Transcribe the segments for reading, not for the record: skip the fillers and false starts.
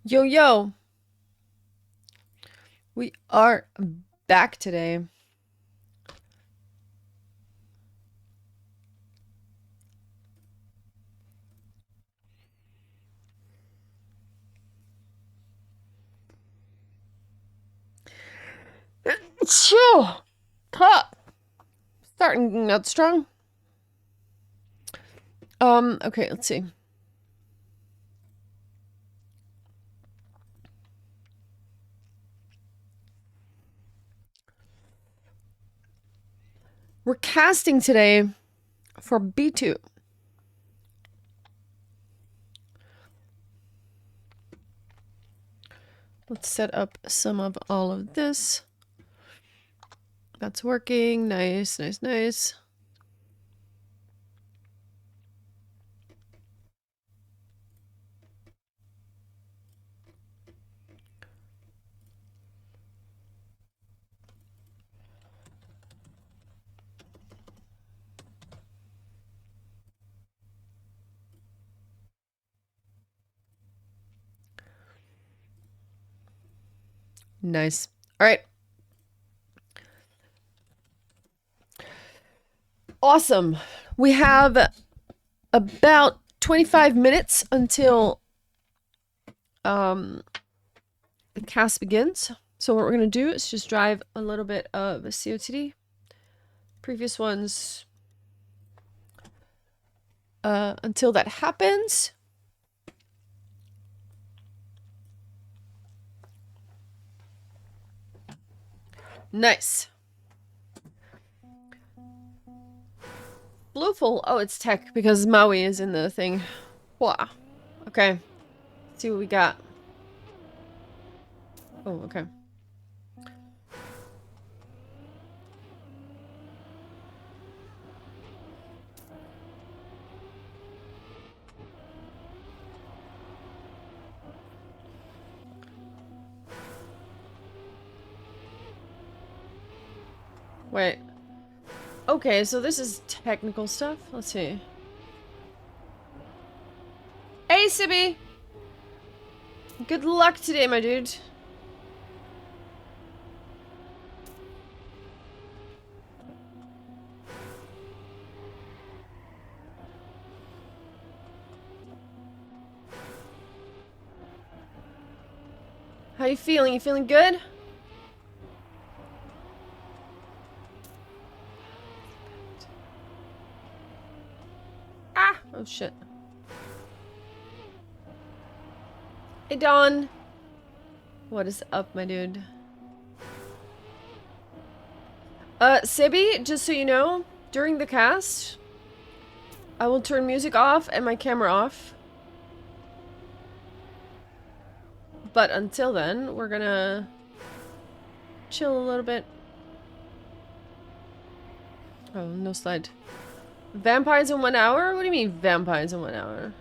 Yo, yo, we are back today. Phew! Huh. Starting out strong. Okay, let's see. We're casting today for B2. Let's set up some of all of this. That's working. Nice, nice, nice. Nice. All right. Awesome. We have about 25 minutes until the cast begins. So what we're going to do is just drive a little bit of COTD. Previous ones until that happens. Nice. Blueful. Oh, it's tech because Maui is in the thing. Wow. Okay. Let's see what we got. Oh, okay. Wait. Okay, so this is technical stuff. Let's see. Hey, Sibby! Good luck today, my dude. How you feeling? You feeling good? Ah! Oh, shit. Hey, Don. What is up, my dude? Sibby, just so you know, during the cast, I will turn music off and my camera off. But until then, we're gonna chill a little bit. Oh, no slide. Vampires in 1 hour? What do you mean vampires in 1 hour?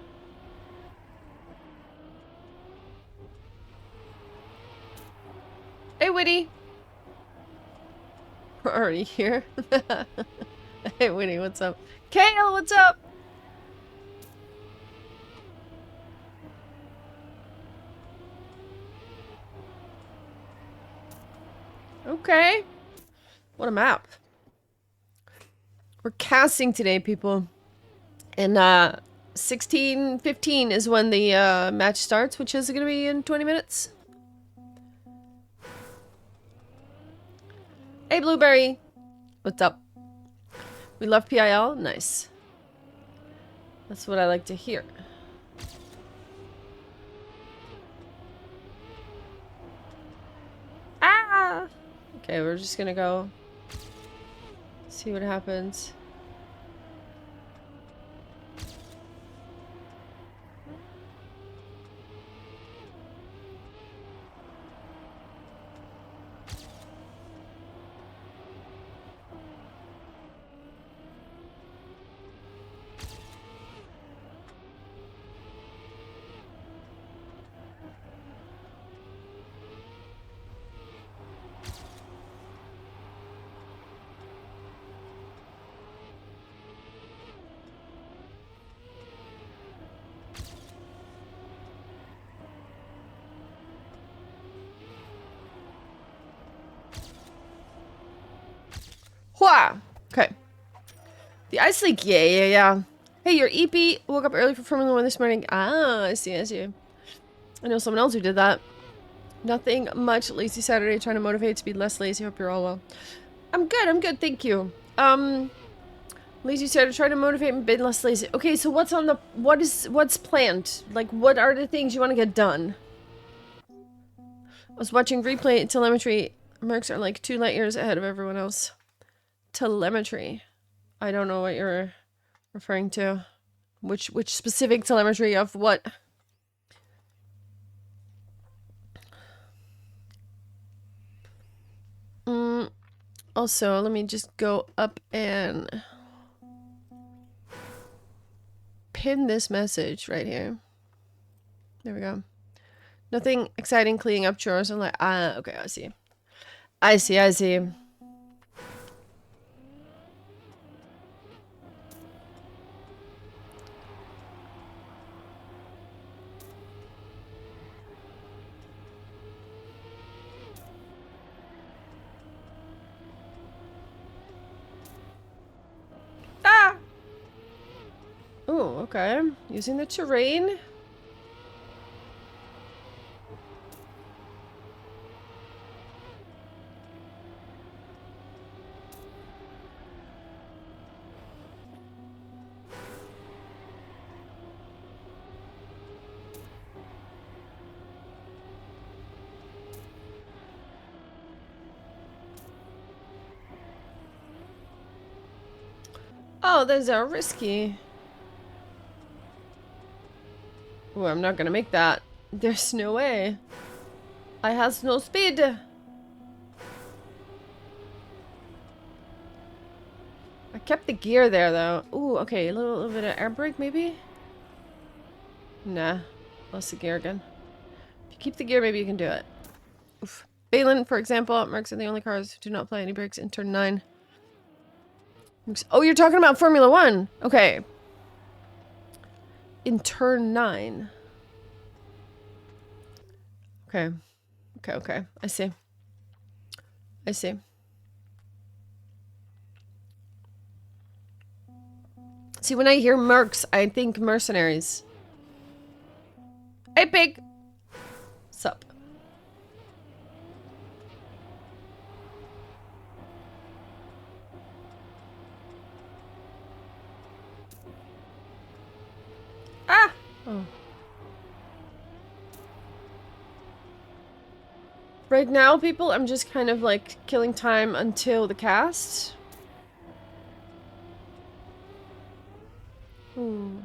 Hey, Witty! We're already here. Hey, Witty, what's up? Kale, what's up? Okay. What a map. We're casting today, people. And 16:15 is when the match starts, which is going to be in 20 minutes. Hey, Blueberry. What's up? We love PIL? Nice. That's what I like to hear. Ah! Okay, we're just gonna go see what happens. The ice leak. Yeah. Hey, your EP woke up early for Formula 1 this morning. Ah, I see. I know someone else who did that. Nothing much. Lazy Saturday, trying to motivate to be less lazy. Hope you're all well. I'm good, thank you. Lazy Saturday, trying to motivate and be less lazy. Okay, so what's planned? Like, what are the things you want to get done? I was watching replay telemetry. Mercs are like 2 light years ahead of everyone else. Telemetry. I don't know what you're referring to. Which specific telemetry of what? Also, let me just go up and pin this message right here. There we go. Nothing exciting cleaning up chores. I'm like, okay, I see. Ah! Oh, okay. Using the terrain. Oh, those are risky. Oh, I'm not gonna make that. There's no way. I has no speed. I kept the gear there, though. Ooh, okay. A little bit of air brake, maybe? Nah. Lost the gear again. If you keep the gear, maybe you can do it. Oof. Balin, for example, marks are the only cars who do not apply any brakes in turn 9. Oh, you're talking about Formula 1. Okay. In turn 9. Okay. Okay. I see. See, when I hear mercs, I think mercenaries. Hey, pig! Sup? Ah! Oh. Right now, people, I'm just kind of like killing time until the cast. Hmm.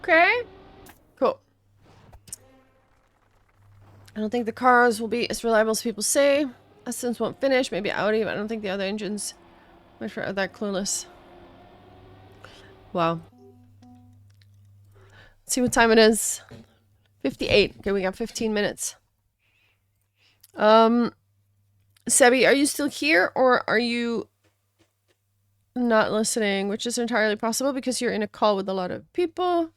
Okay. Cool. I don't think the cars will be as reliable as people say. Essence won't finish. Maybe Audi, but I don't think the other engines are that clueless. Wow. Let's see what time it is. 58. Okay, we got 15 minutes. Sebi, are you still here or are you not listening? Which is entirely possible because you're in a call with a lot of people.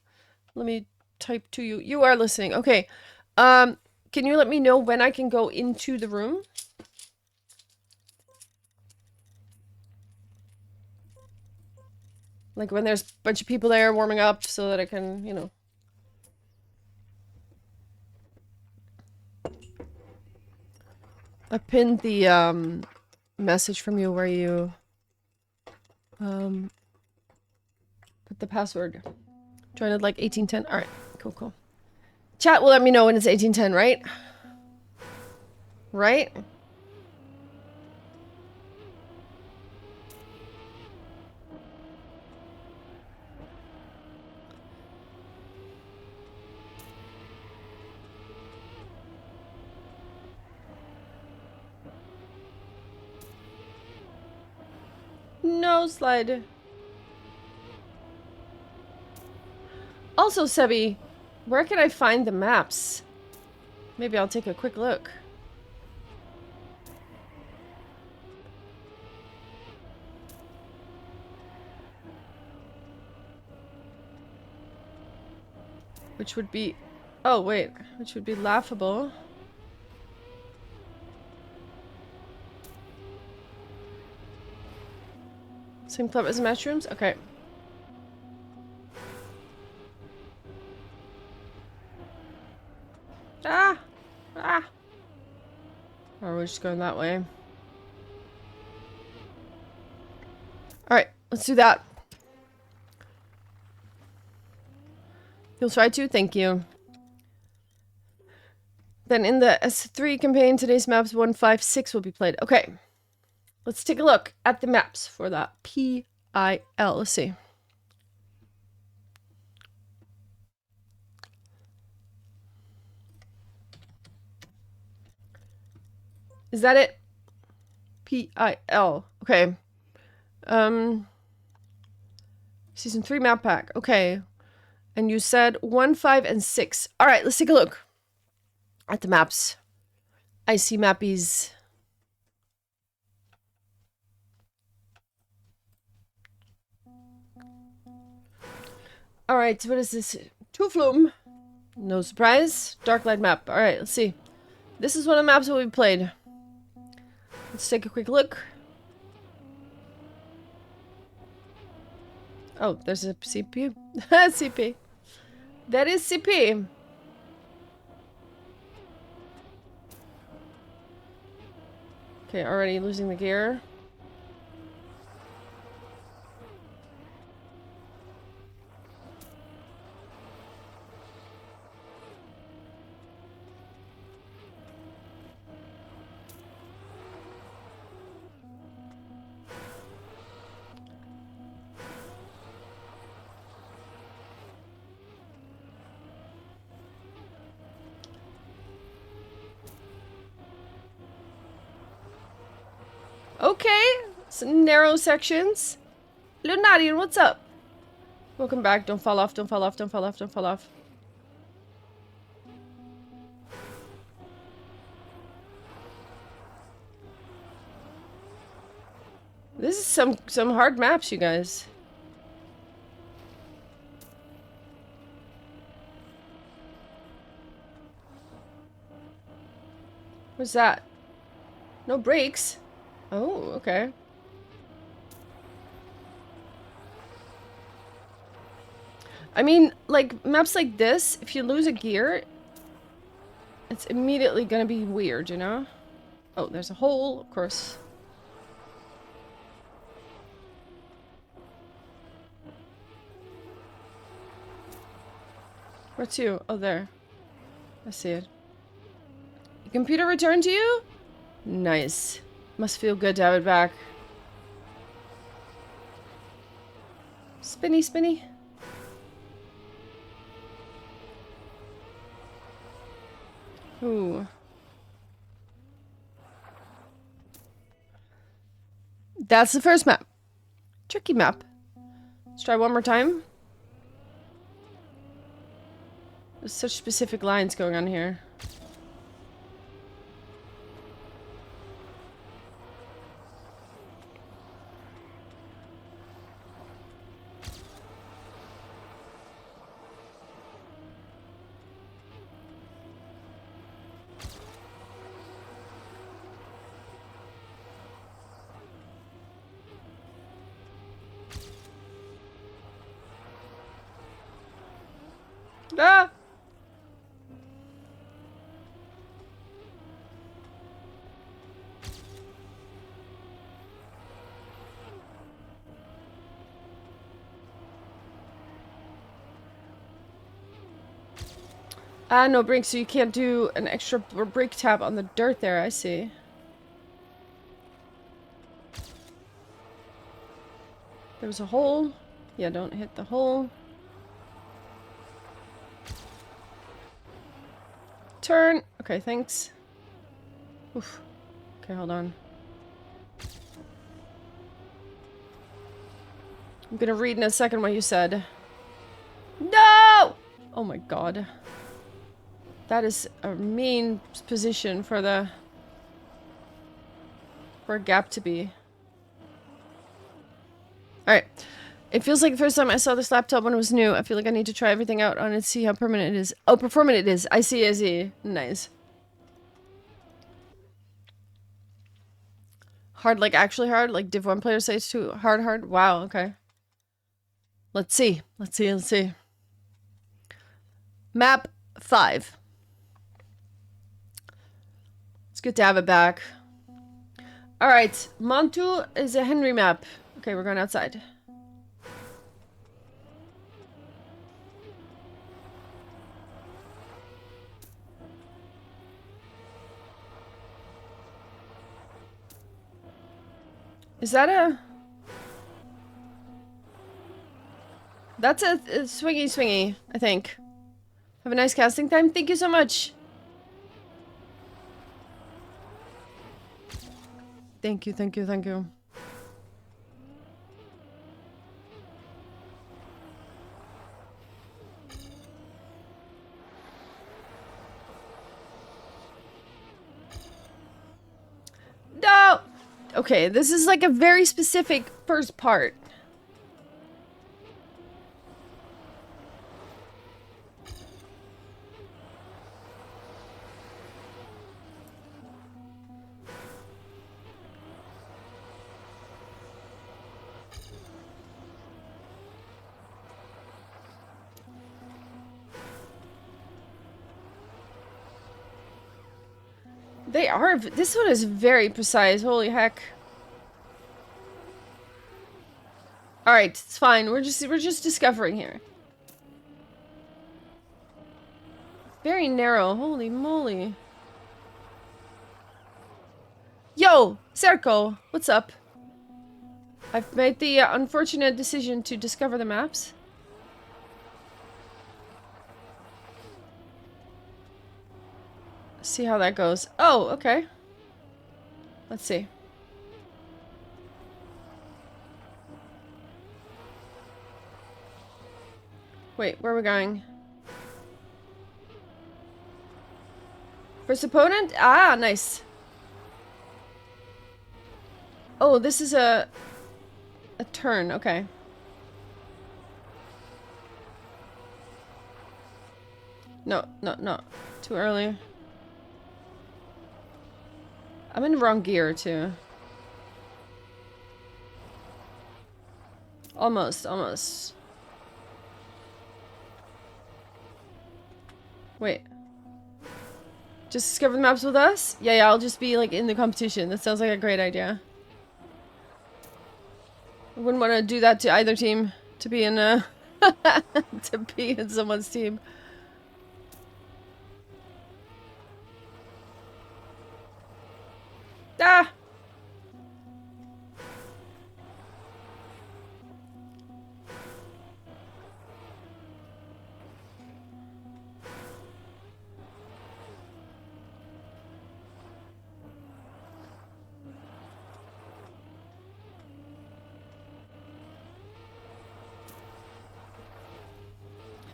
Let me type to you. You are listening. Okay. Can you let me know when I can go into the room? Like when there's a bunch of people there warming up so that I can, you know. I pinned the message from you where you put the password. Join at like 1810. Alright, cool. Chat will let me know when it's 1810, right? Right? No slide. Also, Sebi, where can I find the maps? Maybe I'll take a quick look. Which would be... Oh, wait. Which would be laughable. Same club as mushrooms? Okay. Ah! Ah! Or we're just going that way. Alright, let's do that. You'll try to? Thank you. Then in the S3 campaign, today's maps 156 will be played. Okay. Let's take a look at the maps for that PIL. Let's see. Is that it? PIL. Okay. Season 3 map pack. Okay. And you said 1, 5, and 6. Alright, let's take a look at the maps. I see mappies. Alright, what is this? Tuflum. No surprise. Darklight map. Alright, let's see. This is one of the maps that we played. Let's take a quick look. Oh, there's a CP. CP. That is CP. Okay, already losing the gear. Okay, some narrow sections. Lunarian, what's up? Welcome back. Don't fall off, don't fall off, don't fall off, don't fall off. This is some hard maps, you guys. What's that? No brakes. Oh, okay. I mean, like, maps like this, if you lose a gear, it's immediately gonna be weird, you know? Oh, there's a hole, of course. Where to? Oh, there. I see it. Your computer returned to you? Nice. Must feel good to have it back. Spinny, spinny. Ooh. That's the first map. Tricky map. Let's try one more time. There's such specific lines going on here. Ah! Ah, no brake, so you can't do an extra brake tab on the dirt there, I see. There was a hole. Yeah, don't hit the hole. Turn. Okay, thanks. Oof. Okay, hold on. I'm gonna read in a second what you said. No! Oh my god. That is a mean position for the... for a gap to be. Alright. It feels like the first time I saw this laptop when it was new. I feel like I need to try everything out on it, see how permanent it is. Oh, performant it is. I see, I see. Nice. Hard, like actually hard? Like Div 1 players say it's too hard? Wow, okay. Let's see. Let's see, let's see. Map 5. It's good to have it back. Alright, Montu is a Henry map. Okay, we're going outside. Is that a... That's a swingy, I think. Have a nice casting time. Thank you so much. Thank you, thank you, thank you. No! Okay, this is like a very specific first part. They are. This one is very precise. Holy heck. All right, it's fine. We're just discovering here. Very narrow. Holy moly. Yo, Serko, what's up? I've made the unfortunate decision to discover the maps. See how that goes. Oh, okay. Let's see. Wait, where are we going? First opponent? Ah, nice. Oh, this is a turn, okay. No. Too early. I'm in the wrong gear, too. Almost. Wait. Just discover the maps with us? Yeah, I'll just be, like, in the competition. That sounds like a great idea. I wouldn't want to do that to either team. To be in a... to be in someone's team. Ah!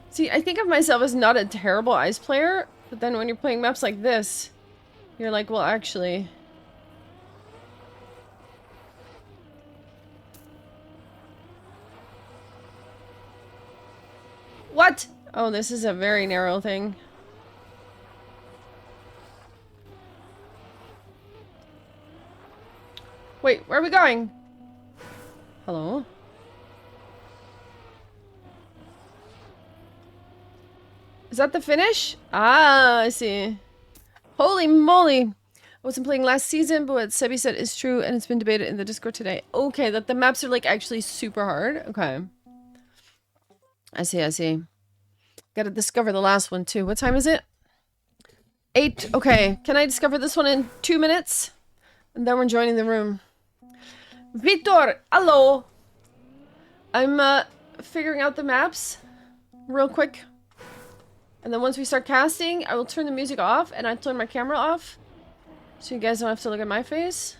See, I think of myself as not a terrible ice player, but then when you're playing maps like this, you're like, well, actually... What? Oh, this is a very narrow thing. Wait, where are we going? Hello? Is that the finish? Ah, I see. Holy moly! I wasn't playing last season, but what Sebi said is true, and it's been debated in the Discord today. Okay, that the maps are, like, actually super hard. Okay. I see. Gotta discover the last one, too. What time is it? 8. Okay. Can I discover this one in 2 minutes? And then we're joining the room. Vitor! Hello! I'm, figuring out the maps real quick. And then once we start casting, I will turn the music off, and I turn my camera off. So you guys don't have to look at my face.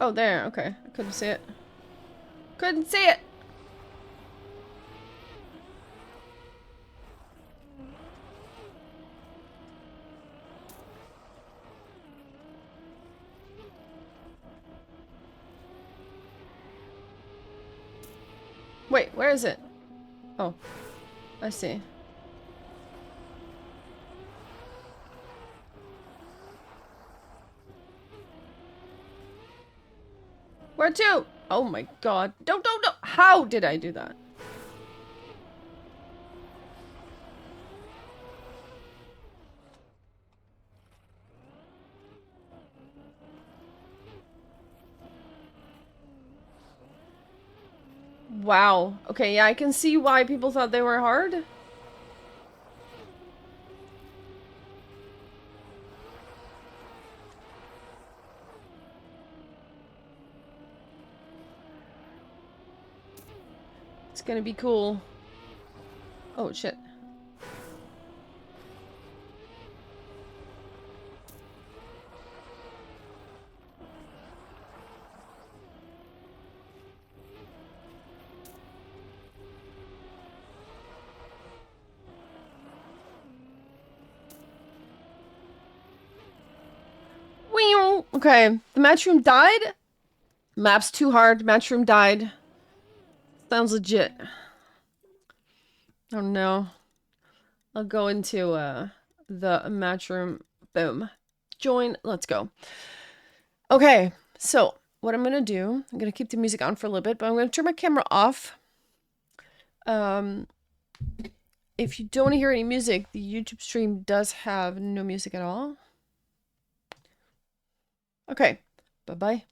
Oh, there. Okay. I couldn't see it. Couldn't see it! Wait, where is it? Oh, I see. Where to? Oh my god. Don't. How did I do that? Wow. Okay, yeah, I can see why people thought they were hard. It's gonna be cool. Oh, shit. Wee. Okay, the matchroom died? Map's too hard. Matchroom died. Sounds legit. Oh no. I'll go into the matchroom. Boom. Join. Let's go. Okay, so what I'm gonna do, I'm gonna keep the music on for a little bit, but I'm gonna turn my camera off. If you don't hear any music, the YouTube stream does have no music at all. Okay, bye-bye.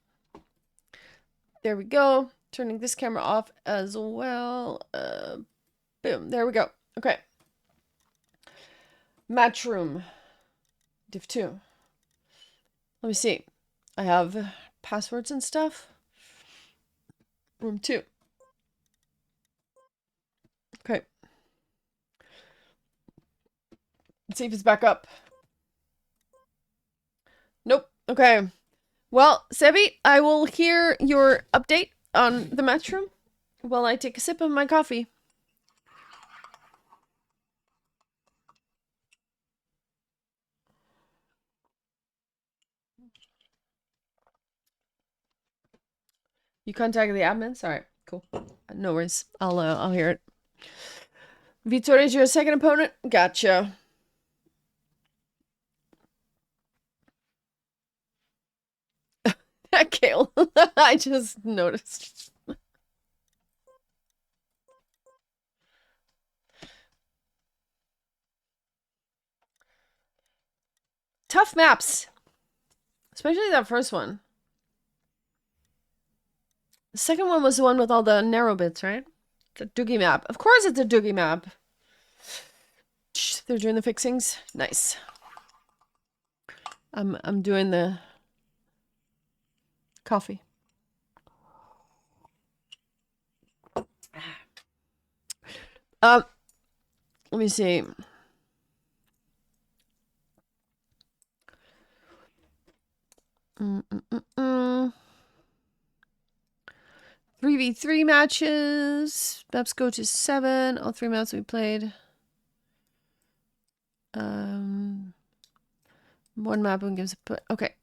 There we go. Turning this camera off as well. Boom, there we go. Okay. Matchroom. Div 2. Let me see. I have passwords and stuff. Room 2. Okay. Let's see if it's back up. Nope. Okay. Well, Sebi, I will hear your update on the matchroom while I take a sip of my coffee. You contacted the admins? Alright, cool. No worries. I'll hear it. Vittoria is your second opponent? Gotcha. Kale. I just noticed. Tough maps. Especially that first one. The second one was the one with all the narrow bits, right? It's a Doogie map. Of course it's a Doogie map. They're doing the fixings. Nice. I'm doing the coffee. Let me see. Mm -mm -mm -mm. 3v3 matches. Maps go to 7. All 3 maps we played. One map and gives a put. Okay.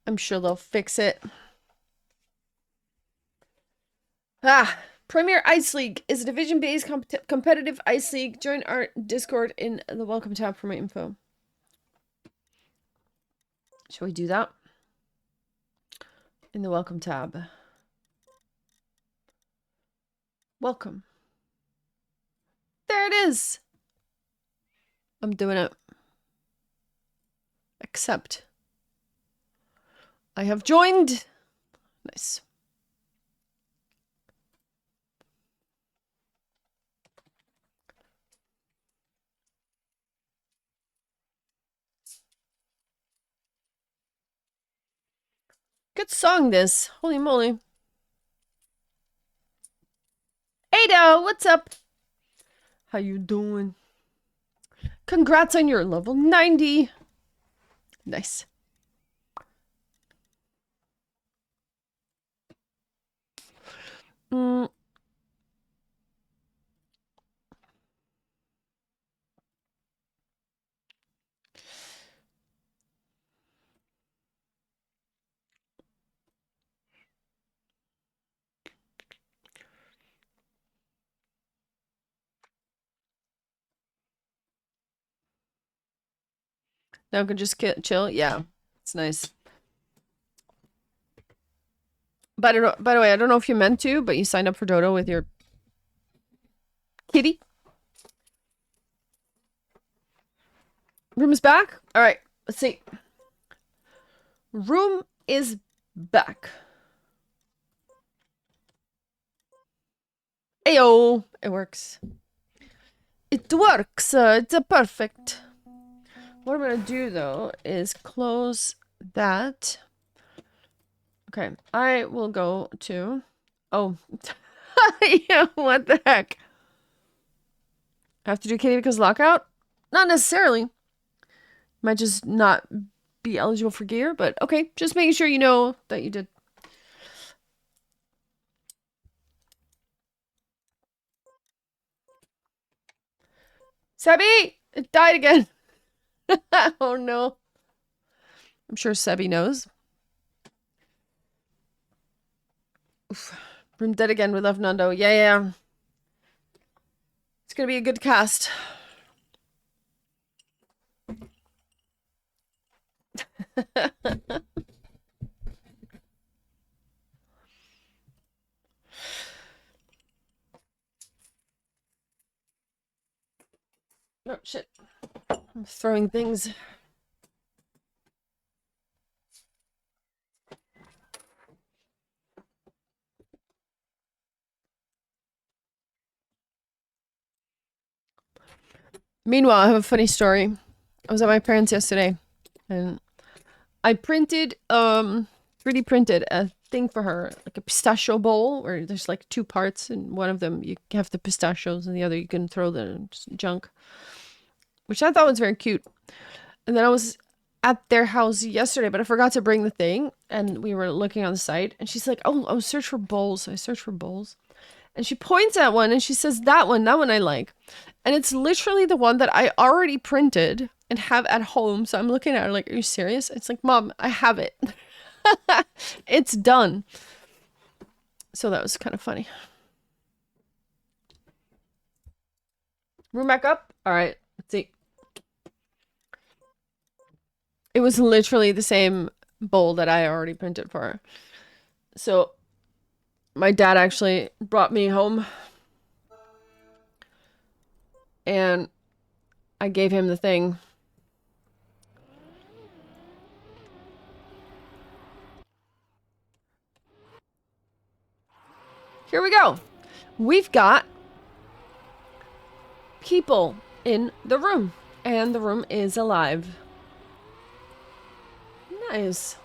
I'm sure they'll fix it. Premier Ice League is a division-based competitive ice league. Join our Discord in the welcome tab for more info. Shall we do that? In the welcome tab. Welcome. There it is. I'm doing it. Accept. I have joined. Nice. Good song, this. Holy moly. Ado, what's up? How you doing? Congrats on your level 90. Nice. Mm. Now I can just chill. Yeah, it's nice. By the way, I don't know if you meant to, but you signed up for Dodo with your kitty. Room is back? Alright, let's see. Room is back. Ayo! It works. It works! It's perfect. What I'm gonna do, though, is close that. Okay, I will go to... Oh. Yeah, what the heck? I have to do kitty because lockout? Not necessarily. Might just not be eligible for gear, but okay. Just making sure you know that you did. Sebi! It died again. Oh no. I'm sure Sebi knows. Oof. Room dead again. We love Nando. Yeah. It's gonna be a good cast. Oh, shit. I'm throwing things. Meanwhile, I have a funny story. I was at my parents' yesterday, and I printed, 3D printed a thing for her, like a pistachio bowl, where there's like two parts, and one of them you have the pistachios, and the other you can throw the junk, which I thought was very cute. And then I was at their house yesterday, but I forgot to bring the thing, and we were looking on the site, and she's like, oh, search for bowls. So I searched for bowls, and she points at one, and she says, that one I like. And it's literally the one that I already printed and have at home. So I'm looking at her like, are you serious? It's like, Mom, I have it. It's done. So that was kind of funny. Room back up? All right, let's see. It was literally the same bowl that I already printed for her. So my dad actually brought me home and I gave him the thing. Here we go. We've got people in the room, and the room is alive. Nice.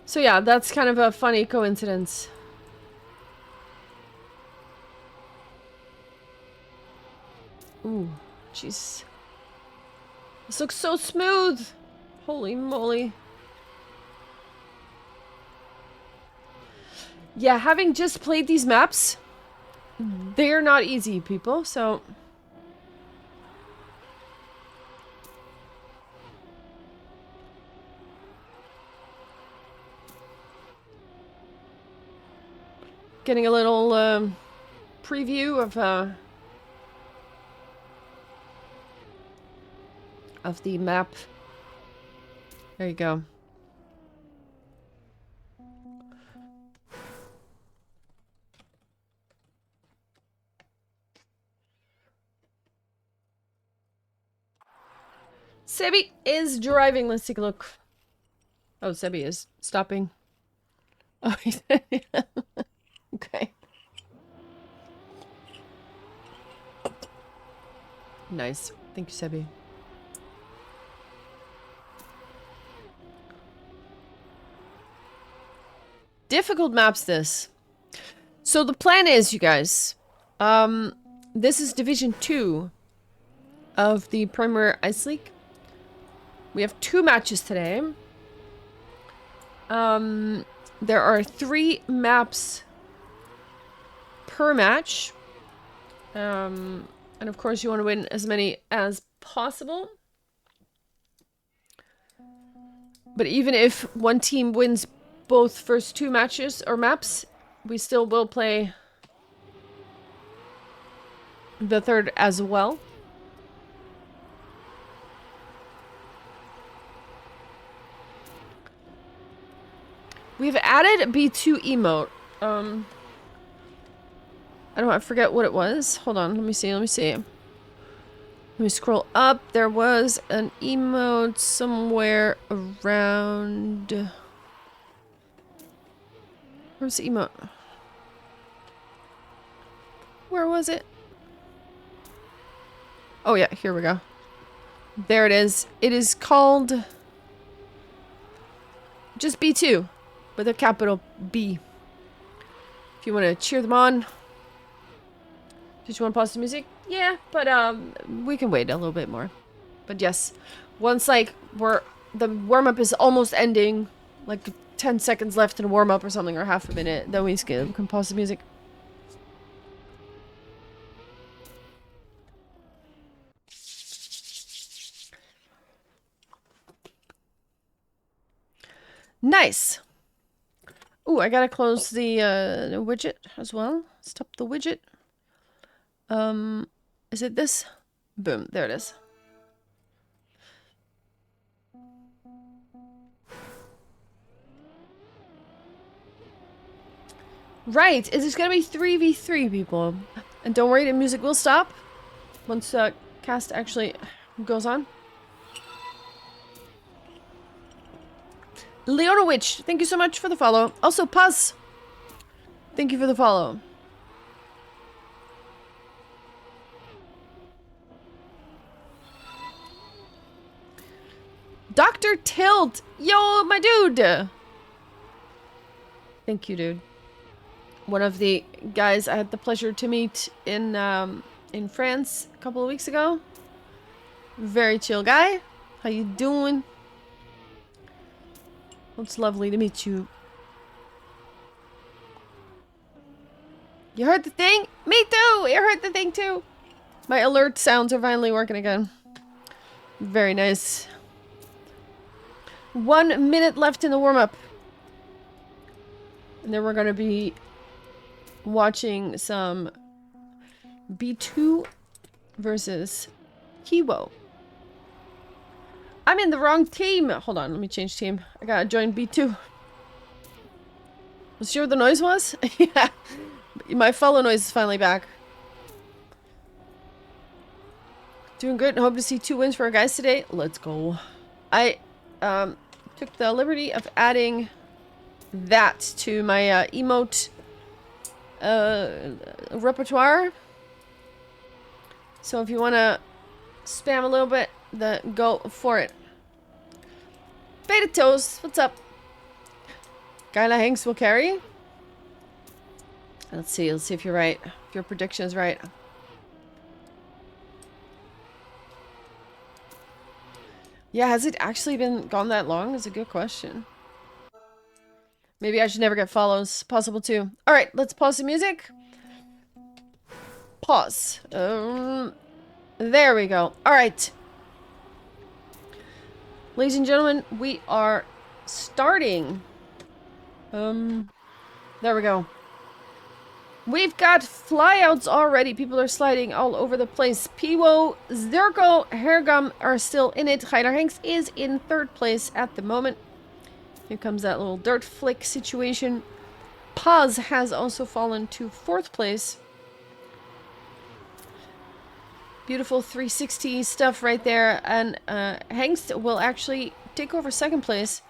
So yeah, that's kind of a funny coincidence. Ooh, jeez. This looks so smooth. Holy moly. Yeah, having just played these maps, they're not easy, people, so... Getting a little, preview of the map. There you go. Sebi is driving. Let's take a look. Oh, Sebi is stopping. Oh, he's... Okay. Nice. Thank you, Sebi. difficult maps this. So the plan is, you guys, this is Division 2 of the Premier Ice League. We have 2 matches today. There are 3 maps per match. And of course you want to win as many as possible. But even if one team wins both first 2 matches or maps, we still will play the third as well. We've added B2 emote. I forget what it was. Hold on, let me see. Let me scroll up. There was an emote somewhere around... Where's the emote? Where was it? Oh yeah, here we go. There it is. It is called... just B2. With a capital B. If you want to cheer them on. Did you want to pause the music? Yeah, but we can wait a little bit more. But yes, once like the warm-up is almost ending, like 10 seconds left in a warm-up or something, or half a minute, then we can pause the music. Nice. Ooh, I gotta close the widget as well. Stop the widget. Is it this? Boom, there it is. Right, is this gonna be 3v3, people? And don't worry, the music will stop once cast actually goes on. Leonowich, thank you so much for the follow. Also, Puz, thank you for the follow. Dr. Tilt, yo, my dude. Thank you, dude. One of the guys I had the pleasure to meet in France a couple of weeks ago. Very chill guy. How you doing? It's lovely to meet you. You heard the thing? Me too! You heard the thing too! My alert sounds are finally working again. Very nice. 1 minute left in the warm-up. And then we're gonna be watching some B2 versus Kiwo. I'm in the wrong team. Hold on, let me change team. I gotta join B2. Was you sure what the noise was? Yeah. My follow noise is finally back. Doing good and hope to see 2 wins for our guys today. Let's go. I took the liberty of adding that to my emote repertoire. So if you want to spam a little bit, go for it. Beta Toast, what's up? Gyla Hanks will carry. Let's see if you're right. If your prediction is right. Yeah, has it actually been gone that long? Is a good question. Maybe I should never get follows. Possible too. Alright, let's pause the music. Pause. There we go. Alright. Ladies and gentlemen, we are starting. There we go. We've got flyouts already. People are sliding all over the place. Piwo, Zerko, Hergam are still in it. Heider Hanks is in 3rd place at the moment. Here comes that little dirt flick situation. Paz has also fallen to 4th place. Beautiful 360 stuff right there. And Hengst will actually take over 2nd place.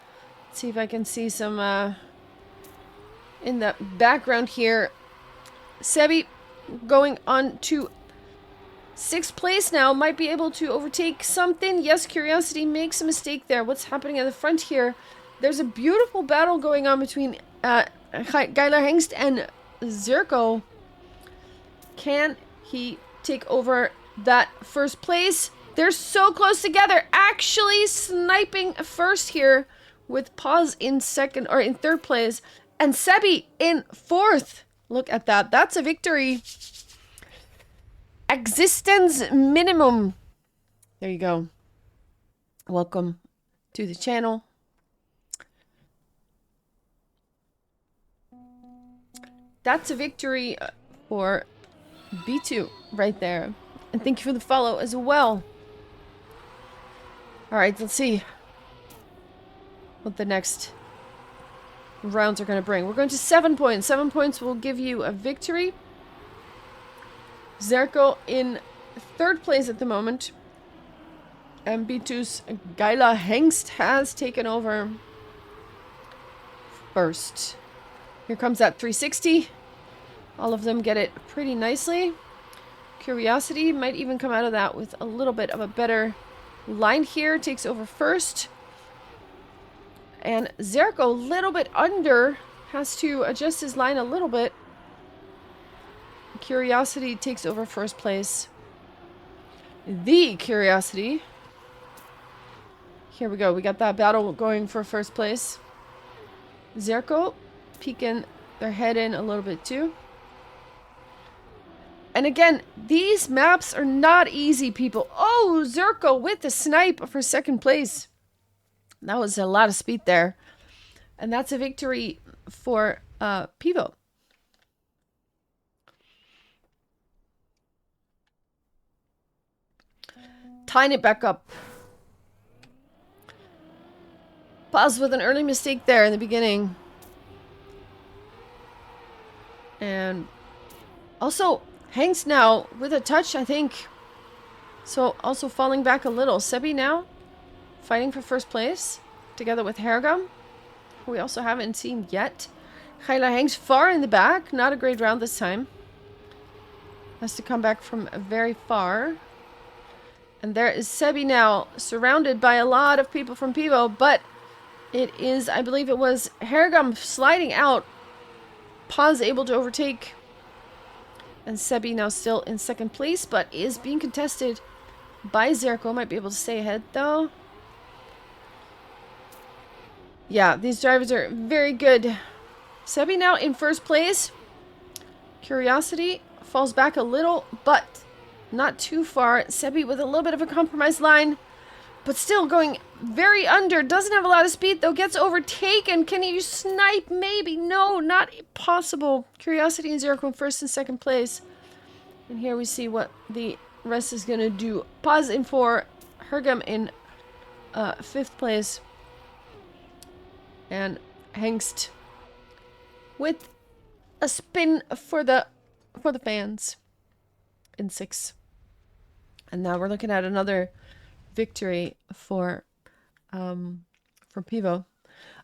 Let's see if I can see some in the background here. Sebi going on to 6th place now. Might be able to overtake something. Yes, Curiosity makes a mistake there. What's happening at the front here? There's a beautiful battle going on between Geiler Hengst and Zerko. Can he take over that first place? They're so close together. Actually sniping first here with Paz in second or in third place and Sebi in fourth. Look at that. That's a victory. Existence minimum. There you go. Welcome to the channel. That's a victory for B2 right there. And thank you for the follow as well. Alright, let's see what the next rounds are going to bring. We're going to 7 points. 7 points will give you a victory. Zerko in third place at the moment. And B2's Geiler Hengst has taken over first. Here comes that 360. All of them get it pretty nicely. Curiosity might even come out of that with a little bit of a better line here. Takes over first. And Zerko, a little bit under, has to adjust his line a little bit. Curiosity takes over first place. The Curiosity. Here we go. We got that battle going for first place. Zerko peeking their head in a little bit too. And again, these maps are not easy, people. Oh, Zerko with the snipe for second place. That was a lot of speed there. And that's a victory for Pivo. Tying it back up. Pause with an early mistake there in the beginning. And also, Hanks now with a touch, I think. So also falling back a little. Sebi now fighting for first place together with Hergam, who we also haven't seen yet. Geiler Hanks far in the back. Not a great round this time. Has to come back from very far. And there is Sebi now surrounded by a lot of people from Pivo, but it is, I believe it was Hergam sliding out. Paz able to overtake. And Sebi now still in second place, but is being contested by Zerko. Might be able to stay ahead, though. Yeah, these drivers are very good. Sebi now in first place. Curiosity falls back a little, but not too far. Sebi with a little bit of a compromised line, but still going very under. Doesn't have a lot of speed, though. Gets overtaken. Can he snipe? Maybe. No, not possible. Curiosity and Zerko in first and second place. And here we see what the rest is going to do. Paz in 4. Hergam in 5th place. And Hengst with a spin for the fans in 6. And now we're looking at another victory for Pivo.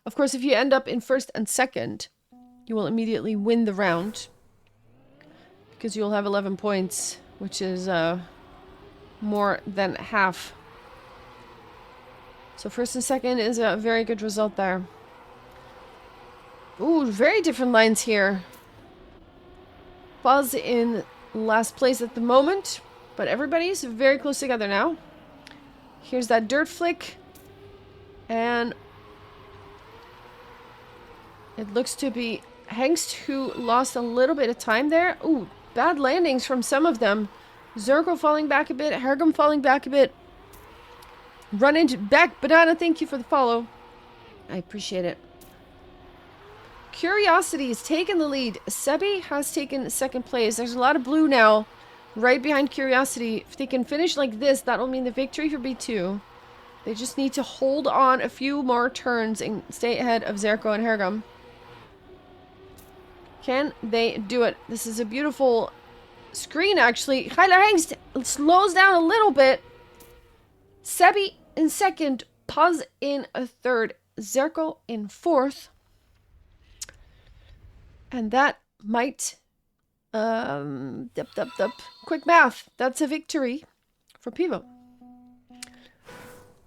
Of course, if you end up in first and second, you will immediately win the round because you'll have 11 points, which is more than half. So first and second is a very good result there. Ooh, very different lines here. Paz in last place at the moment, but everybody's very close together now. Here's that dirt flick. And it looks to be Hengst who lost a little bit of time there. Ooh, bad landings from some of them. Zerko falling back a bit. Hergam falling back a bit. Run into back. Banana, thank you for the follow. I appreciate it. Curiosity has taken the lead. Sebi has taken second place. There's a lot of blue now right behind Curiosity. If they can finish like this, that'll mean the victory for B2. They just need to hold on a few more turns and stay ahead of Zerko and Hergam. Can they do it? This is a beautiful screen, actually. Geiler Hengst slows down a little bit. Sebi in second. Paz in a third. Zerko in fourth. And that might... Quick math. That's a victory for Pivo.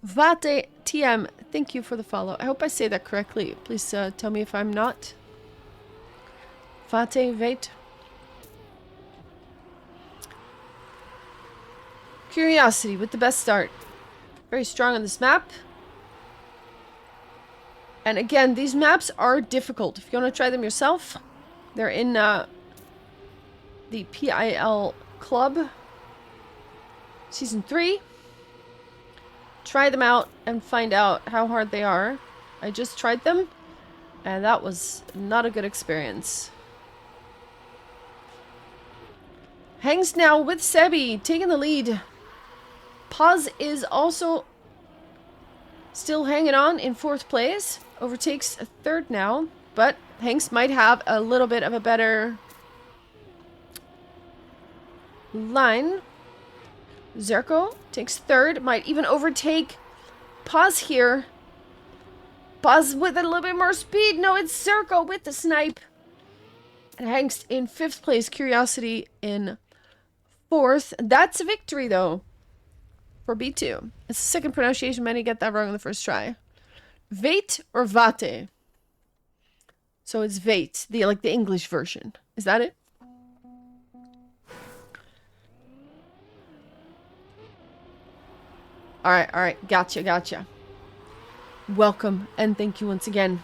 Vate TM, thank you for the follow. I hope I say that correctly. Please tell me if I'm not. Vate, Vate. Curiosity with the best start. Very strong on this map. And again, these maps are difficult. If you want to try them yourself, they're in the PIL Club. Season 3. Try them out and find out how hard they are. I just tried them, and that was not a good experience. Hangs now with Sebi, taking the lead. Paz is also still hanging on in 4th place. Overtakes 3rd now, but Hanks might have a little bit of a better line. Zerko takes 3rd, might even overtake Paz here. Paz with a little bit more speed. No, it's Zerko with the snipe. And Hanks in 5th place. Curiosity in 4th. That's a victory, though, for B2. It's the second pronunciation. Many get that wrong on the first try. Vate or Vate? So it's Vate, the English version. Is that it? Alright. Gotcha. Welcome, and thank you once again.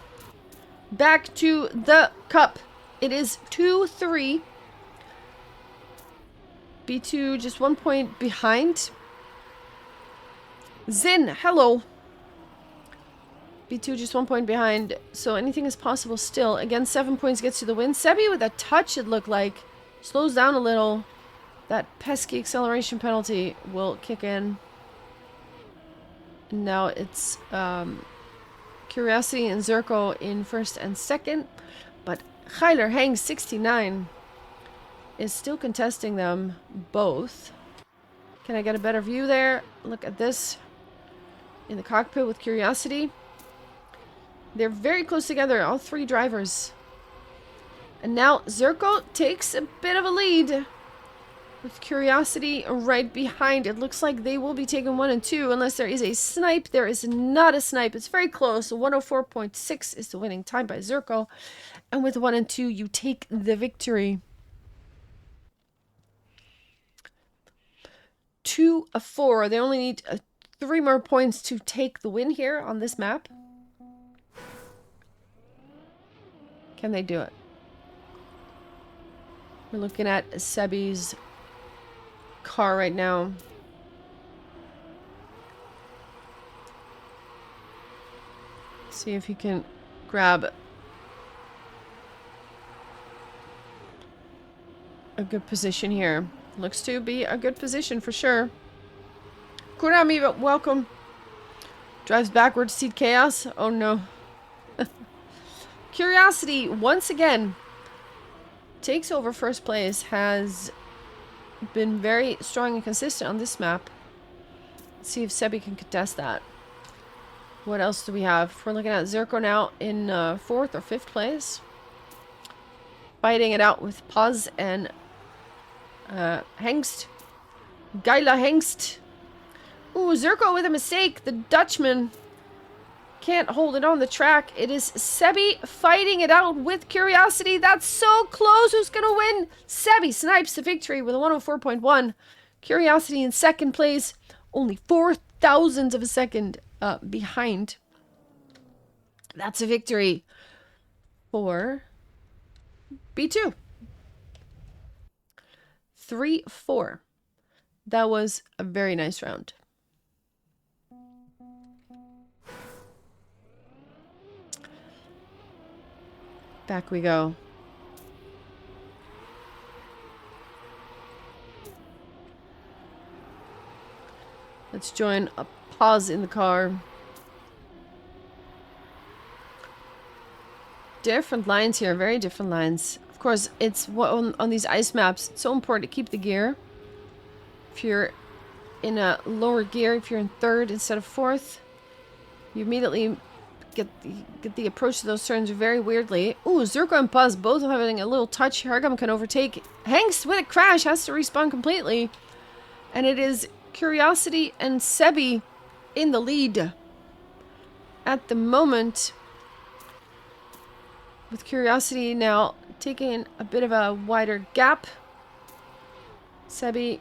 Back to the cup. It is 2-3. B2 just 1 point behind. Zin, hello. B2 just 1 point behind, so anything is possible still. Again, 7 points gets you the win. Sebi with a touch, it looked like. Slows down a little. That pesky acceleration penalty will kick in. Now it's Curiosity and Zerko in 1st and 2nd. But Heiler Hangs 69 is still contesting them both. Can I get a better view there? Look at this. In the cockpit with Curiosity. They're very close together, all 3 drivers. And now Zerko takes a bit of a lead. With Curiosity right behind. It looks like they will be taking 1 and 2 unless there is a snipe. There is not a snipe. It's very close. 104.6 is the winning time by Zerko. And with 1 and 2, you take the victory. 2 of 4. They only need 3 more points to take the win here on this map. Can they do it? We're looking at Sebi's car right now. See if he can grab a good position here. Looks to be a good position for sure. Kurami, welcome. Drives backwards, seed chaos. Oh no. Curiosity, once again, takes over 1st place. Has been very strong and consistent on this map. Let's see if Sebi can contest that. What else do we have? We're looking at Zerko now in 4th or 5th place. Fighting it out with Paz and Hengst. Geila Hengst. Ooh, Zerko with a mistake. The Dutchman can't hold it on the track. It is Sebi fighting it out with Curiosity. That's so close. Who's going to win? Sebi snipes the victory with a 104.1. Curiosity in 2nd place. Only 4,000 of a second behind. That's a victory for B2. 3-4. That was a very nice round. Back we go. Let's join a pause in the car. Different lines here, very different lines. Of course, it's on these ice maps, it's so important to keep the gear. If you're in a lower gear, if you're in 3rd instead of 4th, you immediately get the approach to those turns very weirdly. Ooh, Zerko and Paz both having a little touch. Hargam can overtake. Hanks with a crash has to respawn completely. And it is Curiosity and Sebi in the lead at the moment. With Curiosity now taking a bit of a wider gap. Sebi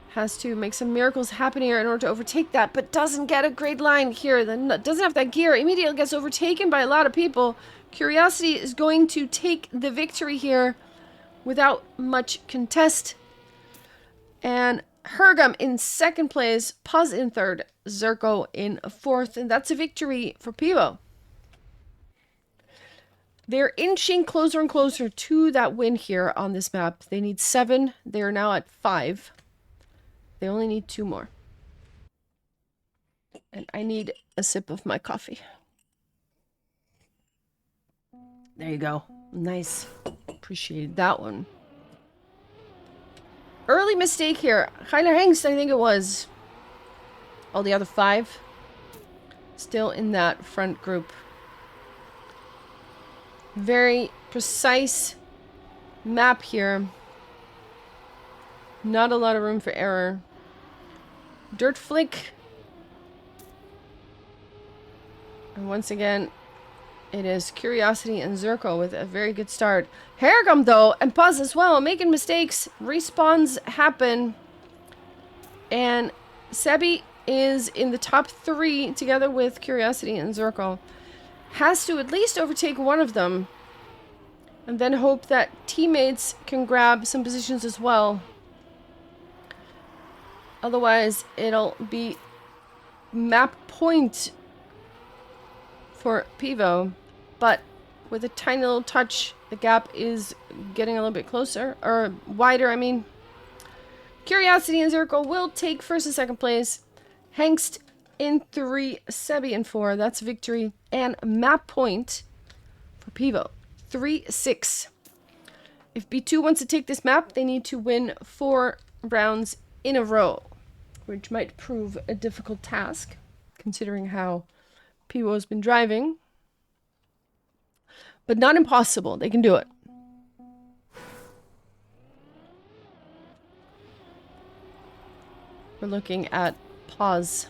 has to make some miracles happen here in order to overtake that, but doesn't get a great line here. Then doesn't have that gear. Immediately gets overtaken by a lot of people. Curiosity is going to take the victory here without much contest. And Hergum in second place, Puz in third, Zerko in fourth, and that's a victory for Pivo. They're inching closer and closer to that win here on this map. They need 7. They are now at 5. They only need 2 more. And I need a sip of my coffee. There you go. Nice. Appreciated that one. Early mistake here. Heiler Hengst, I think it was. All the other 5 still in that front group. Very precise map here. Not a lot of room for error. Dirt Flick. And once again, it is Curiosity and Zerko with a very good start. Hergum, though, and Puz as well, making mistakes. Respawns happen. And Sebi is in the top 3 together with Curiosity and Zerko. Has to at least overtake one of them. And then hope that teammates can grab some positions as well. Otherwise, it'll be map point for Pivo. But with a tiny little touch, the gap is getting a little bit closer. Or wider, I mean. Curiosity and Zerko will take first and second place. Hengst in 3, Sebi in 4. That's victory and map point for Pivo. 3-6. If B2 wants to take this map, they need to win 4 rounds in a row, which might prove a difficult task, considering how Pivo has been driving. But not impossible. They can do it. We're looking at pause.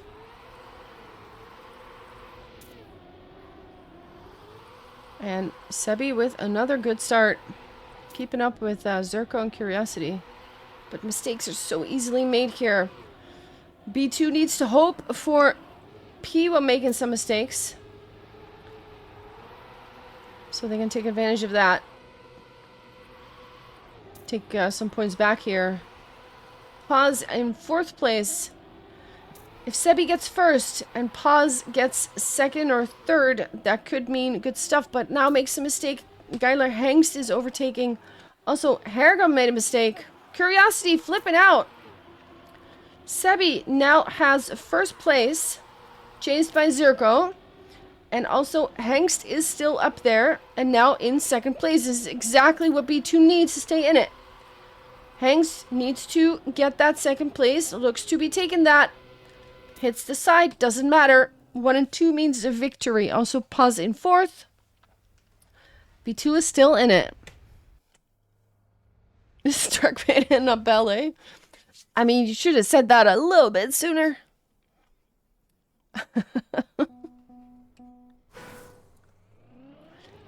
And Sebi with another good start. Keeping up with Zerko and Curiosity. But mistakes are so easily made here. B2 needs to hope for Pivo making some mistakes, so they can take advantage of that. Take some points back here. Paz in 4th place. If Sebi gets first and Paz gets second or third, that could mean good stuff, but now makes a mistake. Geiler Hengst is overtaking. Also, Hergum made a mistake. Curiosity flipping out. Sebi now has first place, chased by Zerko. And also, Hengst is still up there, and now in second place. This is exactly what B2 needs to stay in it. Hengst needs to get that second place. Looks to be taking that. Hits the side, doesn't matter. 1 and 2 means a victory. Also, Paz in 4th. B2 is still in it. Struck me in a ballet. I mean, you should have said that a little bit sooner.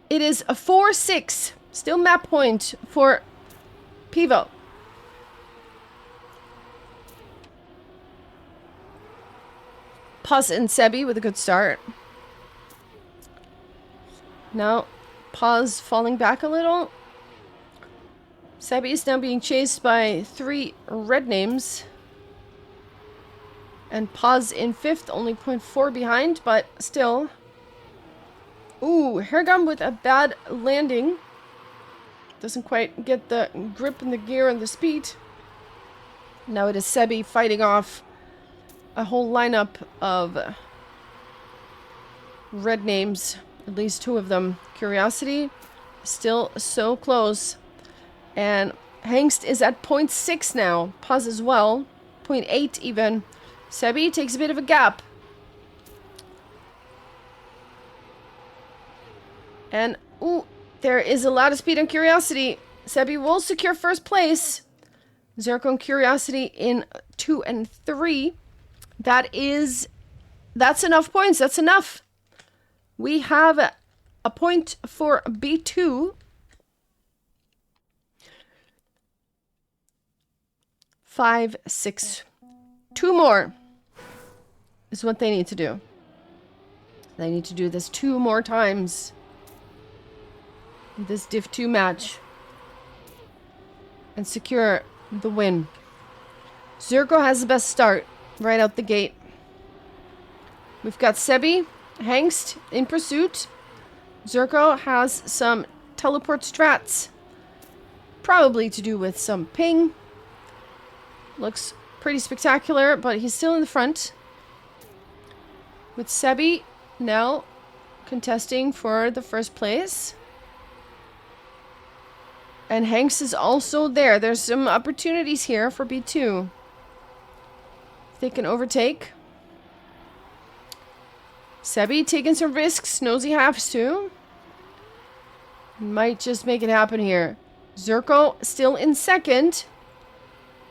It is a 4-6. Still map point for Pivo. Paz and Sebi with a good start. Now, Paz falling back a little. Sebi is now being chased by 3 red names. And Paz in 5th, only 0.4 behind, but still. Ooh, Hergum with a bad landing. Doesn't quite get the grip and the gear and the speed. Now it is Sebi fighting off a whole lineup of red names. At least 2 of them. Curiosity, still so close. And Hengst is at 0.6 now. Paz as well. 0.8 even. Sebi takes a bit of a gap. And, ooh, there is a lot of speed and Curiosity. Sebi will secure first place. Zerko and Curiosity in 2 and 3. That's enough points. That's enough. We have a point for B2. 5, 6. 2 more is what they need to do. They need to do this 2 more times. This Div 2 match. And secure the win. Zerko has the best start right out the gate. We've got Sebi, Hengst in pursuit. Zerko has some teleport strats. Probably to do with some ping. Looks pretty spectacular, but he's still in the front. With Sebi now contesting for the first place. And Hanks is also there. There's some opportunities here for B2. If they can overtake. Sebi taking some risks. Knows he has to. Might just make it happen here. Zerko still in second.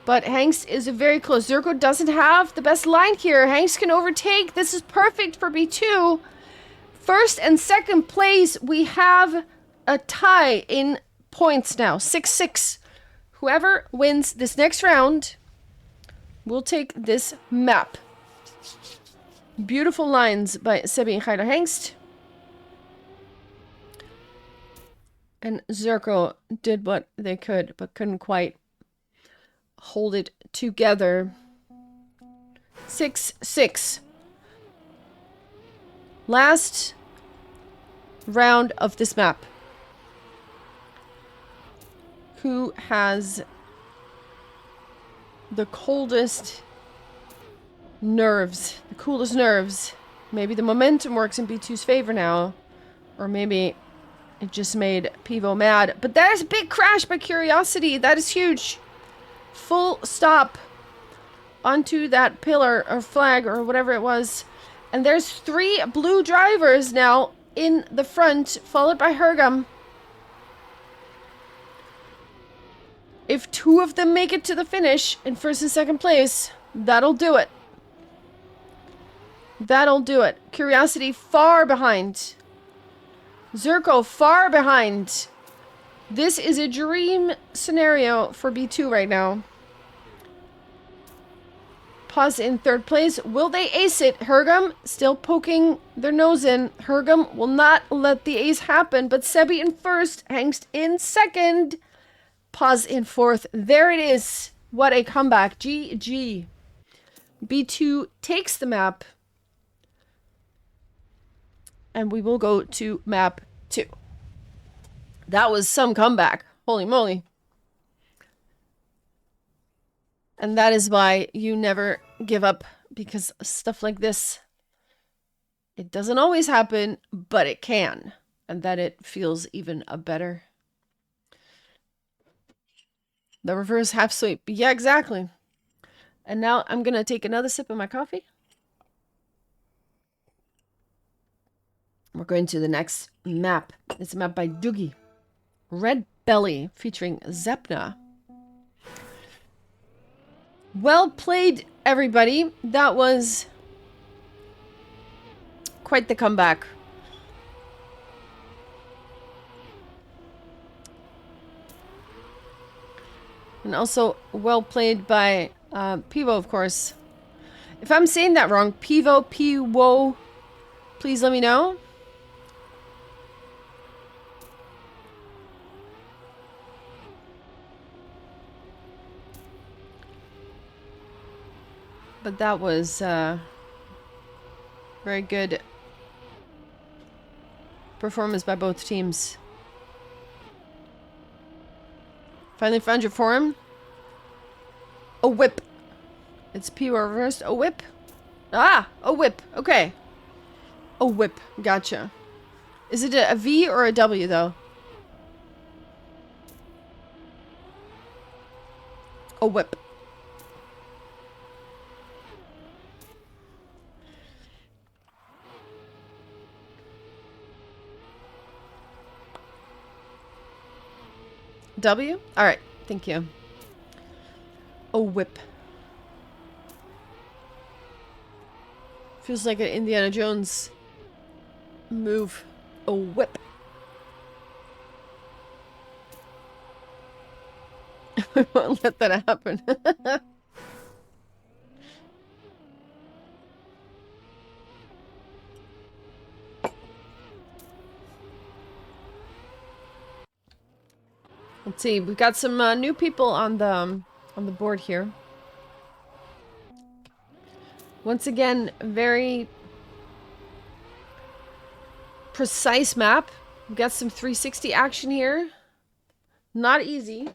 But Hanks is very close. Zerko doesn't have the best line here. Hanks can overtake. This is perfect for B2. First and second place, we have a tie in points now. 6-6. Whoever wins this next round will take this map. Beautiful lines by Sebi and Heider Hengst. And Zerko did what they could, but couldn't quite hold it together. 6-6. Last round of this map. Who has the coldest nerves? The coolest nerves. Maybe the momentum works in B2's favor now. Or maybe it just made Pivo mad. But that is a big crash by Curiosity. That is huge. Full stop onto that pillar or flag or whatever it was. And there's 3 blue drivers now in the front, followed by Hergum. If 2 of them make it to the finish in first and second place, that'll do it. That'll do it. Curiosity far behind. Zerko far behind. This is a dream scenario for B2 right now. Paz in third place. Will they ace it? Hergum still poking their nose in. Hergum will not let the ace happen, but Sebi in first, Hengst in second. Paz in fourth. There it is. What a comeback. GG. B2 takes the map. And we will go to map 2. That was some comeback. Holy moly. And that is why you never give up, because stuff like this, it doesn't always happen, but it can. And that it feels even better. The reverse half sweep. Yeah, exactly. And now I'm going to take another sip of my coffee. We're going to the next map. It's a map by Doogie. Red Belly featuring Zepna. Well played, everybody. That was quite the comeback. And also well played by Pivo, of course. If I'm saying that wrong, Pivo, please let me know. But that was very good performance by both teams. Finally found your form. A whip. It's P reversed. A whip. Ah, a whip. Okay. A whip. Gotcha. Is it a V or a W though? A whip. W? Alright, thank you. A whip. Feels like an Indiana Jones move. A whip. I won't let that happen. Let's see. We've got some new people on the board here. Once again, very precise map. We've got some 360 action here. Not easy.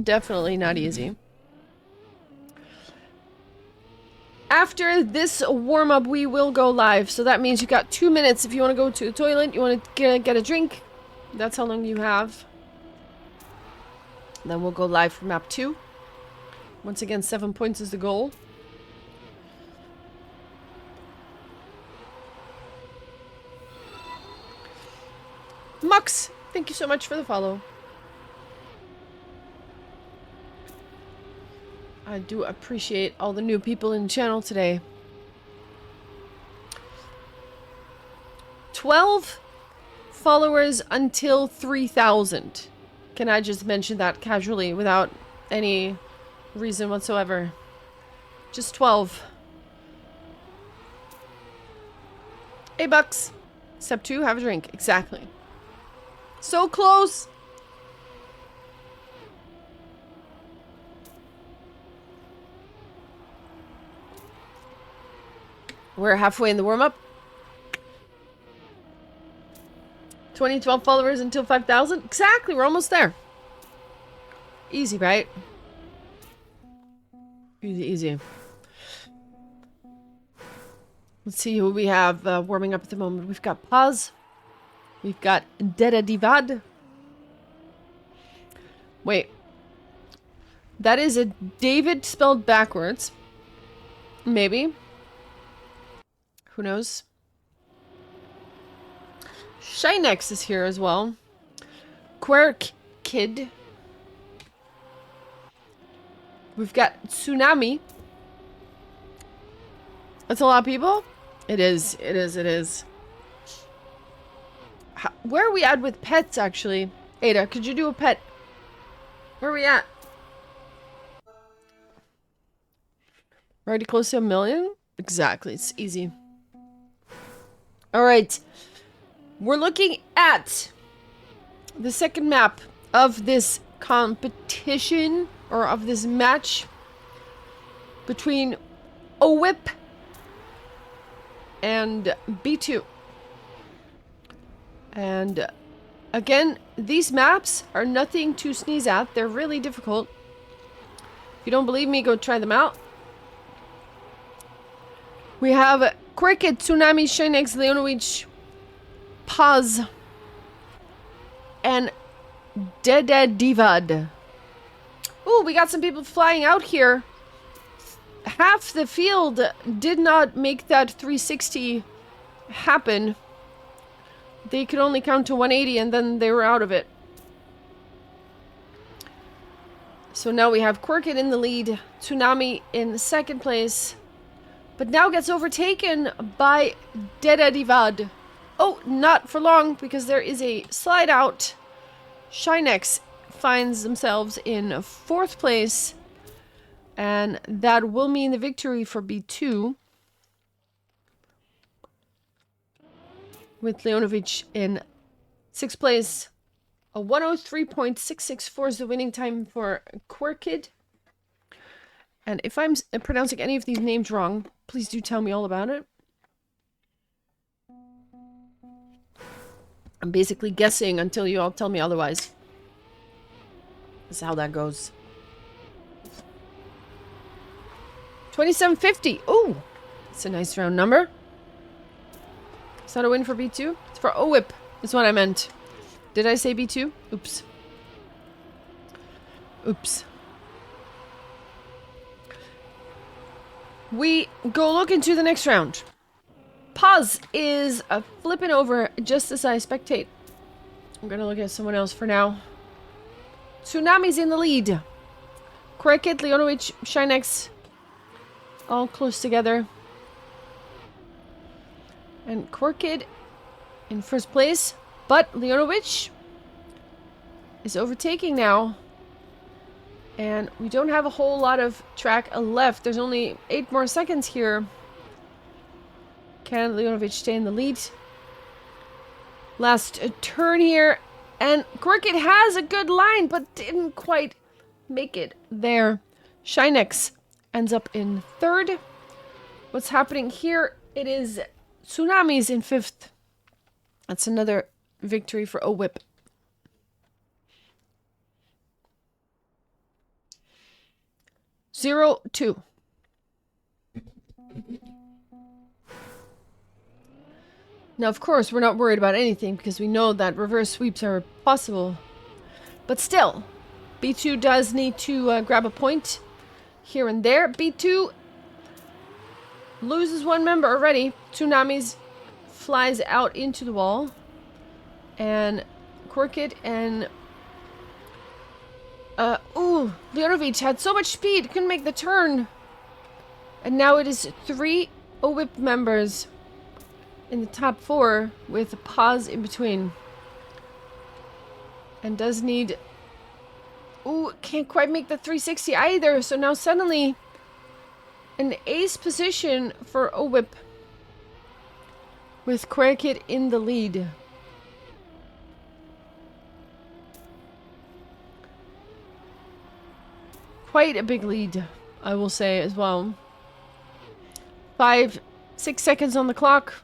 Definitely not easy. After this warm-up, we will go live. So that means you got 2 minutes if you want to go to the toilet, you want to get a drink. That's how long you have. Then we'll go live for map 2. Once again, 7 points is the goal. Mux, thank you so much for the follow. I do appreciate all the new people in the channel today. 12 followers until 3,000. Can I just mention that casually without any reason whatsoever? Just 12. Hey, Bucks. Step 2, have a drink. Exactly. So close. We're halfway in the warm-up. 2012 followers until 5,000. Exactly, we're almost there. Easy, right? Easy, easy. Let's see who we have warming up at the moment. We've got Paz. We've got Deda Divad. Wait. That is a David spelled backwards. Maybe. Who knows? Shinex is here as well. Quirk Kid. We've got Tsunami. That's a lot of people? It is. It is. It is. Where are we at with pets, actually? Ada, could you do a pet? Where are we at? We're already close to 1 million? Exactly. It's easy. Alright. We're looking at the second map of this competition, or of this match, between OWIP and B2. And again, these maps are nothing to sneeze at. They're really difficult. If you don't believe me, go try them out. We have Cricket, Tsunami, Shinex, Leonowicz, Paz, and Deda Divad. Ooh, we got some people flying out here. Half the field did not make that 360 happen. They could only count to 180 and then they were out of it. So now we have Quirkit in the lead, Tsunami in the second place, but now gets overtaken by Deda Divad. Oh, not for long, because there is a slide out. Shinex finds themselves in fourth place, and that will mean the victory for B2. With Leonovich in sixth place. A 103.664 is the winning time for Quirkid. And if I'm pronouncing any of these names wrong, please do tell me all about it. I'm basically guessing until you all tell me otherwise. That's how that goes. 2750. Ooh, that's a nice round number. Is that a win for B2? It's for OWIP, is what I meant. Did I say B2? Oops. Oops. We go look into the next round. Paz is flipping over just as I spectate. I'm gonna look at someone else for now. Tsunami's in the lead. Cricket, Leonowicz, Shinex, all close together. And Quirkid in first place, but Leonowicz is overtaking now. And we don't have a whole lot of track left. There's only 8 more seconds here. Can Leonovic stay in the lead? Last turn here. And Cricket has a good line, but didn't quite make it there. Shinex ends up in third. What's happening here? It is Tsunamis in fifth. That's another victory for OWIP. Zero, 2. Now, of course, we're not worried about anything because we know that reverse sweeps are possible. But still, B2 does need to grab a point here and there. B2 loses one member already. Tsunamis flies out into the wall. And Cricket and... Leonovic had so much speed, couldn't make the turn. And now it is 3 OWIP members in the top 4 with a pause in between. And does need... Ooh, can't quite make the 360 either. So now suddenly an ace position for OWIP with Cricket in the lead. Quite a big lead, I will say as well. 5-6 seconds on the clock.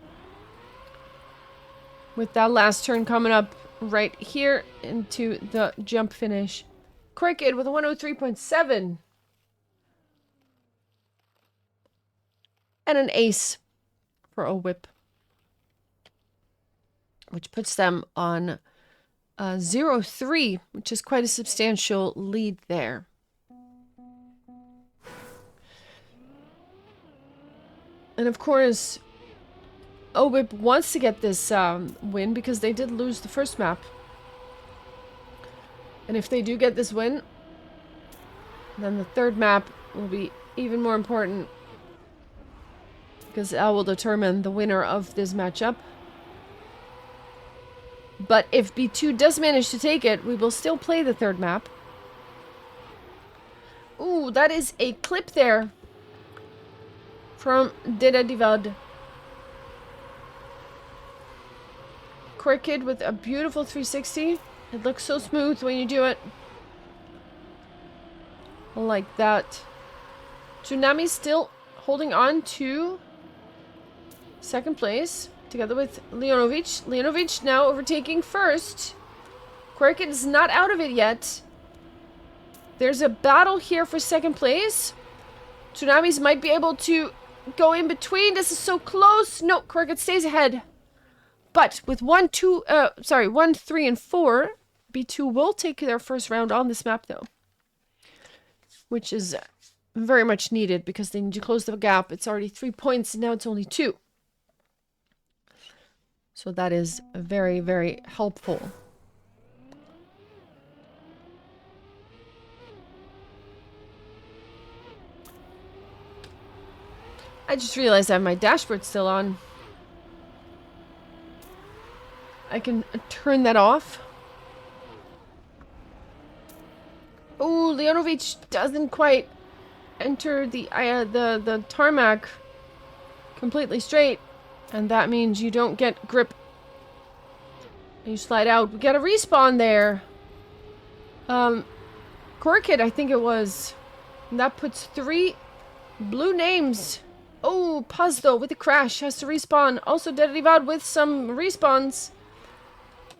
With that last turn coming up right here into the jump finish. Cricket with a 103.7. And an ace for OWIP. Which puts them on 0-3, which is quite a substantial lead there. And of course, OWIP wants to get this win because they did lose the first map. And if they do get this win, then the third map will be even more important. Because that will determine the winner of this matchup. But if B2 does manage to take it, we will still play the third map. Ooh, that is a clip there from Divad. Cricket with a beautiful 360. It looks so smooth when you do it. Like that. Tsunami still holding on to second place together with Leonovic. Leonovic now overtaking first. Cricket is not out of it yet. There's a battle here for second place. Tsunamis might be able to go in between. This is so close. No, Cricket stays ahead. But with 1, 3, and 4, B2 will take their first round on this map, though. Which is very much needed because they need to close the gap. It's already 3 points, and now it's only 2. So that is very, very helpful. I just realized I have my dashboard still on. I can turn that off. Oh, Leonovic doesn't quite enter the tarmac completely straight, and that means you don't get grip. You slide out. We got a respawn there. Cricket, I think it was. And that puts 3 blue names. Oh, Paz though with a crash has to respawn. Also Divad with some respawns.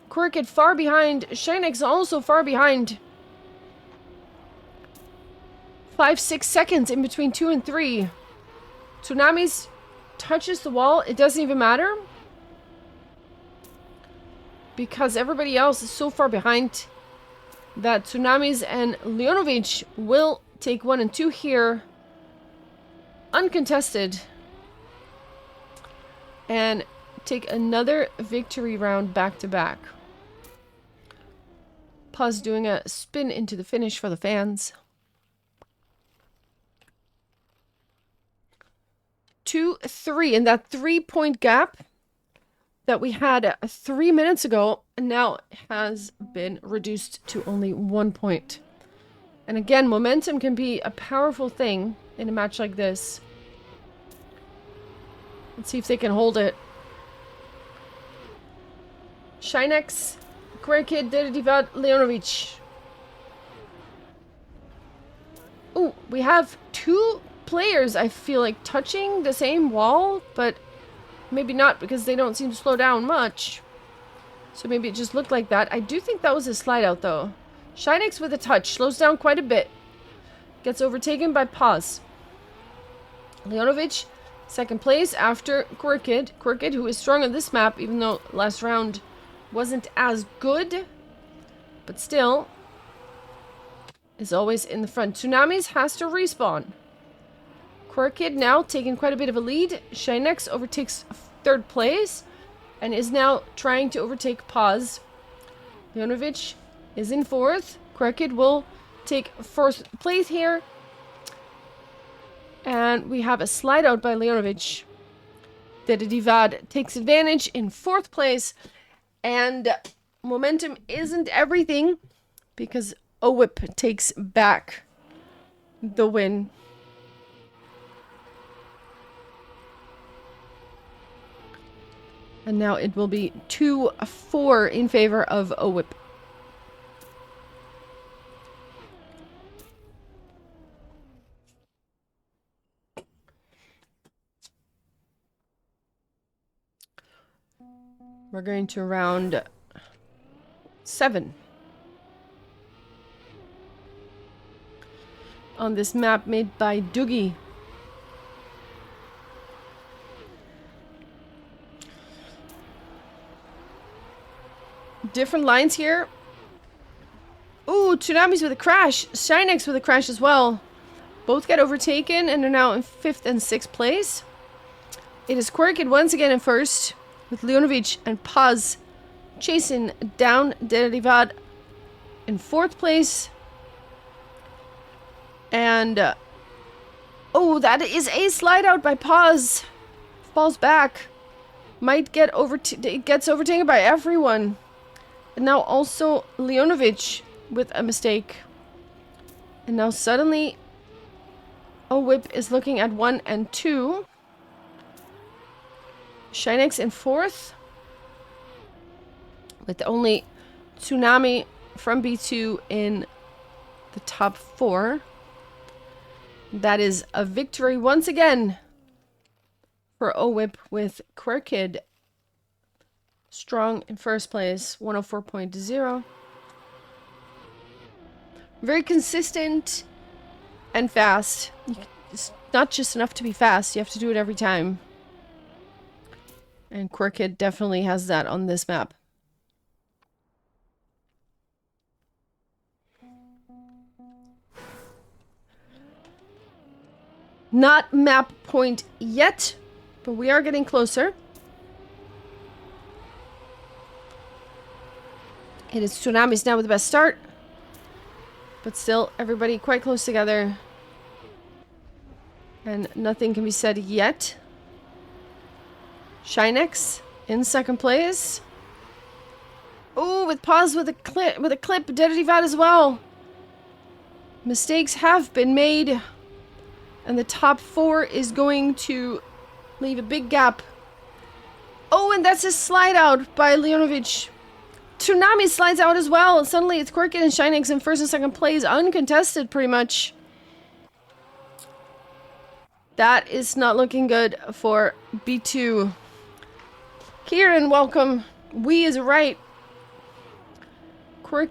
Cricket far behind. Shinex also far behind. 5-6 seconds in between 2 and 3. Tsunamis touches the wall. It doesn't even matter. Because everybody else is so far behind that Tsunamis and Leonovic will take 1 and 2 here. Uncontested. And take another victory round back to back. Paz doing a spin into the finish for the fans. 2-3, and that 3-point gap that we had 3 minutes ago now has been reduced to only 1 point. And again, momentum can be a powerful thing in a match like this. Let's see if they can hold it. Shinex, Kid, Dedivad, Leonovich. Oh, we have 2 players, I feel like, touching the same wall, but maybe not because they don't seem to slow down much. So maybe it just looked like that. I do think that was a slide out, though. Shinex with a touch. Slows down quite a bit. Gets overtaken by Paz. Leonovich, second place after Kid, who is strong on this map, even though last round wasn't as good. But still, is always in the front. Tsunamis has to respawn. Kid now taking quite a bit of a lead. Shinex overtakes 3rd place and is now trying to overtake Paz. Leonovich is in 4th. Kid will take 1st place here. And we have a slide out by Leonovich. Dedivad takes advantage in 4th place. And momentum isn't everything because OWIP takes back the win. And now it will be 2-4 in favor of OWIP. We're going to round 7. On this map made by Doogie. Different lines here. Ooh, Tsunamis with a crash. Shinex with a crash as well. Both get overtaken and are now in 5th and 6th place. It is Kid once again in 1st, with Leonovich and Paz chasing down Dedivad in 4th place. And, oh, that is a slide out by Paz. Falls back. Might get gets overtaken by everyone. And now also Leonovich with a mistake. And now suddenly OWIP is looking at 1 and 2. Shinex in 4th. With only Tsunami from B2 in the top 4. That is a victory once again for OWIP with Kid strong in 1st place, 104.0. Very consistent and fast. It's not just enough to be fast, you have to do it every time. And Kid definitely has that on this map. Not map point yet, but we are getting closer. It is Tsunamis now with the best start. But still, everybody quite close together. And nothing can be said yet. Shinex in 2nd place. Oh, with Paz with a clip, Dedivad as well. Mistakes have been made. And the top 4 is going to leave a big gap. Oh, and that's a slide out by Leonovich. Tsunami slides out as well. Suddenly it's Kid and Shinex in 1st and 2nd place. Uncontested, pretty much. That is not looking good for B2. Kieran, welcome. We is right.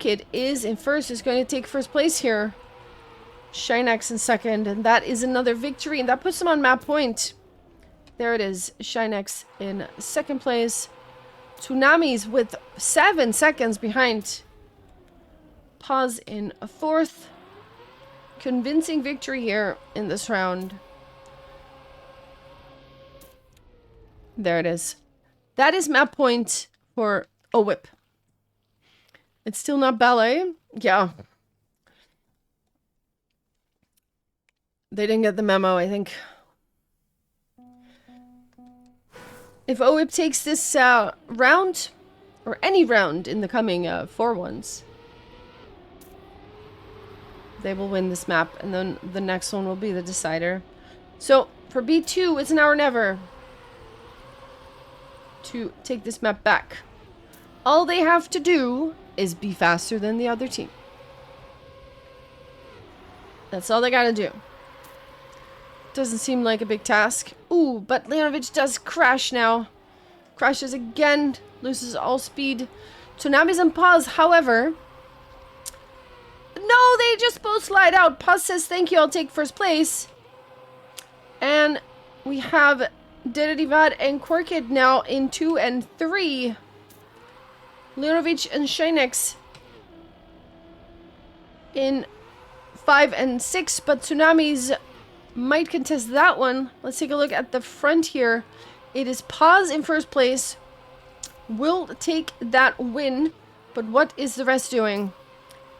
Kid is in 1st. Is going to take 1st place here. Shinex in 2nd, and that is another victory, and that puts him on map point. There it is, Shinex in 2nd place. Tsunamis with 7 seconds behind. Paz in 4th. Convincing victory here in this round. There it is. That is map point for OWIP. It's still not ballet. Yeah. They didn't get the memo, I think. If OWIP takes this round, or any round in the coming 4 ones, they will win this map, and then the next one will be the decider. So, for B2, it's now or never. to take this map back. All they have to do is be faster than the other team. That's all they gotta do. Doesn't seem like a big task. Ooh, but Leonovich does crash now. Crashes again. Loses all speed. Tsunami's in pause, however. No, they just both slide out. Paz says, thank you, I'll take first place. And we have Deredivad and Korkid now in 2 and 3. Leonovich and Shinex in 5 and 6, but Tsunamis might contest that one. Let's take a look at the front here. It is Paz in first place. Will take that win, but what is the rest doing?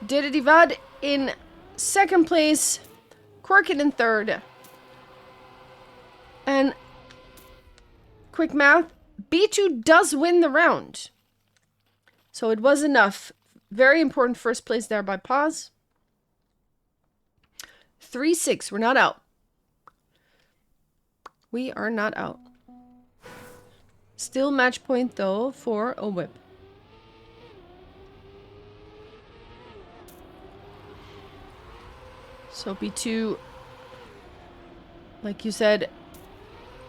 Deredivad in second place. Korkid in third. And quick math, B2 does win the round. So it was enough. Very important first place there by Paz. 3-6. We're not out. We are not out. Still match point though for a whip. So B2, like you said,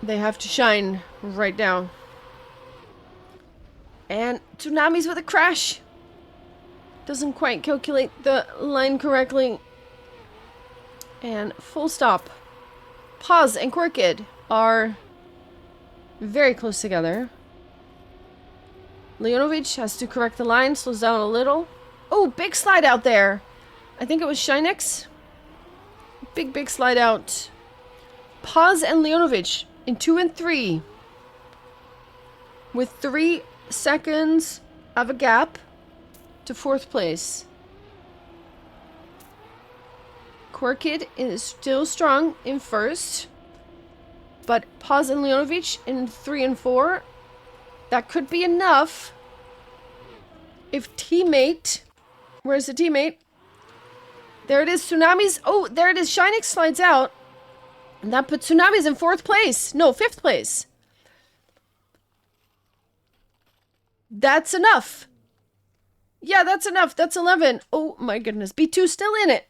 they have to shine right down. And Tsunamis with a crash. Doesn't quite calculate the line correctly. And full stop. Paz and Korkid are very close together. Leonovich has to correct the line, slows down a little. Oh, big slide out there. I think it was Shinex. Big slide out. Paz and Leonovich in 2 and 3. With 3 seconds of a gap to fourth place. Korkid is still strong in first. But Paz and Leonovich in 3 and 4. That could be enough. If teammate... Where's the teammate? There it is. Tsunamis. Oh, there it is. Shinex slides out. And that puts Tsunamis in 4th place. No, 5th place. That's enough. Yeah, that's enough. That's 11. Oh my goodness. B2 still in it.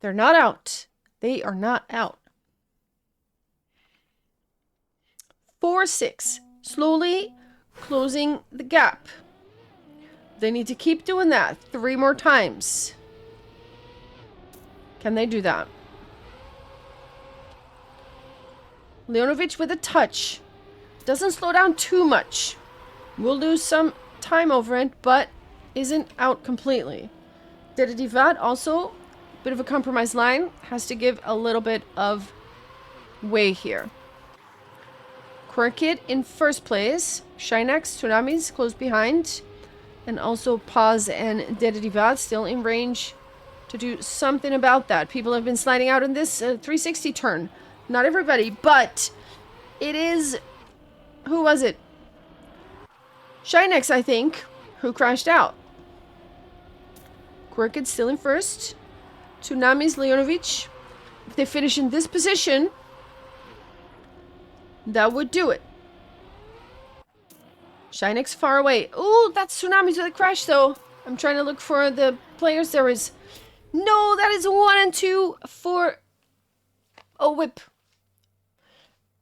They're not out. They are not out. 4-6. Slowly closing the gap. They need to keep doing that 3 more times. Can they do that? Leonovich with a touch. Doesn't slow down too much. Will lose some time over it, but isn't out completely. Deredivad also, a bit of a compromised line. Has to give a little bit of way here. Korkid in first place. Shinex, Tsunamis close behind. And also Paz and Deredivad still in range to do something about that. People have been sliding out in this 360 turn. Not everybody, but it is... Who was it? Shinex, I think, who crashed out. Korkid still in first. Tsunamis, Leonovich. If they finish in this position, that would do it. Shinex far away. Oh, that's Tsunamis with a crash, though. I'm trying to look for the players. There is... No, that is 1 and 2 for a whip.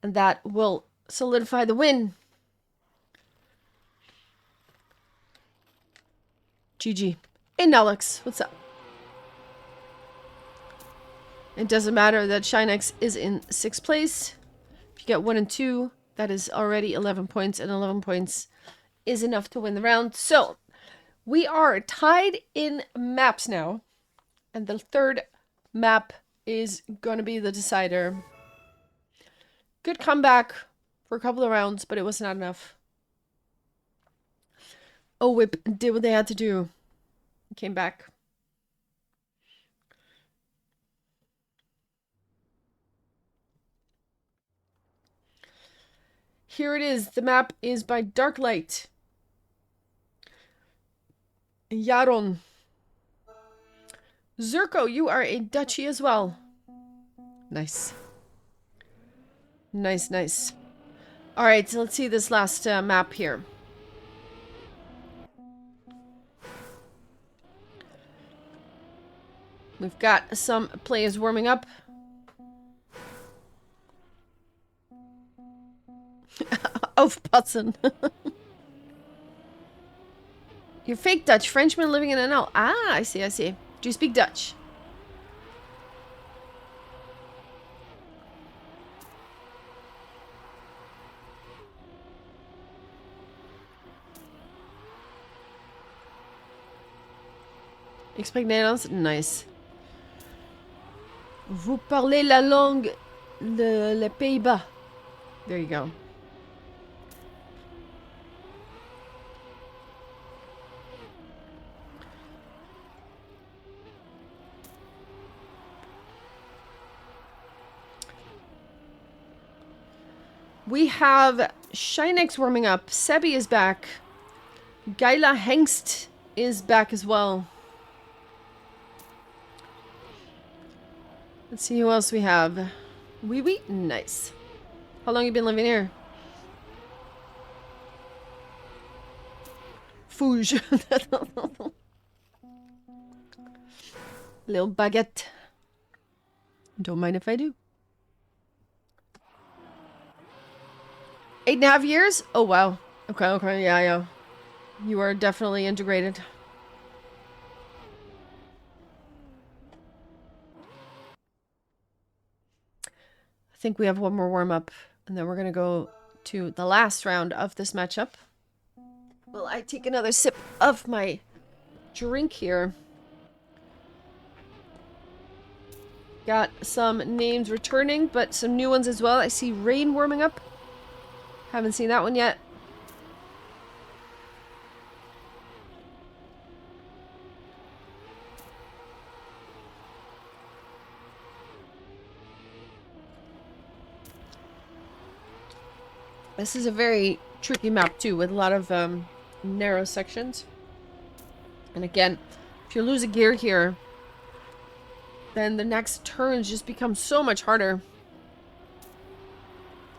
And that will solidify the win. GG. Hey, Alex, what's up? It doesn't matter that Shinex is in 6th place. If you get 1 and 2, that is already 11 points, and 11 points is enough to win the round. So, we are tied in maps now. And the 3rd map is going to be the decider. Good comeback for a couple of rounds, but it was not enough. Oh, Whip did what they had to do. Came back. Here it is. The map is by Darklight. Yaron. Zerko, you are a duchy as well. Nice. Nice, nice. Alright, so let's see this last map here. We've got some players warming up. Aufpassen. You're fake Dutch. Frenchman living in NL. Ah, I see, I see. Do you speak Dutch? Ik spreek Nederlands? Nice. Vous parlez la langue les Pays-Bas. There you go. We have Shinex warming up. Sebi is back. Geila Hengst is back as well. Let's see who else we have. Wee wee. Nice. How long you been living here? Fouge. Little baguette. Don't mind if I do. 8.5 years? Oh, wow. Okay, okay, yeah, yeah. You are definitely integrated. I think we have one more warm-up, and then we're going to go to the last round of this matchup. Well, I take another sip of my drink here. Got some names returning, but some new ones as well. I see Rain warming up. Haven't seen that one yet. This is a very tricky map too, with a lot of narrow sections. And again, if you lose a gear here, then the next turns just become so much harder.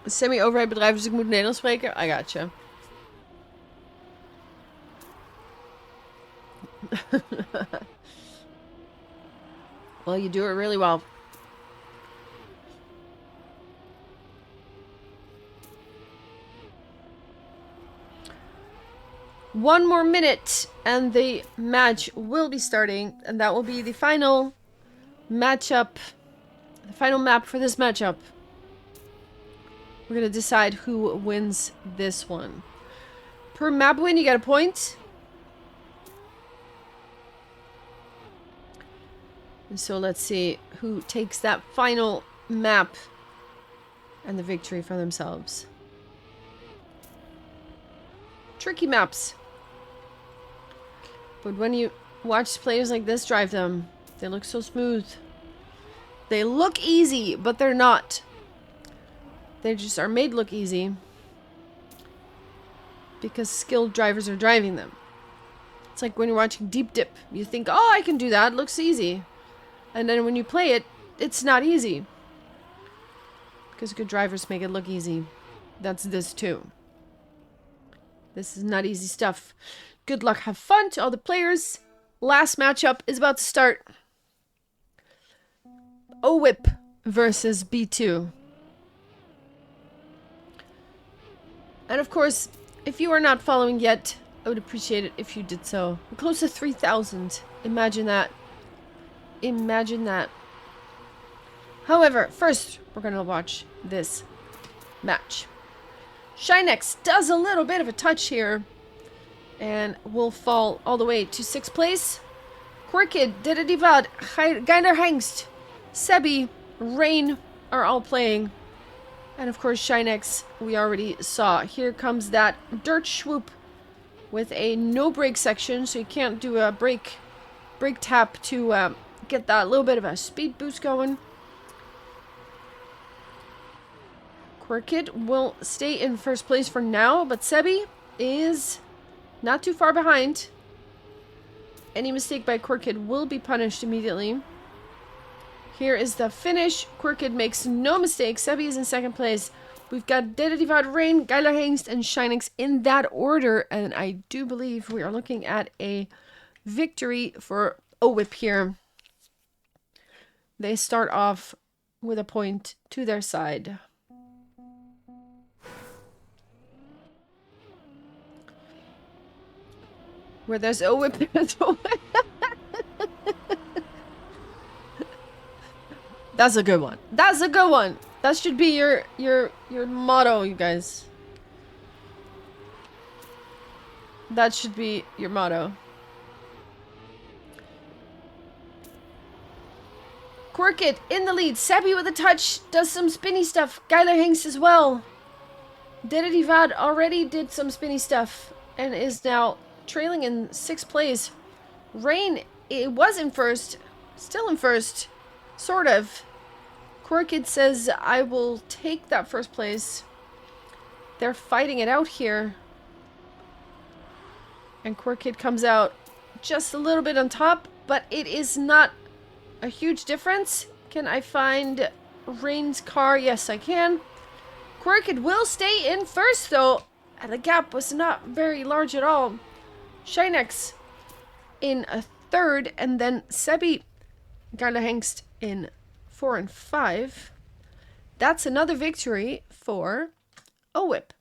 Semi-overheidbedrijf, dus ik moet Nederlands spreken? I gotcha. Well, you do it really well. One more minute and the match will be starting, and that will be the final matchup, the final map for this matchup. We're gonna decide who wins this one. Per map win, you get a point. And so let's see who takes that final map and the victory for themselves. Tricky maps. But when you watch players like this drive them, they look so smooth. They look easy, but they're not. They just are made look easy because skilled drivers are driving them. It's like when you're watching Deep Dip. You think, oh, I can do that. It looks easy. And then when you play it, it's not easy. Because good drivers make it look easy. That's this too. This is not easy stuff. Good luck. Have fun to all the players. Last matchup is about to start. O-Whip versus B2. And of course, if you are not following yet, I would appreciate it if you did so. We're close to 3,000. Imagine that. Imagine that. However, first, we're going to watch this match. Shinex does a little bit of a touch here and will fall all the way to 6th place. Quirkid, Didivad, Geiner Hengst, Sebi, Rain are all playing. And of course, Shinex, we already saw. Here comes that dirt swoop with a no brake section, so you can't do a brake tap to get that little bit of a speed boost going. Quirkid will stay in 1st place for now, but Sebi is not too far behind. Any mistake by Quirkid will be punished immediately. Here is the finish. Quirkid makes no mistake. Sebi is in 2nd place We've got Dedivad, Rain, Geiler Hengst, and Shinex in that order. And I do believe we are looking at a victory for OWIP here. They start off with a point to their side. Where there's OWIP, there's OWIP. That's a good one. That's a good one. That should be your motto, you guys. That should be your motto. Quirkit in the lead. Sebi with a touch. Does some spinny stuff. Geiler Hengst as well. Dedivad already did some spinny stuff. And is now trailing in 6th place. Rain, it was in first. Still in first. Sort of. Quirkit says, I will take that first place. They're fighting it out here. And Quirkit comes out just a little bit on top. But it is not a huge difference. Can I find Rain's car? Yes, I can. Quirkit will stay in first, though. And the gap was not very large at all. Shinex in a 3rd. And then Sebi Geiler Hengst in 4 and 5. That's another victory for OWIP.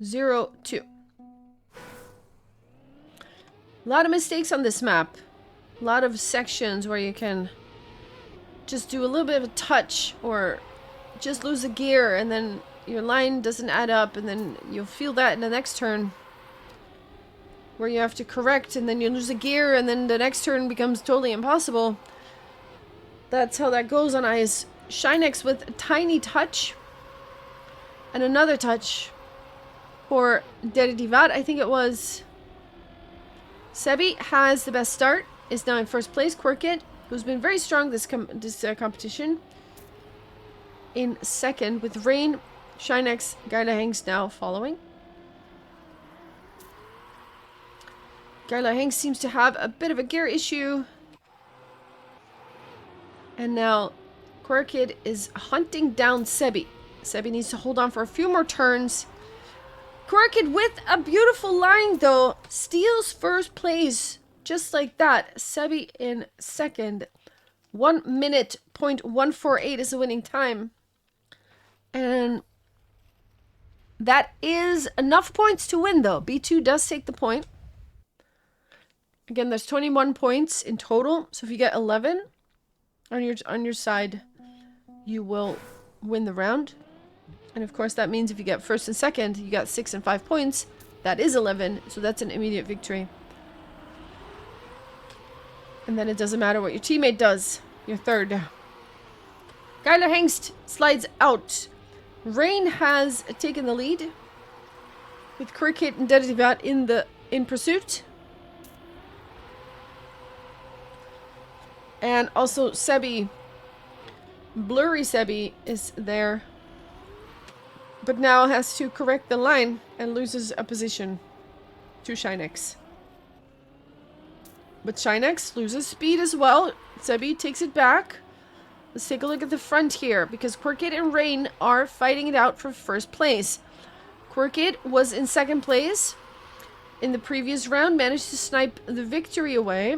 0-2. A lot of mistakes on this map. A lot of sections where you can just do a little bit of a touch or just lose a gear and then your line doesn't add up and then you'll feel that in the next turn. Where you have to correct and then you lose a gear and then the next turn becomes totally impossible. That's how that goes on ice. Shinex with a tiny touch. And another touch for Dedivad, I think it was. Sebi has the best start. Is now in first place. Quirkit, who's been very strong this competition, in 2nd with Rain. Shinex, Geiler Hengst now following. Geiler Hengst seems to have a bit of a gear issue. And now Quirkit is hunting down Sebi. Sebi needs to hold on for a few more turns. Quirkit with a beautiful line, though, steals first place. Just like that. Sebi in 2nd. 1 minute, .148 is the winning time. And that is enough points to win, though. B2 does take the point. Again, there's 21 points in total. So if you get 11 on your side, you will win the round. And of course, that means if you get 1st and 2nd, you got 6 and 5 points. That is 11. So that's an immediate victory. And then it doesn't matter what your teammate does. You're 3rd. Geiler Hengst slides out. Rain has taken the lead with Quirkit and Dedivat in pursuit. And also Sebi, Blurry Sebi is there, but now has to correct the line and loses a position to Shinex. But Shinex loses speed as well. Sebi takes it back. Let's take a look at the front here, because Quirkit and Rain are fighting it out for first place. Quirkit was in 2nd place in the previous round, managed to snipe the victory away.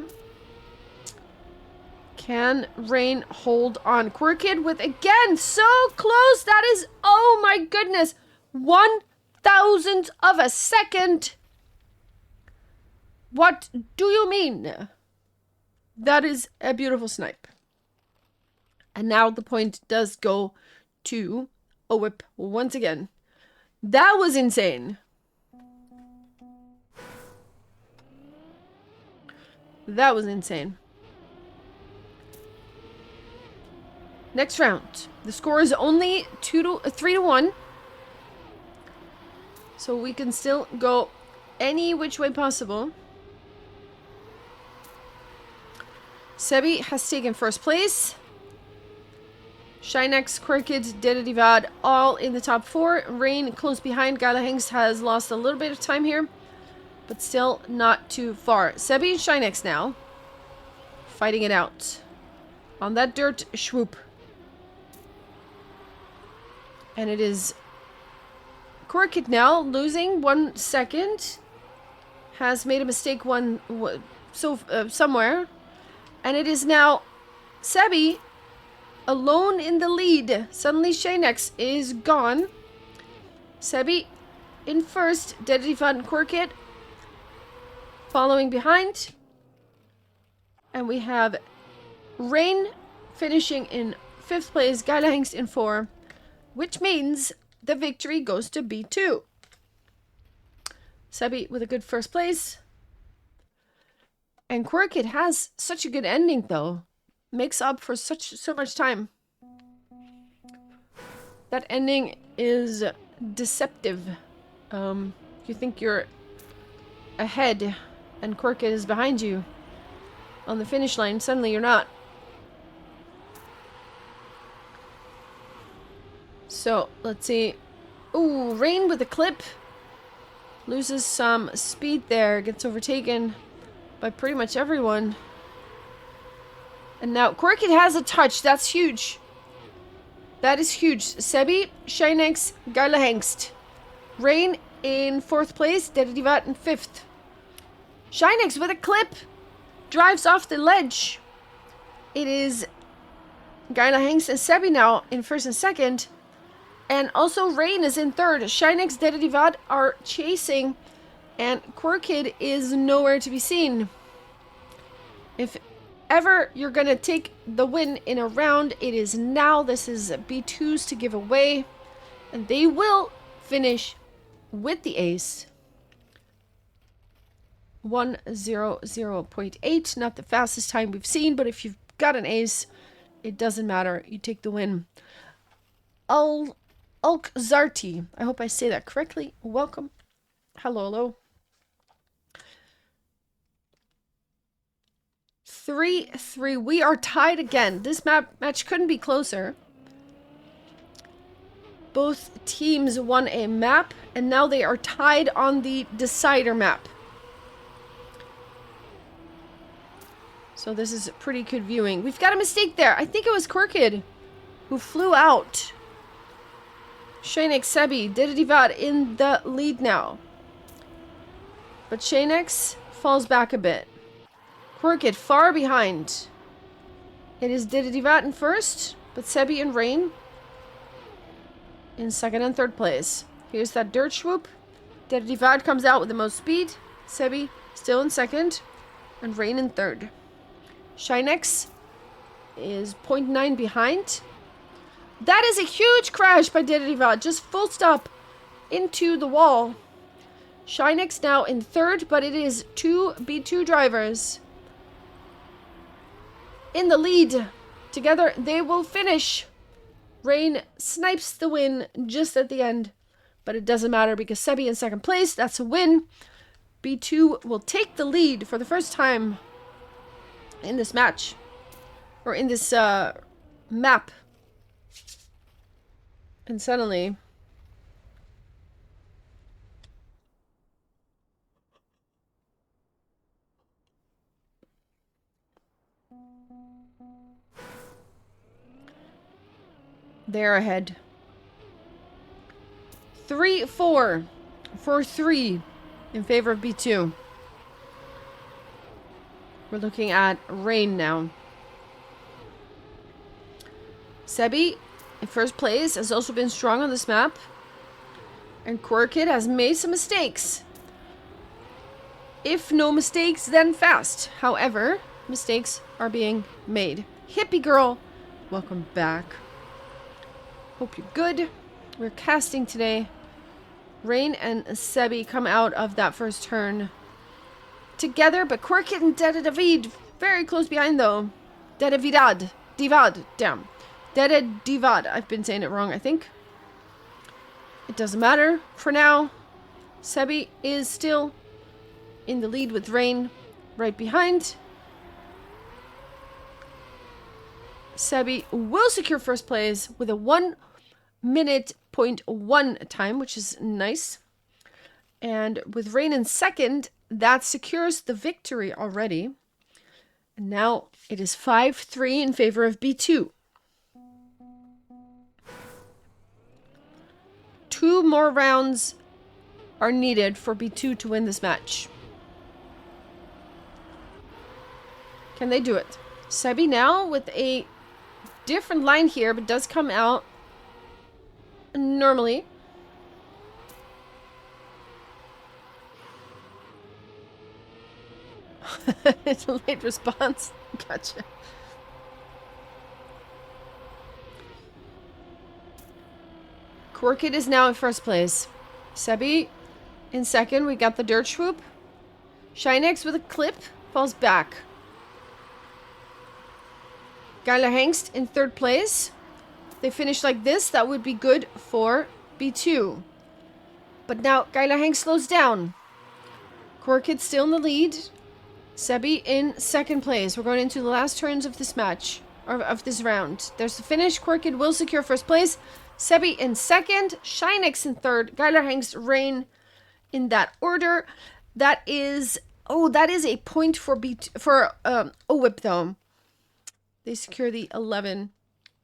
Can Rain hold on? Quirkit with, again, so close. That is, oh my goodness, 1,000th of a second. What do you mean? That is a beautiful snipe. And now the point does go to OWIP once again. That was insane. That was insane. Next round. The score is only 3-1. So we can still go any which way possible. Sebi has taken first place. Shinex, Quirkit, Dedivad all in the top 4. Rain close behind. Geiler Hengst has lost a little bit of time here, but still not too far. Sebi and Shinex now fighting it out. on that dirt swoop. And it is Korkit now losing 1 second. Has made a mistake somewhere. And it is now Sebi alone in the lead. Suddenly Shanex is gone. Sebi in first. Dedivad and Korkit following behind. And we have Rain finishing in 5th place. Geile Hengst in 4. Which means the victory goes to B2. Sebi with a good 1st place. And Korkit has such a good ending though. Makes up for so much time. That ending is deceptive. You think you're ahead and Korkit is behind you on the finish line. Suddenly you're not. So, let's see. Ooh, Rain with a clip. Loses some speed there. Gets overtaken by pretty much everyone. And now Korkit has a touch. That's huge. That is huge. Sebi, Shinex, Geile Hengst. Rain in 4th place. Dedivat in 5th. Shinex with a clip. Drives off the ledge. It is Geile Hengst and Sebi now in 1st and 2nd. And also Rain is in 3rd. Shinex, Dedivad are chasing. And Korkit is nowhere to be seen. If ever you're going to take the win in a round, it is now. This is B2's to give away. And they will finish with the ace. 1:00.8. Not the fastest time we've seen, but if you've got an ace, it doesn't matter. You take the win. Zarti. I hope I say that correctly. Welcome. Hello. 3-3. We are tied again. This match couldn't be closer. Both teams won a map, and now they are tied on the decider map. So this is pretty good viewing. We've got a mistake there. I think it was Korkit who flew out. Shanex, Sebi, Dedivad in the lead now. But Shanex falls back a bit. Korkit far behind. It is Dedivad in 1st, but Sebi and Rain in 2nd and 3rd place. Here's that dirt swoop. Dedivad comes out with the most speed. Sebi still in 2nd, and Rain in 3rd. Shinex is 0.9 behind. That is a huge crash by Dedivad. Just full stop into the wall. Shinex now in 3rd, but it is 2 B2 drivers in the lead. Together they will finish. Rain snipes the win just at the end, but it doesn't matter because Sebi in 2nd place. That's a win. B2 will take the lead for the first time in this match, or in this map. And suddenly they're ahead. 3-4 for 3 in favor of B2. We're looking at Rain now. Sebi in 1st place has also been strong on this map. And Korkit has made some mistakes. If no mistakes, then fast. However, mistakes are being made. Hippie girl, welcome back. Hope you're good. We're casting today. Rain and Sebi come out of that first turn together, but Korkit and Dedivad very close behind though. Dedivad. Damn. Dedivad. I've been saying it wrong, I think. It doesn't matter. For now, Sebi is still in the lead with Rain right behind. Sebi will secure 1st place with a 1:01 time, which is nice. And with Rain in 2nd, that secures the victory already. And now it is 5-3 in favor of B2. 2 more rounds are needed for B2 to win this match. Can they do it? Sebi now with a different line here, but does come out normally. It's a late response. Gotcha. Corkid is now in first place. Sebi in second. We got the dirt swoop. Shinex with a clip falls back. Geiler Hengst in third place. If they finish like this, that would be good for B2. But now Geiler Hengst slows down. Corkid still in the lead. Sebi in second place. We're going into the last turns of this match, or of this round. There's the finish. Corkid will secure first place. Sebi in second. Shinex in third. Geiler Hengst, Rain in that order. That is a point for OWIP though. They secure the 11.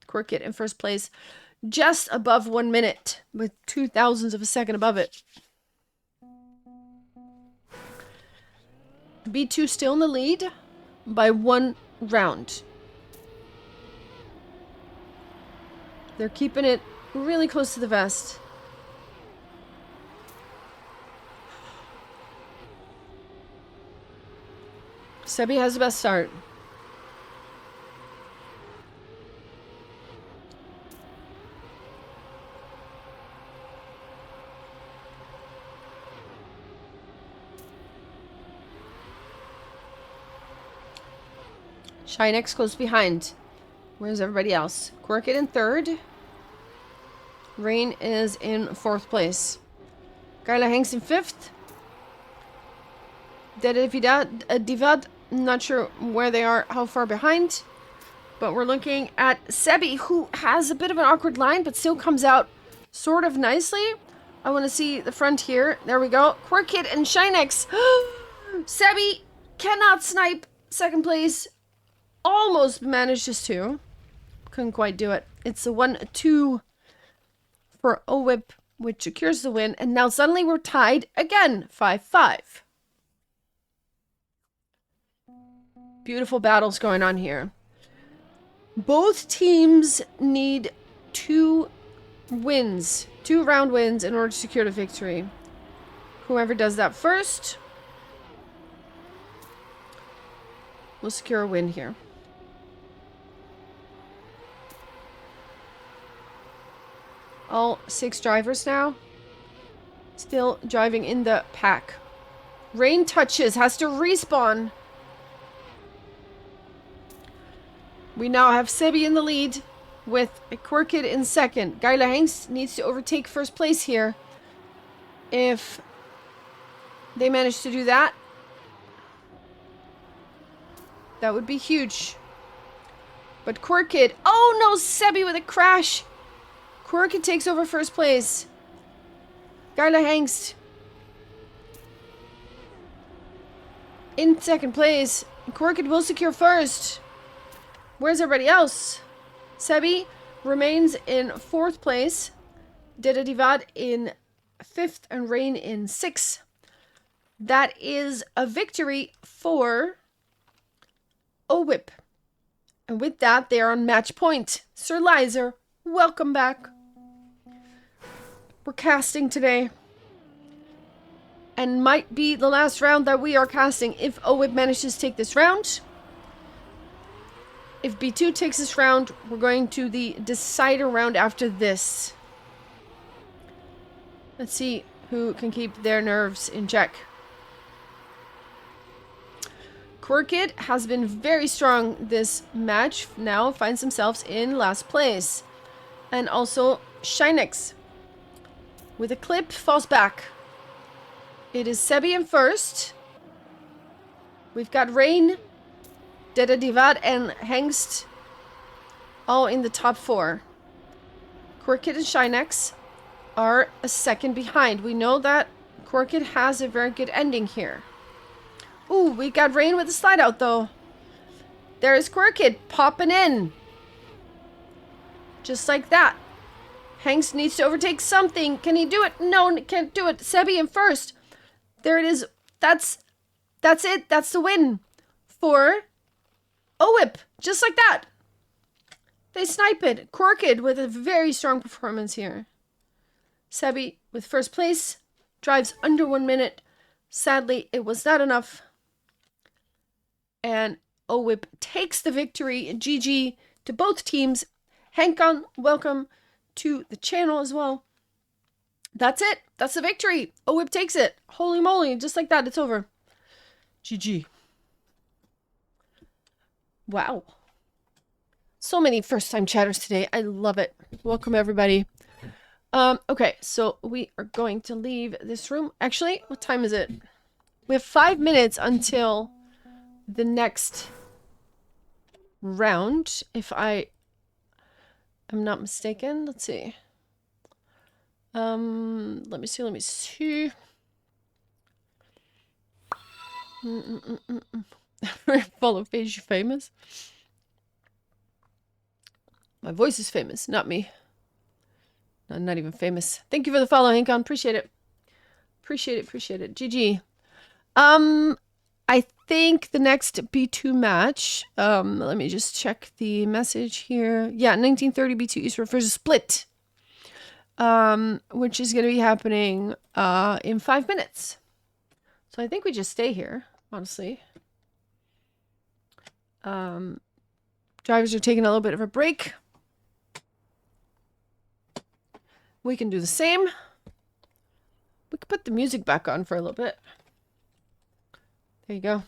Corkid in first place, just above 1 minute, with 0.02 of a second above it. B2 still in the lead by 1 round. They're keeping it really close to the vest. Sebi has the best start. Shinex close behind. Where's everybody else? Corkid in third. Rain is in fourth place. Geiler Hengst in fifth. Divad, not sure where they are, how far behind. But we're looking at Sebi, who has a bit of an awkward line, but still comes out sort of nicely. I want to see the front here. There we go. Corkid and Shinex. Sebi cannot snipe second place. Almost manages to. Couldn't quite do it. It's a 1-2 for OWIP, which secures the win. And now suddenly we're tied again. 5-5. Beautiful battles going on here. Both teams need 2 wins. 2 round wins in order to secure the victory. Whoever does that first will secure a win here. All 6 drivers now. Still driving in the pack. Rain touches. Has to respawn. We now have Sebi in the lead with Corkid in second. Geiler Hengst needs to overtake first place here. If they manage to do that, that would be huge. But Corkid... Oh no, Sebi with a crash. Corkid takes over first place. Geiler Hengst in second place. Corkid will secure first. Where's everybody else? Sebi remains in fourth place. Divad in fifth and Rain in sixth. That is a victory for OWIP. And with that, they are on match point. Sir Lizer, welcome back. We're casting today. And might be the last round that we are casting if OWIP manages to take this round. If B2 takes this round, we're going to the decider round after this. Let's see who can keep their nerves in check. Corkid has been very strong this match. Now finds themselves in last place. And also Shinex with a clip falls back. It is Sebi in first. We've got Rain, Divad, and Hengst all in the top 4. Corkid and Shinex are a second behind. We know that Corkid has a very good ending here. Ooh, we got Rain with a slide out though. There's Quirkid popping in. Just like that. Hanks needs to overtake something. Can he do it? No, can't do it. Sebi in first. There it is. That's it. That's the win for OWIP. Just like that. They snipe it. Quirkid with a very strong performance here. Sebi with first place. Drives under 1 minute. Sadly, it was not enough. And OWIP takes the victory. GG to both teams. Hankon, welcome to the channel as well. That's it. That's the victory. OWIP takes it. Holy moly. Just like that, it's over. GG. Wow. So many first-time chatters today. I love it. Welcome, everybody. Okay, so we are going to leave this room. Actually, what time is it? We have 5 minutes until the next round, if I am not mistaken. Let's see. Let me see. Follow page famous. My voice is famous, not me. No, not even famous. Thank you for the follow, Hankon. Appreciate it. Appreciate it. GG. I think the next B2 match, let me just check the message here. Yeah, 1930 B2 Eastwood versus Split. Which is going to be happening in 5 minutes. So I think we just stay here, honestly. Drivers are taking a little bit of a break. We can do the same. We could put the music back on for a little bit. There you go.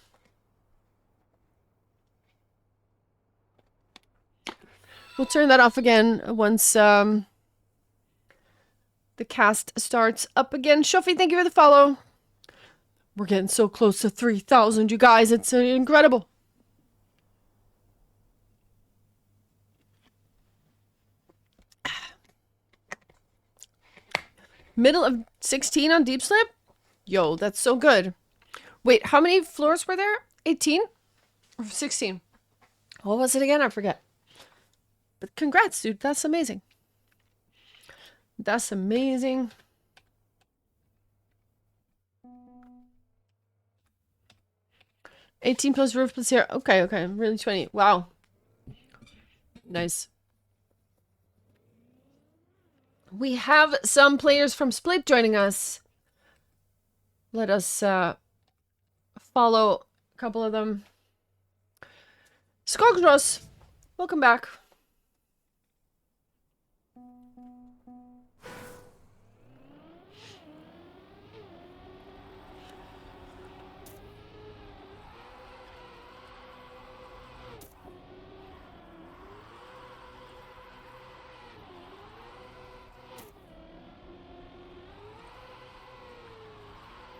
We'll turn that off again once the cast starts up again. Shofi, thank you for the follow. We're getting so close to 3,000, you guys. It's incredible. Middle of 16 on Deep Slip? Yo, that's so good. Wait, how many floors were there? 18? Or 16? What was it again? I forget. But congrats, dude. That's amazing. That's amazing. $18 plus roof plus here. Okay. Really 20. Wow. Nice. We have some players from Split joining us. Let us follow a couple of them. Skogros, welcome back.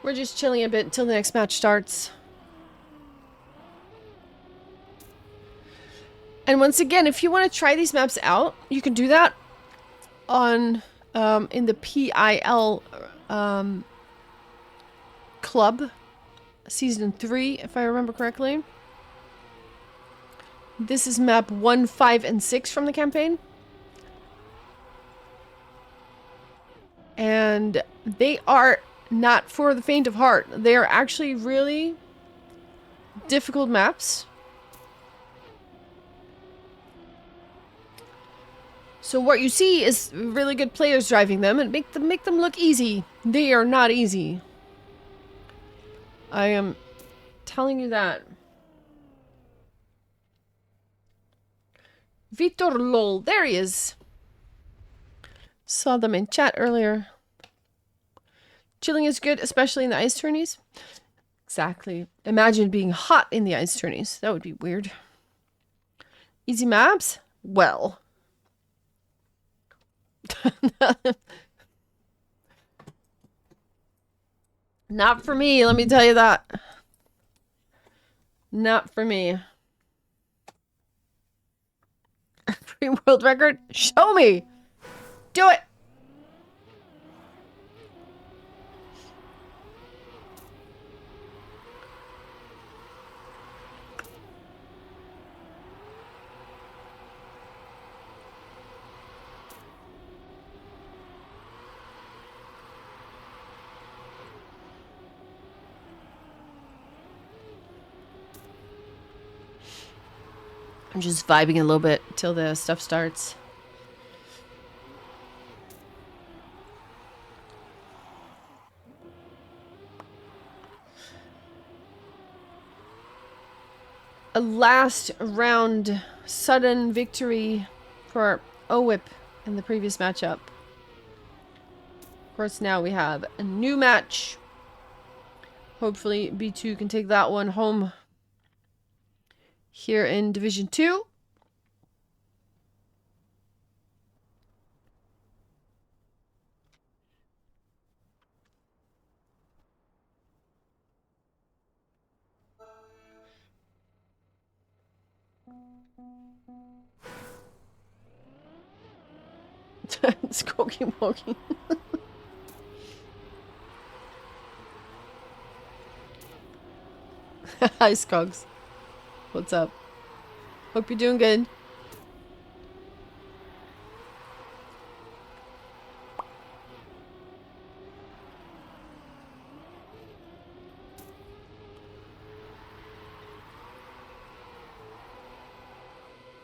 We're just chilling a bit until the next match starts. And once again, if you want to try these maps out, you can do that on in the PIL club, season 3, if I remember correctly. This is map 1, 5, and 6 from the campaign. And they are not for the faint of heart. They are actually really difficult maps. So what you see is really good players driving them and make them look easy. They are not easy. I am telling you that. Vitor Lol, there he is. Saw them in chat earlier. Chilling is good, especially in the ice tourneys. Exactly. Imagine being hot in the ice tourneys. That would be weird. Easy maps? Well. Not for me, let me tell you that. Not for me. Free world record? Show me! Do it! I'm just vibing a little bit till the stuff starts. A last round sudden victory for OWIP in the previous matchup. Of course, now we have a new match. Hopefully B2 can take that one home here in Division 2. Skokie Mokie. Hi, Skogs. What's up? Hope you're doing good.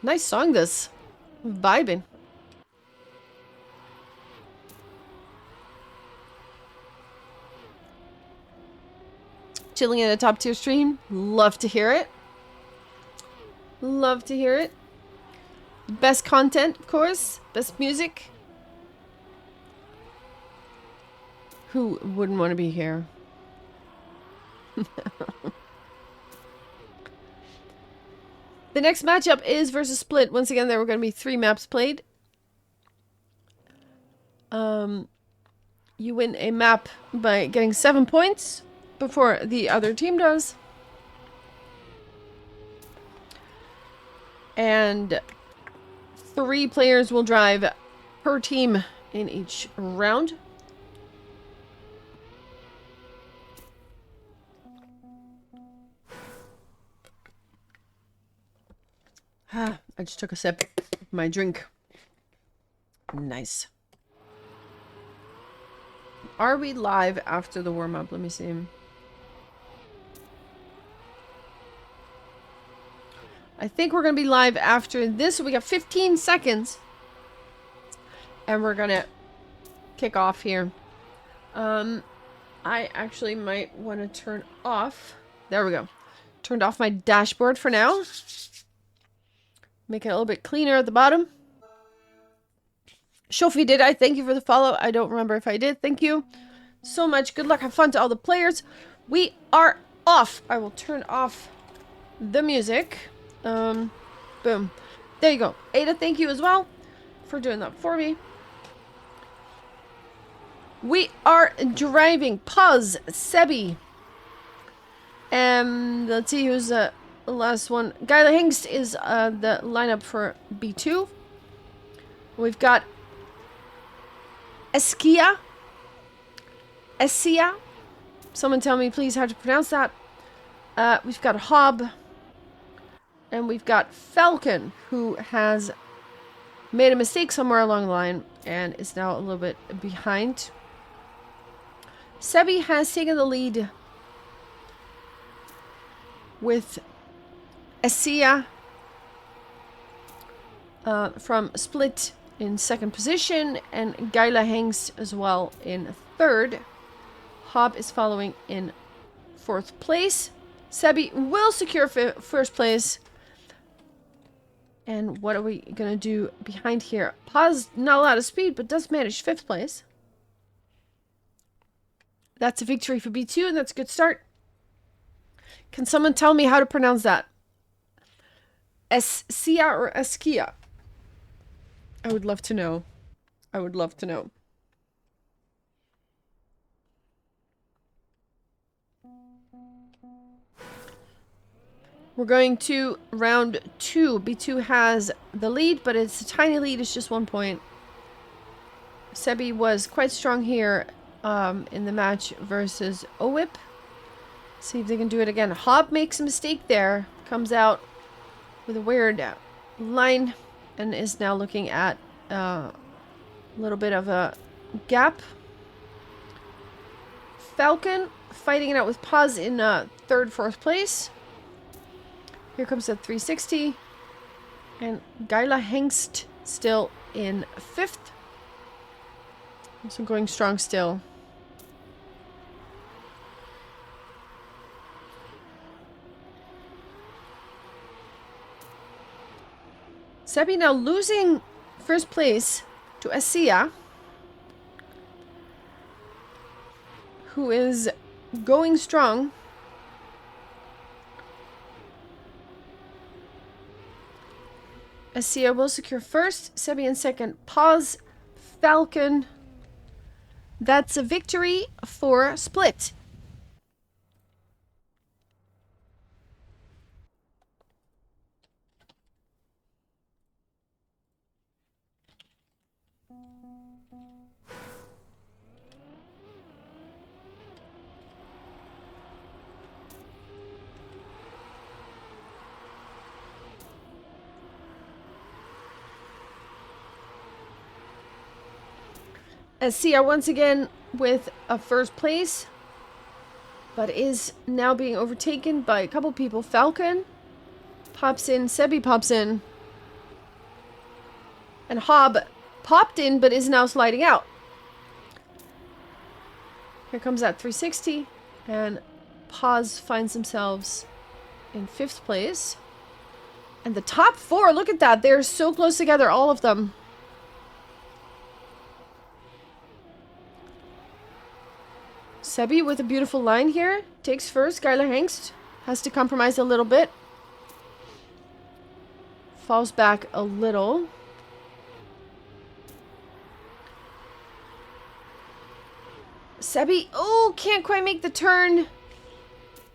Nice song, this. Vibing. Chilling in a top tier stream. Love to hear it. Love to hear it. Best content, of course. Best music. Who wouldn't want to be here? The next matchup is versus Split. Once again, there were going to be 3 maps played. You win a map by getting 7 points before the other team does. And 3 players will drive per team in each round. I just took a sip of my drink. Nice. Are we live after the warm-up? Let me see. I think we're going to be live after this. We got 15 seconds. And we're going to kick off here. I actually might want to turn off. There we go. Turned off my dashboard for now. Make it a little bit cleaner at the bottom. Shofi, did I? Thank you for the follow. I don't remember if I did. Thank you so much. Good luck. Have fun to all the players. We are off. I will turn off the music. Boom. There you go. Ada, thank you as well for doing that for me. We are driving. Puz, Sebi. Let's see who's the last one. Gyla Hingst is the lineup for B2. We've got Eskia. Someone tell me please how to pronounce that. We've got Hob. And we've got Falcon, who has made a mistake somewhere along the line and is now a little bit behind. Sebi has taken the lead with Essia from Split in 2nd position, and Gyla Hengst as well in 3rd. Hob is following in 4th place. Sebi will secure 1st place. And what are we going to do behind here? Paz, not a lot of speed, but does manage 5th place. That's a victory for B2, and that's a good start. Can someone tell me how to pronounce that? Eskia or Eskia? I would love to know. I would love to know. We're going to round 2. B2 has the lead, but it's a tiny lead. It's just 1 point. Sebi was quite strong here in the match versus OWIP. See if they can do it again. Hob makes a mistake there. Comes out with a weird line and is now looking at a little bit of a gap. Falcon fighting it out with Paz in 3rd, 4th place. Here comes the 360. And Gaila Hengst still in 5th. Also going strong still. Sebi now losing first place to Asia, who is going strong. Asia will secure first, Sebi in second. Pause, Falcon. That's a victory for Split. Asia once again with a first place, but is now being overtaken by a couple people. Falcon pops in, Sebi pops in, and Hob popped in but is now sliding out. Here comes that 360, and Paz finds themselves in 5th place. And the top 4, look at that, they're so close together, all of them. Sebi with a beautiful line here. Takes first. Geiler Hengst has to compromise a little bit. Falls back a little. Sebi, oh, can't quite make the turn.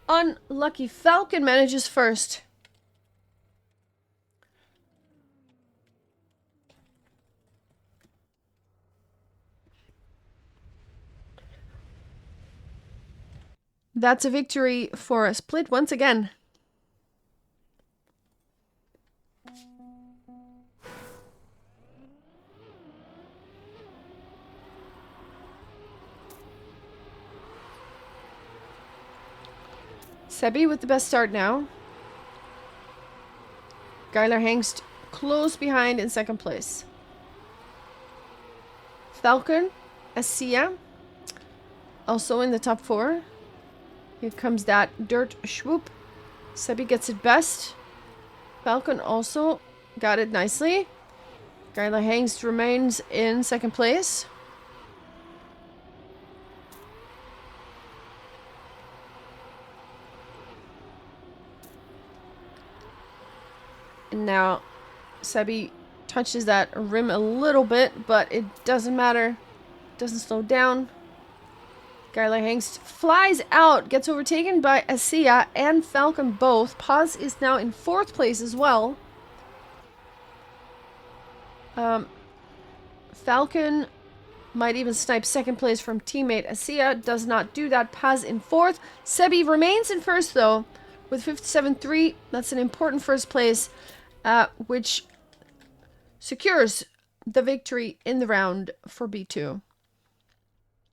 Unlucky. Falcon manages first. That's a victory for a Split once again. Sebi with the best start now. Geiler Hengst close behind in 2nd place. Falcon, Asia, also in the top 4. Here comes that dirt swoop. Sebi gets it best. Falcon also got it nicely. Geiler Hengst remains in 2nd place. And now Sebi touches that rim a little bit, but it doesn't matter. Doesn't slow down. Geiler Hengst flies out, gets overtaken by Asia and Falcon both. Paz is now in 4th place as well. Falcon might even snipe 2nd place from teammate Asia. Does not do that. Paz in 4th. Sebi remains in 1st though with 57.3. That's an important 1st place, which secures the victory in the round for B2.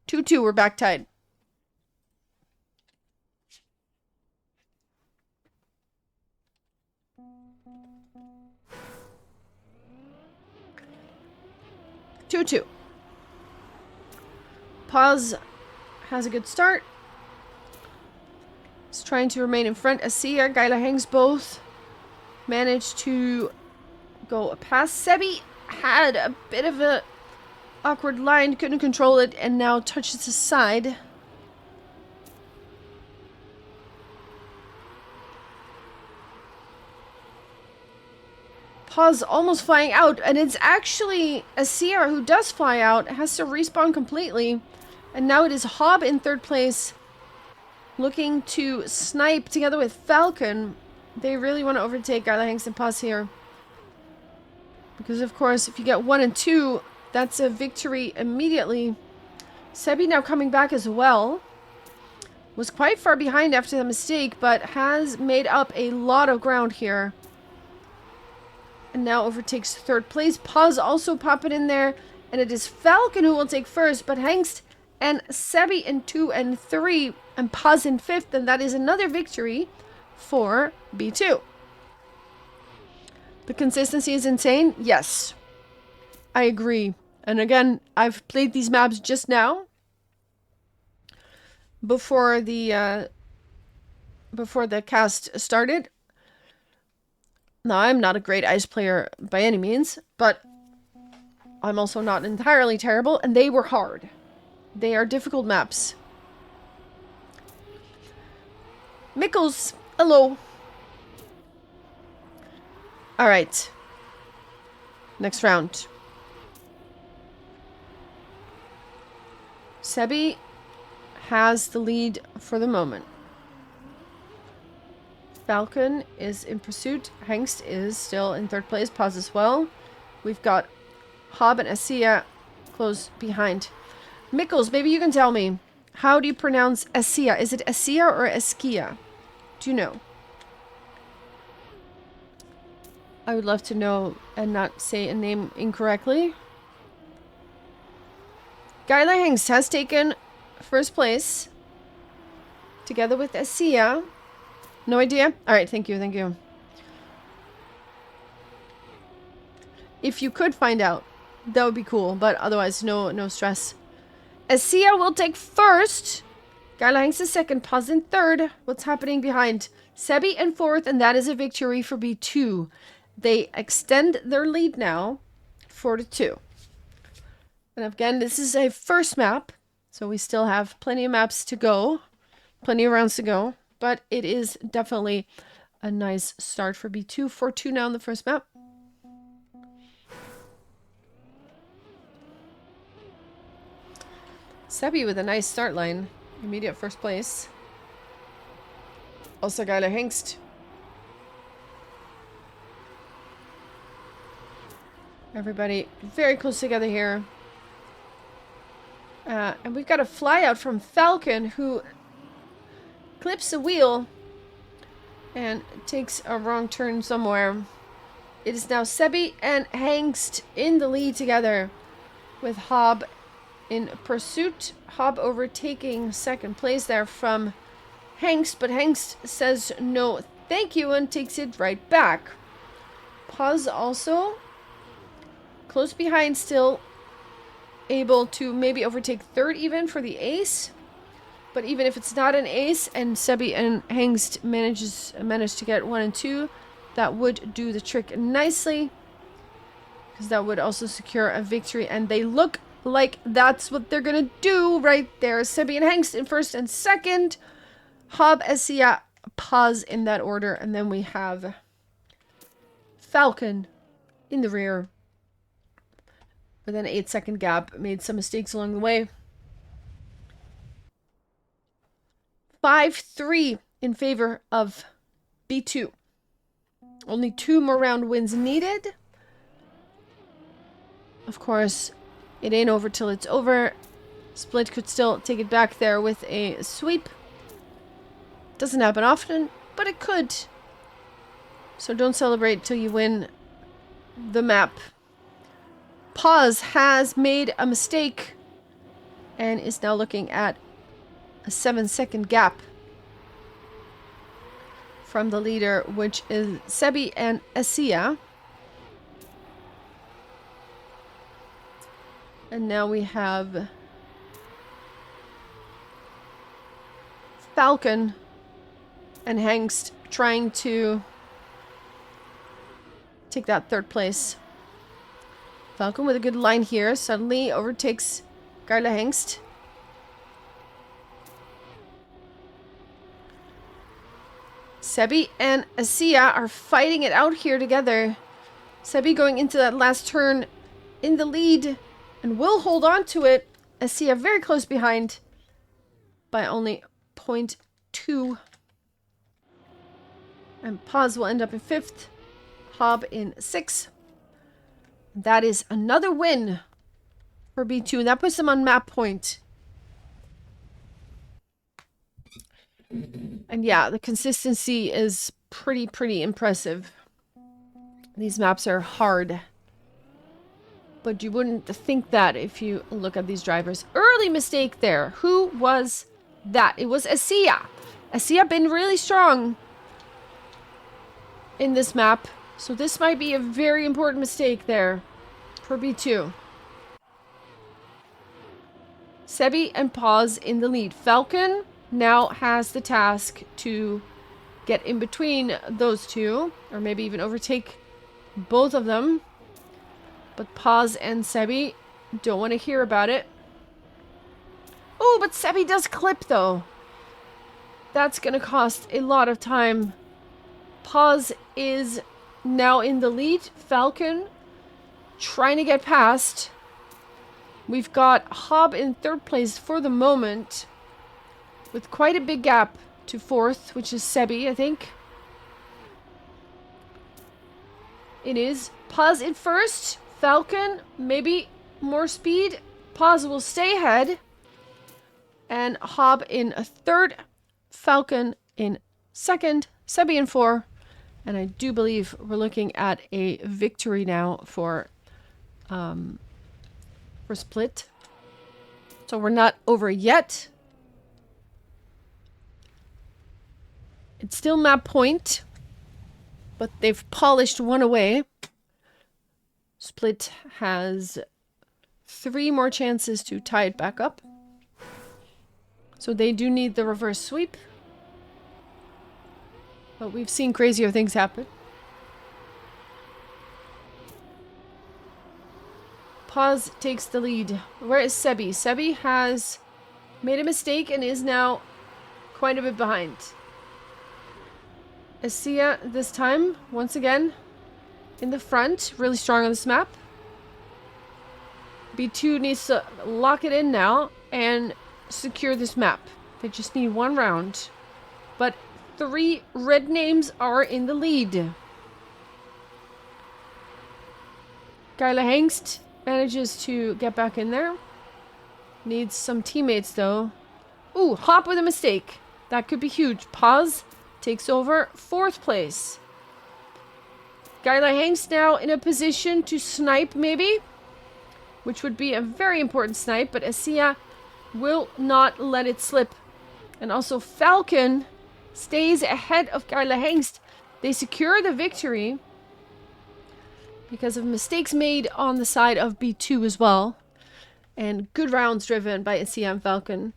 2-2, we're back tied. Paz has a good start. He's trying to remain in front. Asia, Geiler Hengst both managed to go past. Sebi had a bit of a awkward line, couldn't control it, and now touches the side. Paz almost flying out, and it's actually Asia who does fly out, has to respawn completely, and now it is Hob in 3rd place, looking to snipe together with Falcon. They really want to overtake Geiler Hengst and Paz here, because of course if you get 1 and 2, that's a victory immediately. Sebi now coming back as well. Was quite far behind after the mistake, but has made up a lot of ground here. And now overtakes 3rd place. Paz also popping in there. And it is Falcon who will take 1st, but Hengst and Sebi in 2 and 3. And Paz in 5th. And that is another victory for B2. The consistency is insane? Yes. I agree. And again, I've played these maps just now. Before the cast started. Now, I'm not a great ice player by any means, but I'm also not entirely terrible, and they were hard. They are difficult maps. Mickles, hello. Alright. Next round. Sebi has the lead for the moment. Falcon is in pursuit. Hengst is still in third place. Pause as well. We've got Hob and Asia close behind. Mickles, maybe you can tell me. How do you pronounce Asia? Is it Asia or Eskia? Do you know? I would love to know and not say a name incorrectly. Gyla Hengst has taken first place. Together with Asia. No idea? Alright, thank you, thank you. If you could find out, that would be cool. But otherwise, no stress. Asia will take first. Gyla Hengst is second. Paz in third. What's happening behind? Sebi in fourth, and that is a victory for B2. They extend their lead now, 4-2. And again, this is a first map, so we still have plenty of maps to go, plenty of rounds to go, but it is definitely a nice start for B2. 4-2 now in the first map. Sebi with a nice start line, immediate first place. Also Gyla Hengst. Everybody very close together here. And we've got a fly out from Falcon, who clips the wheel and takes a wrong turn somewhere. It is now Sebi and Hengst in the lead together, with Hob in pursuit. Hob overtaking second place there from Hengst, but Hengst says no thank you and takes it right back. Paz also close behind, still able to maybe overtake third even for the ace. But even if it's not an ace and Sebi and Hengst manage to get 1 and 2, that would do the trick nicely, because that would also secure a victory. And they look like that's what they're gonna do right there. Sebi and Hengst in first and second. Hob, Asia, Paz in that order. And then we have Falcon in the rear with an 8-second gap. Made some mistakes along the way. 5-3 in favor of B2. Only 2 more round wins needed. Of course, it ain't over till it's over. Split could still take it back there with a sweep. Doesn't happen often, but it could. So don't celebrate till you win the map. Paz has made a mistake and is now looking at a 7-second gap from the leader, which is Sebi and Asia. And now we have Falcon and Hengst trying to take that third place. Falcon with a good line here. Suddenly overtakes Gyla Hengst. Sebi and Asia are fighting it out here together. Sebi going into that last turn in the lead and will hold on to it. Asia very close behind by only 0.2. And Paz will end up in 5th. Hob in 6th. That is another win for B2. And that puts them on map point. And yeah, the consistency is pretty impressive. These maps are hard. But you wouldn't think that if you look at these drivers. Early mistake there. Who was that? It was Asia. Asia been really strong in this map. So this might be a very important mistake there for B2. Sebi and Paz in the lead. Falcon now has the task to get in between those two, or maybe even overtake both of them. But Paz and Sebi don't want to hear about it. Oh, but Sebi does clip though. That's gonna cost a lot of time. Paz is now in the lead. Falcon trying to get past. We've got Hob in third place for the moment, with quite a big gap to fourth, which is Sebi, I think. It is. Paz in first. Falcon, maybe more speed. Paz will stay ahead. And Hob in a third. Falcon in second. Sebi in four. And I do believe we're looking at a victory now for Split. So we're not over yet. It's still map point, but they've polished one away. Split has 3 more chances to tie it back up. So they do need the reverse sweep. But we've seen crazier things happen. Paz takes the lead. Where is Sebi? Sebi has made a mistake and is now quite a bit behind. Asia this time, once again, in the front. Really strong on this map. B2 needs to lock it in now and secure this map. They just need 1 round. But 3 red names are in the lead. Kyla Hengst manages to get back in there. Needs some teammates though. Ooh, Hop with a mistake. That could be huge. Paz takes over 4th place. Kyla Hengst now in a position to snipe maybe, which would be a very important snipe, but Asia will not let it slip. And also Falcon stays ahead of Kyla Hengst. They secure the victory because of mistakes made on the side of B2 as well. And good rounds driven by Asia and Falcon.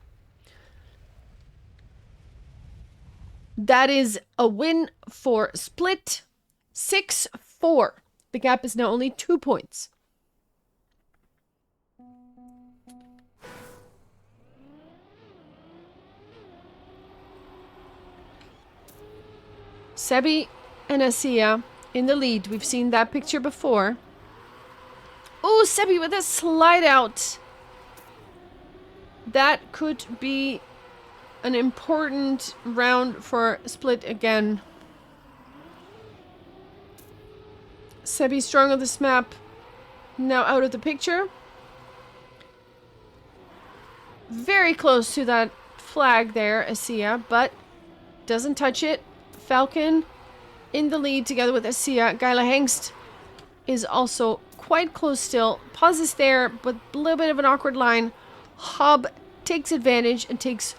That is a win for Split. 6-4. The gap is now only 2 points. Sebi and Asia in the lead. We've seen that picture before. Oh, Sebi with a slide out. That could be an important round for Split again. Sebi strong on this map. Now out of the picture. Very close to that flag there, Asia, but doesn't touch it. Falcon in the lead together with Asia. Kyla Hengst is also quite close still. Paz is there, but a little bit of an awkward line. Hob takes advantage and takes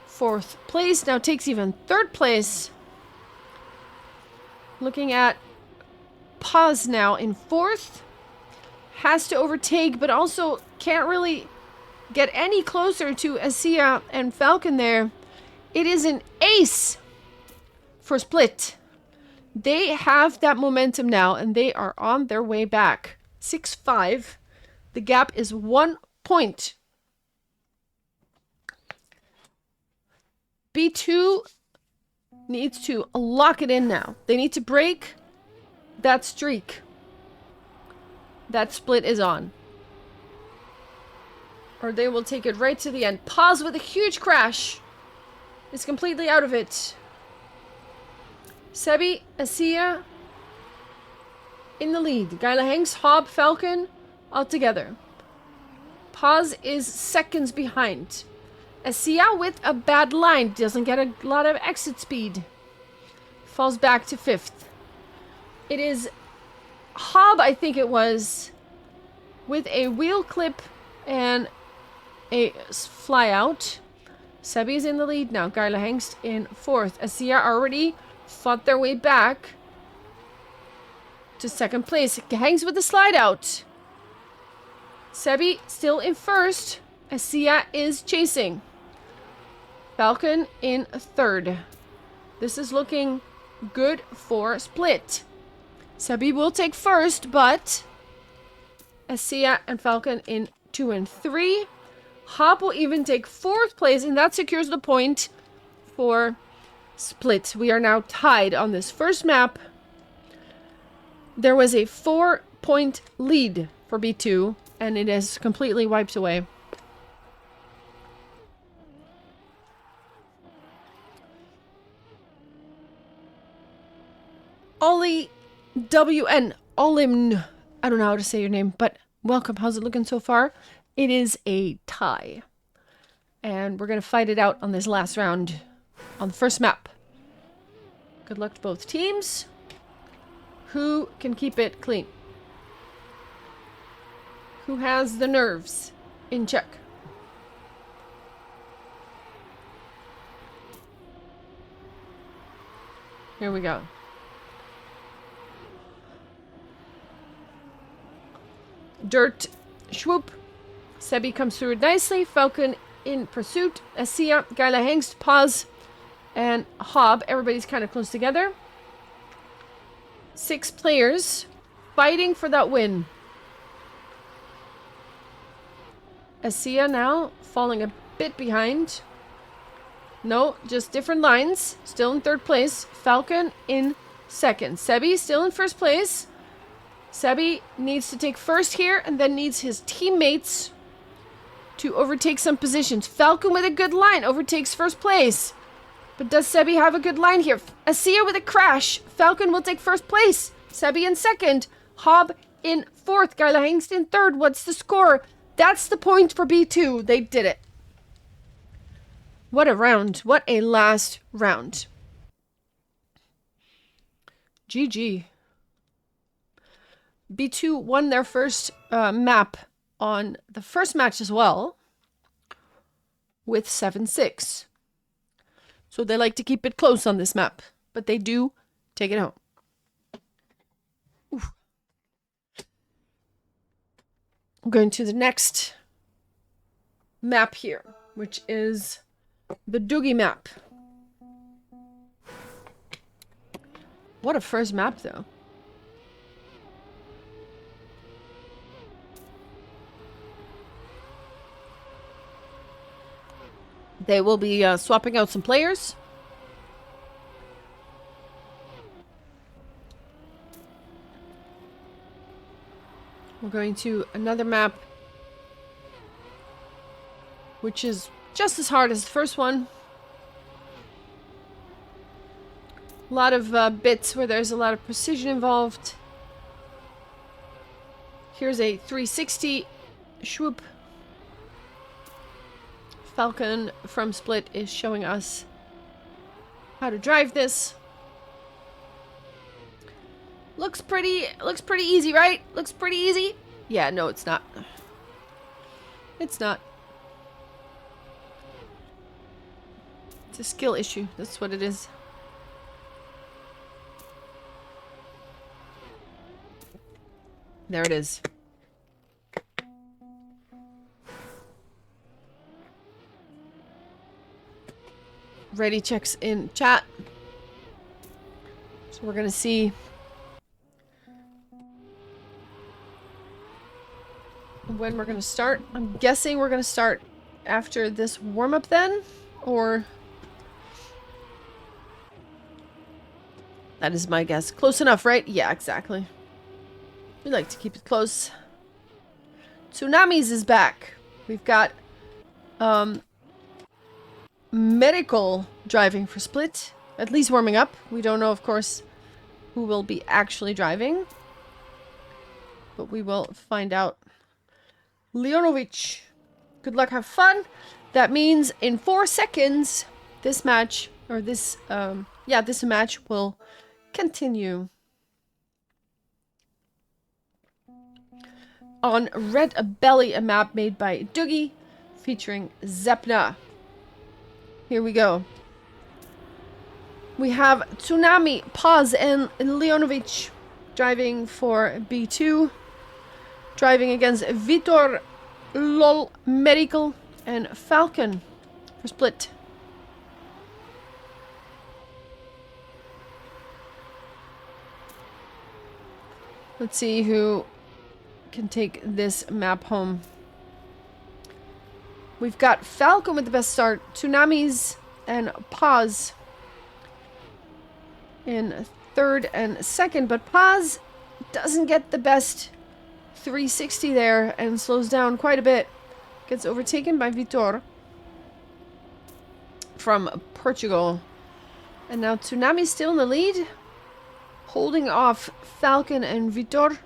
4th place. Now takes even 3rd place. Looking at Paz now in 4th. Has to overtake, but also can't really get any closer to Asia and Falcon there. It is an ace for Split. They have that momentum now, and they are on their way back. 6-5. The gap is 1 point. B2 needs to lock it in now. They need to break that streak that Split is on, or they will take it right to the end. Pause with a huge crash. Is completely out of it. Sebi, Asia in the lead. Kyla Hengst, Hob, Falcon all together. Paz is seconds behind. Asia with a bad line. Doesn't get a lot of exit speed. Falls back to 5th. It is Hob, I think it was, with a wheel clip and a fly out. Sebi is in the lead now. Kyla Hengst in 4th. Asia already fought their way back. to second place. Hangs with the slide out. Sebi still in first. Asia is chasing. Falcon in third. This is looking good for Split. Sebi will take first, but Asia and Falcon in 2 and 3. Hop will even take fourth place, and that secures the point for Split. We are now tied on this first map. There was a 4-point lead for B2, and it is completely wiped away. Ollie WN, Olimn, I don't know how to say your name, but welcome. How's it looking so far? It is a tie. And we're going to fight it out on this last round on the first map. Good luck to both teams. Who can keep it clean? Who has the nerves in check? Here we go. Dirt, swoop. Sebi comes through nicely. Falcon in pursuit. Asia, Gaila Hengst, Paz, and Hob. Everybody's kind of close together. 6 players fighting for that win. Asia now falling a bit behind. No, just different lines. Still in third place. Falcon in second. Sebi still in first place. Sebi needs to take first here and then needs his teammates to overtake some positions. Falcon with a good line overtakes first place. But does Sebi have a good line here? Asia with a crash. Falcon will take first place. Sebi in second. Hob in fourth. Gaila Hengst in third. What's the score? That's the point for B2. They did it. What a round. What a last round. GG. B2 won their first map on the first match as well with 7-6. So they like to keep it close on this map, but they do take it home. Oof. I'm going to the next map here, which is the Doogie map. What a first map, though. They will be swapping out some players. We're going to another map, which is just as hard as the first one. A lot of bits where there's a lot of precision involved. Here's a 360 swoop. Falcon from Split is showing us how to drive this. Looks pretty easy, right? Looks pretty easy. Yeah, no, it's not. It's not. It's a skill issue. That's what it is. There it is. Ready checks in chat. So we're gonna see when we're gonna start. I'm guessing we're gonna start after this warm-up then, or that is my guess. Close enough, right? Yeah, exactly. We like to keep it close. Tsunamis is back. We've got medical driving for Split, at least warming up. We don't know, of course, who will be actually driving, but we will find out. Leonovic, good luck, have fun. That means in 4 seconds, this match, or this, this match will continue. On Red Belly, a map made by Doogie, featuring Zepna. Here we go. We have Tsunami, Paz, and Leonovic driving for B2. Driving against Vitor, Lol, Medical, and Falcon for Split. Let's see who can take this map home. We've got Falcon with the best start, Tsunamis and Paz in third and second, but Paz doesn't get the best 360 there and slows down quite a bit. Gets overtaken by Vitor from Portugal. And now Tsunami's still in the lead, holding off Falcon and Vitor.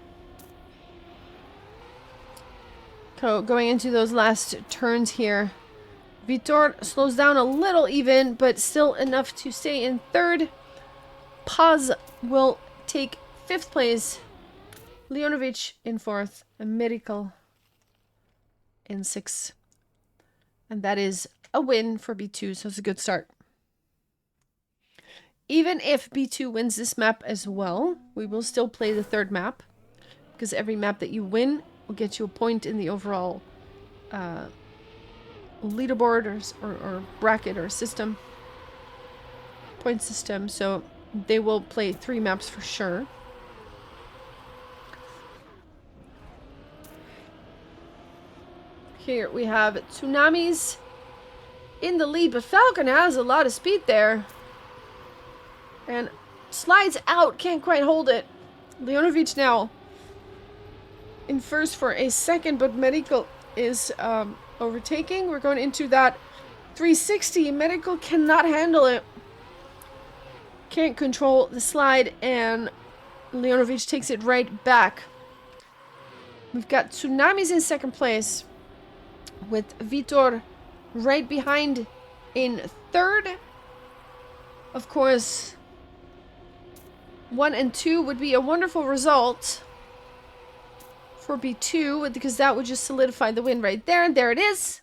Going into those last turns here. Vitor slows down a little even, but still enough to stay in third. Paz will take fifth place. Leonovic in fourth. And Miracle in sixth. And that is a win for B2, so it's a good start. Even if B2 wins this map as well, we will still play the third map. Because every map that you win will get you a point in the overall leaderboard or bracket or system. Point system. So they will play 3 maps for sure. Here we have Tsunamis in the lead, but Falcon has a lot of speed there. And slides out, can't quite hold it. Leonovic now in first for a second, but Medical is overtaking. We're going into that 360. Medical cannot handle it. Can't control the slide, and Leonovic takes it right back. We've got Tsunamis in second place, with Vitor right behind in third. Of course, 1 and 2 would be a wonderful result for B2, because that would just solidify the win right there. And there it is.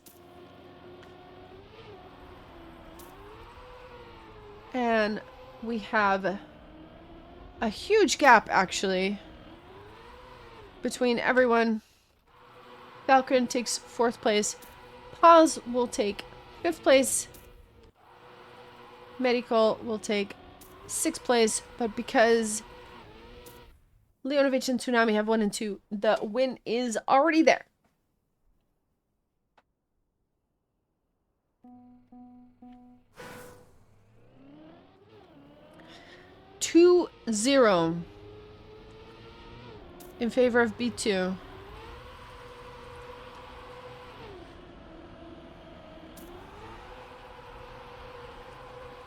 And we have a huge gap, actually, between everyone. Falcon takes 4th place. Paz will take 5th place. Medical will take 6th place. But because Leonovic and Tsunami have 1 and 2, the win is already there. Two 0 in favor of B2.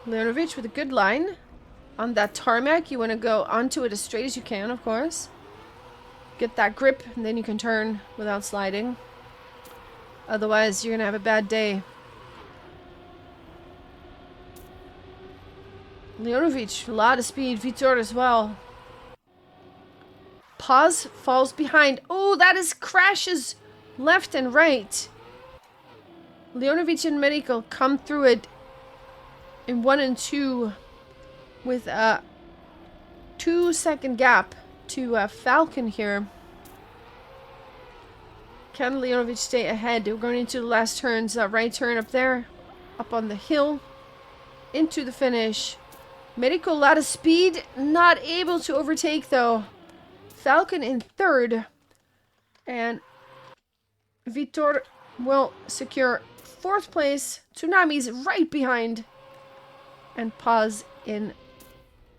Leonovic with a good line on that tarmac. You want to go onto it as straight as you can, of course. Get that grip, and then you can turn without sliding. Otherwise, you're going to have a bad day. Leonovic, a lot of speed. Vitor as well. Paz falls behind. Oh, that is crashes left and right. Leonovic and Medical come through it in 1 and 2 with a 2-second gap to Falcon here. Can Leonovic stay ahead? We're going into the last turns. Right turn up there, up on the hill, into the finish. Medical, a lot of speed, not able to overtake though. Falcon in third, and Vitor will secure 4th place. Tsunami's right behind, and Paz in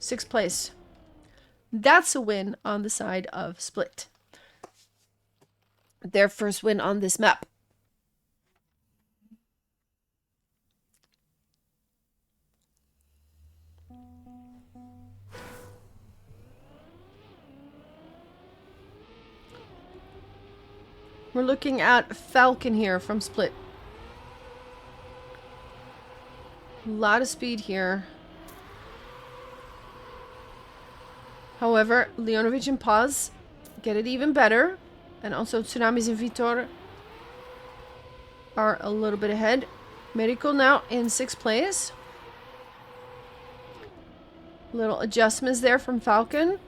6th place. That's a win on the side of Split. Their first win on this map. We're looking at Falcon here from Split. A lot of speed here. However, Leonovic and Paz get it even better. And also Tsunamis and Vitor are a little bit ahead. Medical now in 6th place. Little adjustments there from Falcon.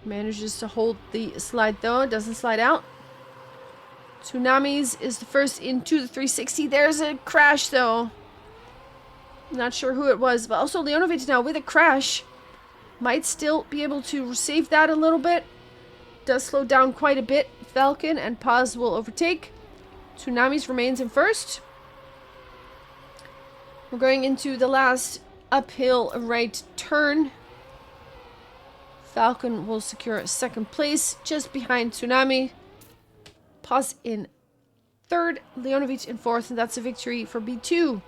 Manages to hold the slide though. Doesn't slide out. Tsunamis is the first into the 360. There's a crash though. Not sure who it was, but also Leonovic now with a crash. Might still be able to save that a little bit. Does slow down quite a bit. Falcon and Paz will overtake. Tsunamis remains in first. We're going into the last uphill right turn. Falcon will secure second place just behind Tsunami. Paz in third, Leonovic in fourth, and that's a victory for B2.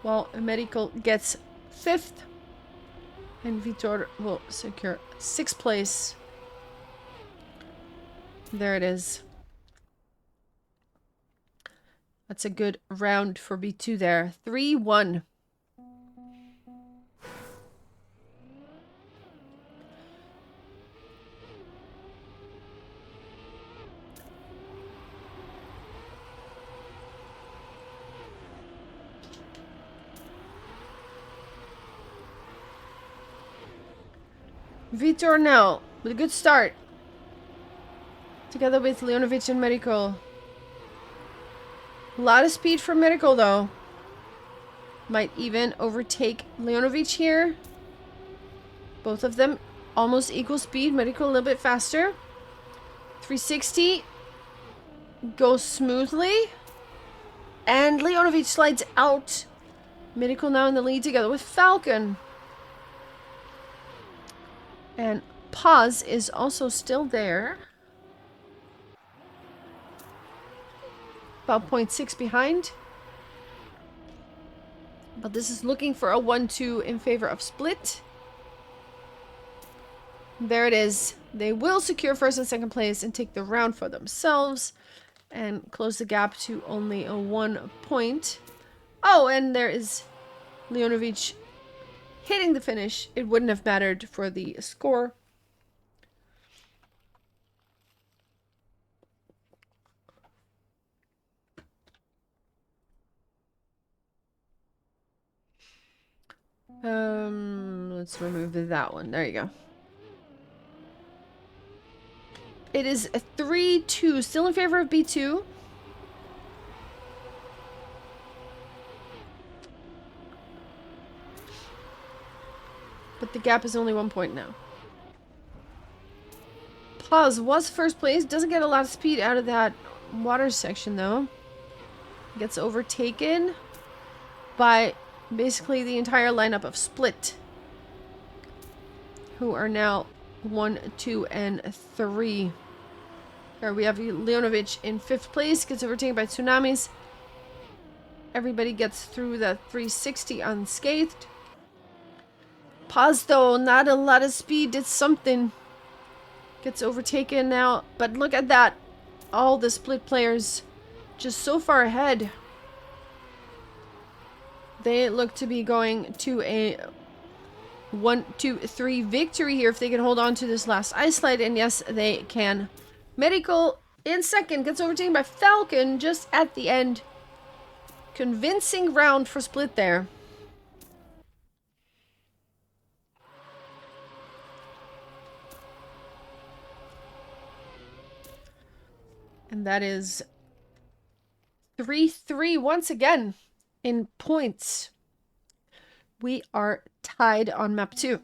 While Medical gets fifth, and Vitor will secure sixth place. There it is. That's a good round for B2 there. 3-1. Vitor now with a good start. Together with Leonovic and Medical. A lot of speed for Medical though. Might even overtake Leonovic here. Both of them almost equal speed. Medical a little bit faster. 360 goes smoothly. And Leonovic slides out. Medical now in the lead together with Falcon. And Paz is also still there. About 0.6 behind. But this is looking for a 1-2 in favor of Split. There it is. They will secure first and second place and take the round for themselves. And close the gap to only a 1 point. Oh, and there is Leonovic hitting the finish. It wouldn't have mattered for the score. Let's remove that one. There you go. It is a 3-2, still in favor of B2. But the gap is only 1 point now. Paz was first place. Doesn't get a lot of speed out of that water section though. Gets overtaken by basically the entire lineup of Split. Who are now 1, 2, and 3. Here we have Leonovic in 5th place. Gets overtaken by Tsunamis. Everybody gets through the 360 unscathed. Paz though, not a lot of speed. Did something. Gets overtaken now. But look at that. All the Split players just so far ahead. They look to be going to a 1, 2, 3 victory here if they can hold on to this last ice slide. And yes, they can. Medical in second. Gets overtaken by Falcon just at the end. Convincing round for Split there. And that is 3-3 once again in points. We are tied on map 2.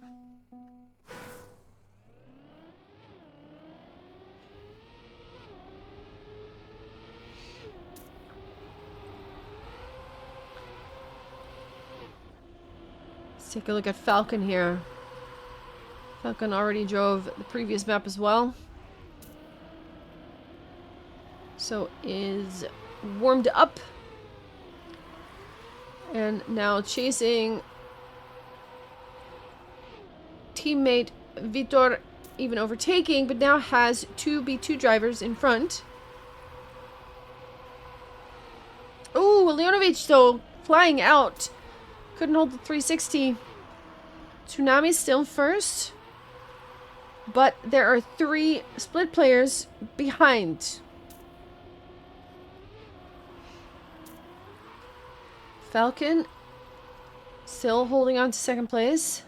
Let's take a look at Falcon here. Falcon already drove the previous map as well. So is warmed up. And now chasing teammate Vitor, even overtaking, but now has 2 B2 drivers in front. Oh, Leonovic though, flying out. Couldn't hold the 360. Tsunami's still first. But there are 3 Split players behind. Falcon still holding on to second place.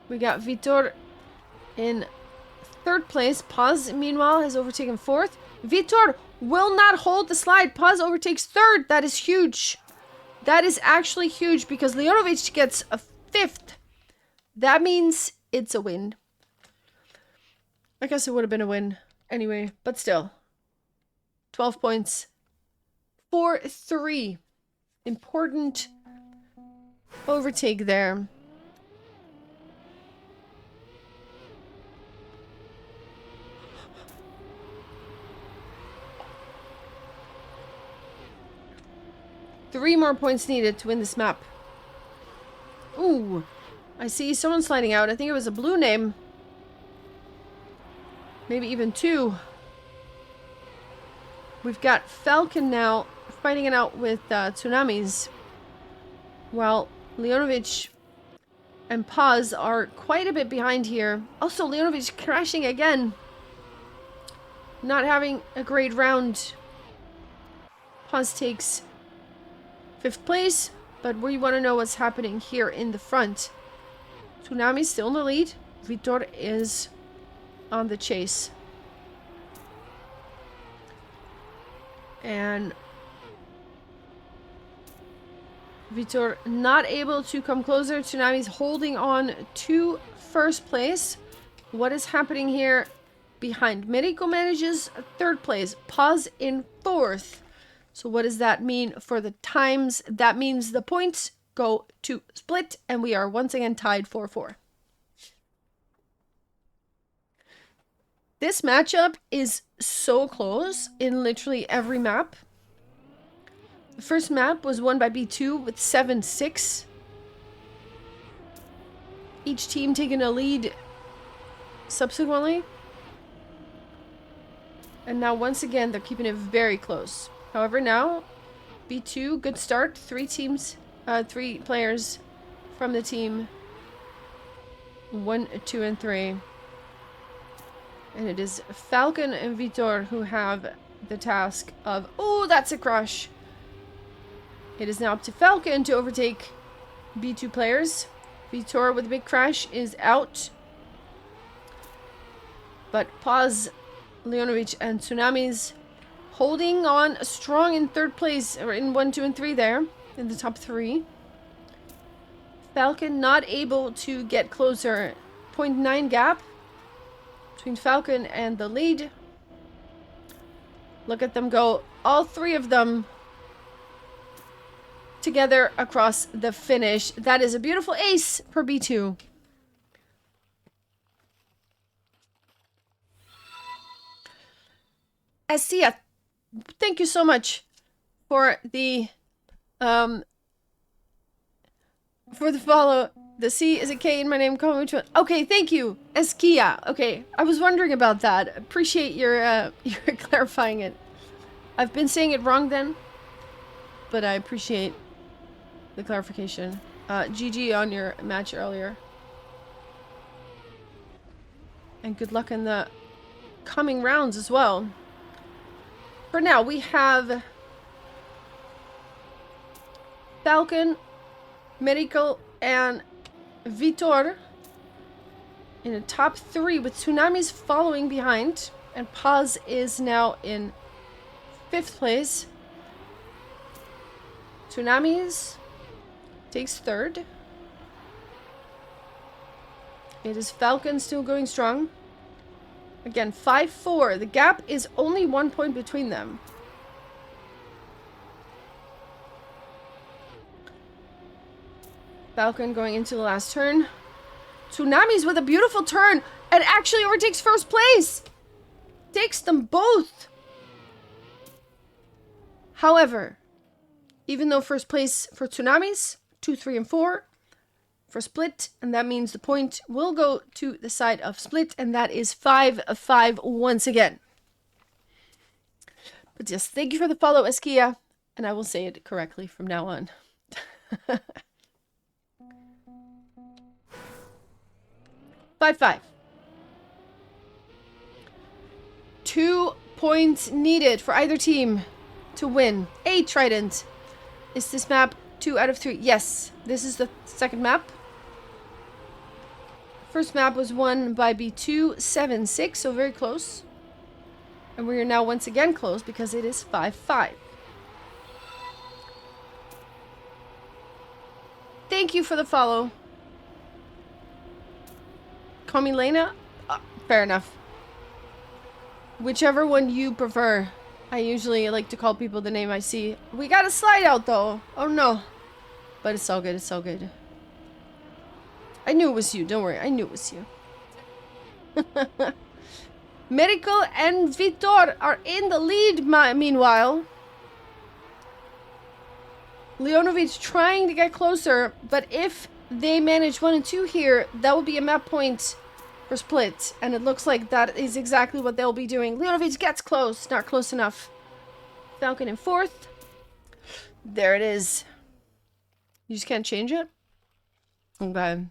We got Vitor in third place. Paz, meanwhile, has overtaken fourth. Vitor will not hold the slide. Paz overtakes third. That is huge. That is actually huge because Leonovic gets a fifth. That means it's a win. I guess it would have been a win anyway, but still. 12 points. 4-3. Important overtake there. Three more points needed to win this map. Ooh. I see someone sliding out. I think it was a blue name. Maybe even two. We've got Falcon now fighting it out with Tsunamis. While Leonovic and Paz are quite a bit behind here. Also, Leonovic crashing again. Not having a great round. Paz takes 5th place, but we want to know what's happening here in the front. Tsunami still in the lead. Vitor is on the chase. And Vitor not able to come closer. Tsunami's holding on to 1st place. What is happening here behind? Merico manages 3rd place. Paz in 4th. So what does that mean for the times? That means the points go to Split, and we are once again tied 4-4. This matchup is so close in literally every map. The first map was won by B2 with 7-6. Each team taking a lead subsequently. And now once again, they're keeping it very close. However, now B2, good start. 3 players from the team. 1, 2, and 3. And it is Falcon and Vitor who have the task of... Oh, that's a crush. It is now up to Falcon to overtake B2 players. Vitor with a big crash is out. But Paz, Leonovic, and Tsunamis holding on strong in 3rd place, or in 1, 2, and 3 there, in the top 3. Falcon not able to get closer. 0.9 gap between Falcon and the lead. Look at them go. All 3 of them together across the finish. That is a beautiful ace for B2. Estia, thank you so much for the follow. The C is a K in my name. Call me which one. Okay, thank you, Eskia. Okay, I was wondering about that. Appreciate your your clarifying it. I've been saying it wrong then, but I appreciate the clarification. GG on your match earlier, and good luck in the coming rounds as well. For now, we have Falcon, Merico, and Vitor in the top 3 with Tsunamis following behind. And Paz is now in 5th place. Tsunamis takes 3rd. It is Falcon still going strong. Again, 5-4. The gap is only 1 point between them. Falcon going into the last turn. Tsunamis with a beautiful turn and actually overtakes 1st place. Takes them both. However, even though 1st place for Tsunamis, 2, 3, and 4 for Split, and that means the point will go to the side of Split, and that is 5-5 once again. But yes, thank you for the follow, Eskia, and I will say it correctly from now on. 5-5. 2 points needed for either team to win. A Trident. Is this map 2 out of 3? Yes, this is the 2nd map. First map was won by B276, so very close. And we are now once again close because it is 5-5. Thank you for the follow. Call me Lena? Fair enough. Whichever one you prefer. I usually like to call people the name I see. We got a slide out though. Oh no. But it's all good, it's all good. I knew it was you, don't worry. I knew it was you. Medical and Vitor are in the lead meanwhile. Leonovic trying to get closer, but if they manage 1 and 2 here, that will be a map point for split. And it looks like that is exactly what they'll be doing. Leonovic gets close, not close enough. Falcon in 4th. There it is. You just can't change it? Okay.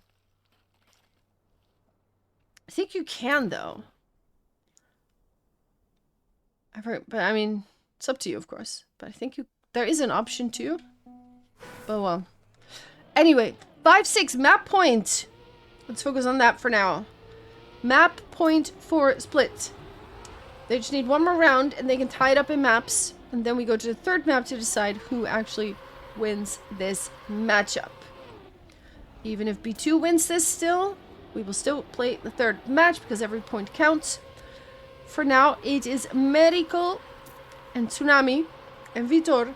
I think you can, though. But I mean, it's up to you, of course. But I think there is an option too. But well. Anyway, 5-6 map point. Let's focus on that for now. Map point for split. They just need one more round and they can tie it up in maps. And then we go to the third map to decide who actually wins this matchup. Even if B2 wins this still, we will still play the third match because every point counts. For now, it is Medical and Tsunami and Vitor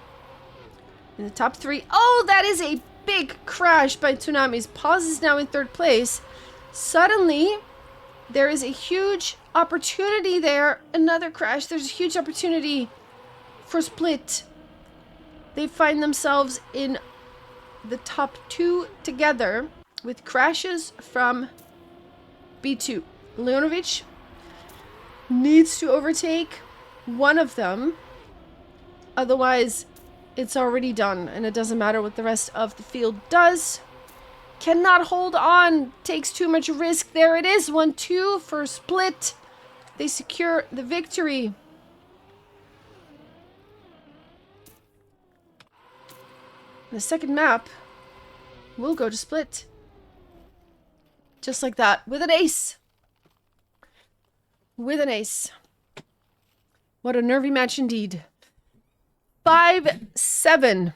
in the top 3. Oh, that is a big crash by Tsunami's. Pause is now in 3rd place. Suddenly, there is a huge opportunity there. Another crash. There's a huge opportunity for split. They find themselves in the top 2 together with crashes from B2. Leonovic needs to overtake one of them. Otherwise, it's already done. And it doesn't matter what the rest of the field does. Cannot hold on. Takes too much risk. There it is. 1-2 for split. They secure the victory. The second map will go to split. Just like that. With an ace. With an ace. What a nervy match indeed. 5-7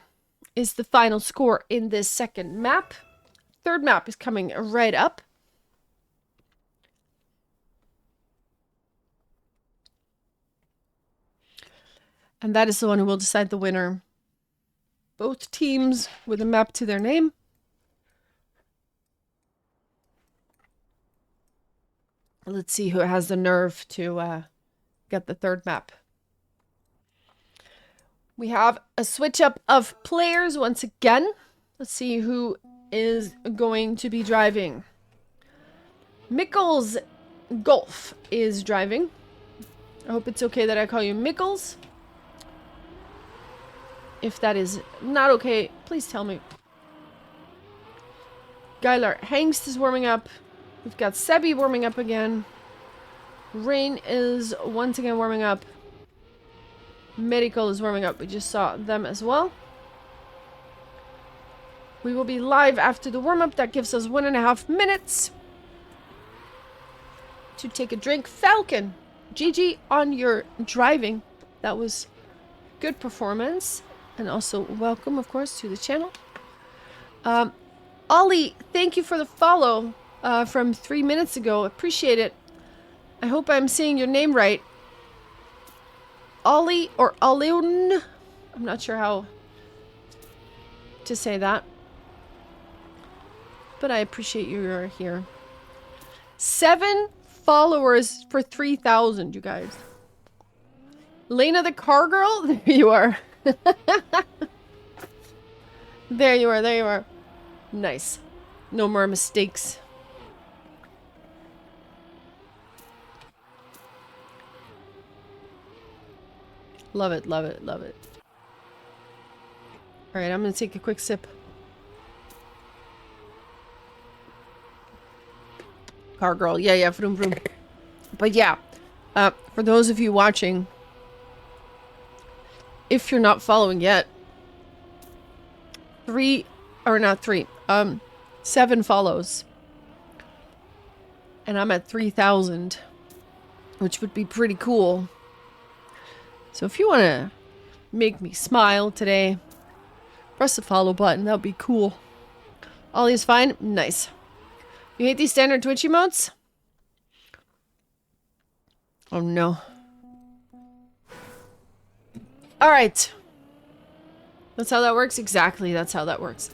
is the final score in this second map. Third map is coming right up. And that is the one who will decide the winner. Both teams with a map to their name. Let's see who has the nerve to get the third map. We have a switch up of players once again. Let's see who is going to be driving. Mikkels Golf is driving. I hope it's okay that I call you Mikkels. If that is not okay, please tell me. Geiler Hengst is warming up. We've got Sebi warming up again. Rain is once again warming up. Medical is warming up. We just saw them as well. We will be live after the warm-up. That gives us 1.5 minutes to take a drink. Falcon, GG on your driving. That was good performance. And also welcome, of course, to the channel. Ollie, thank you for the follow from 3 minutes ago. Appreciate it. I hope I'm saying your name right. Ollie or Oleun. I'm not sure how to say that. But I appreciate you're here. 7 followers for 3,000, you guys. Lena the car girl? There you are. There you are, there you are. Nice. No more mistakes. Love it, love it, love it. Alright, I'm gonna take a quick sip. Car girl, yeah, vroom vroom. But yeah, for those of you watching, if you're not following yet, 7 follows. And I'm at 3,000, which would be pretty cool. So if you want to make me smile today, press the follow button. That would be cool. Ollie's fine? Nice. You hate these standard Twitch emotes? Oh no. Alright. That's how that works? Exactly, that's how that works.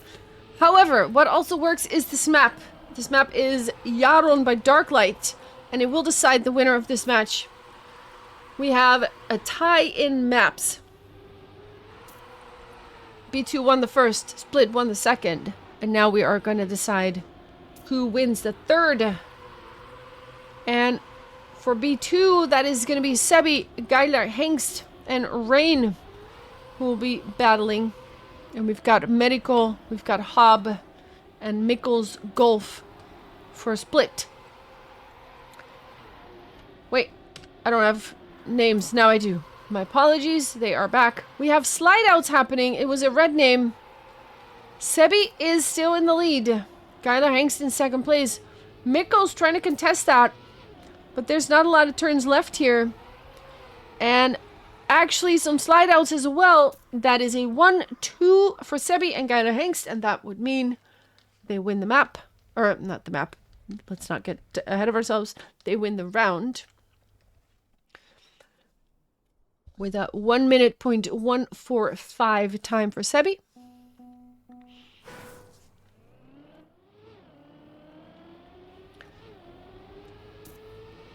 However, what also works is this map. This map is Yaron by Darklight, and it will decide the winner of this match. We have a tie in maps. B2 won the first, Split won the second, and now we are going to decide who wins the third. And for B2, that is going to be Sebi, Geiler, Hengst, and Rain who will be battling. And we've got Medical, we've got Hob, and Mikkels Golf for a split. Wait, I don't have names. Now I do. My apologies, they are back. We have slide outs happening. It was a red name. Sebi is still in the lead. Geiler Hengst in second place. Mikkel's trying to contest that, but there's not a lot of turns left here. And actually some slide outs as well. That is a 1-2 for Sebi and Geiler Hengst, and that would mean they win the map. Or, not the map. Let's not get ahead of ourselves. They win the round. With a 1 minute point 145 time for Sebi.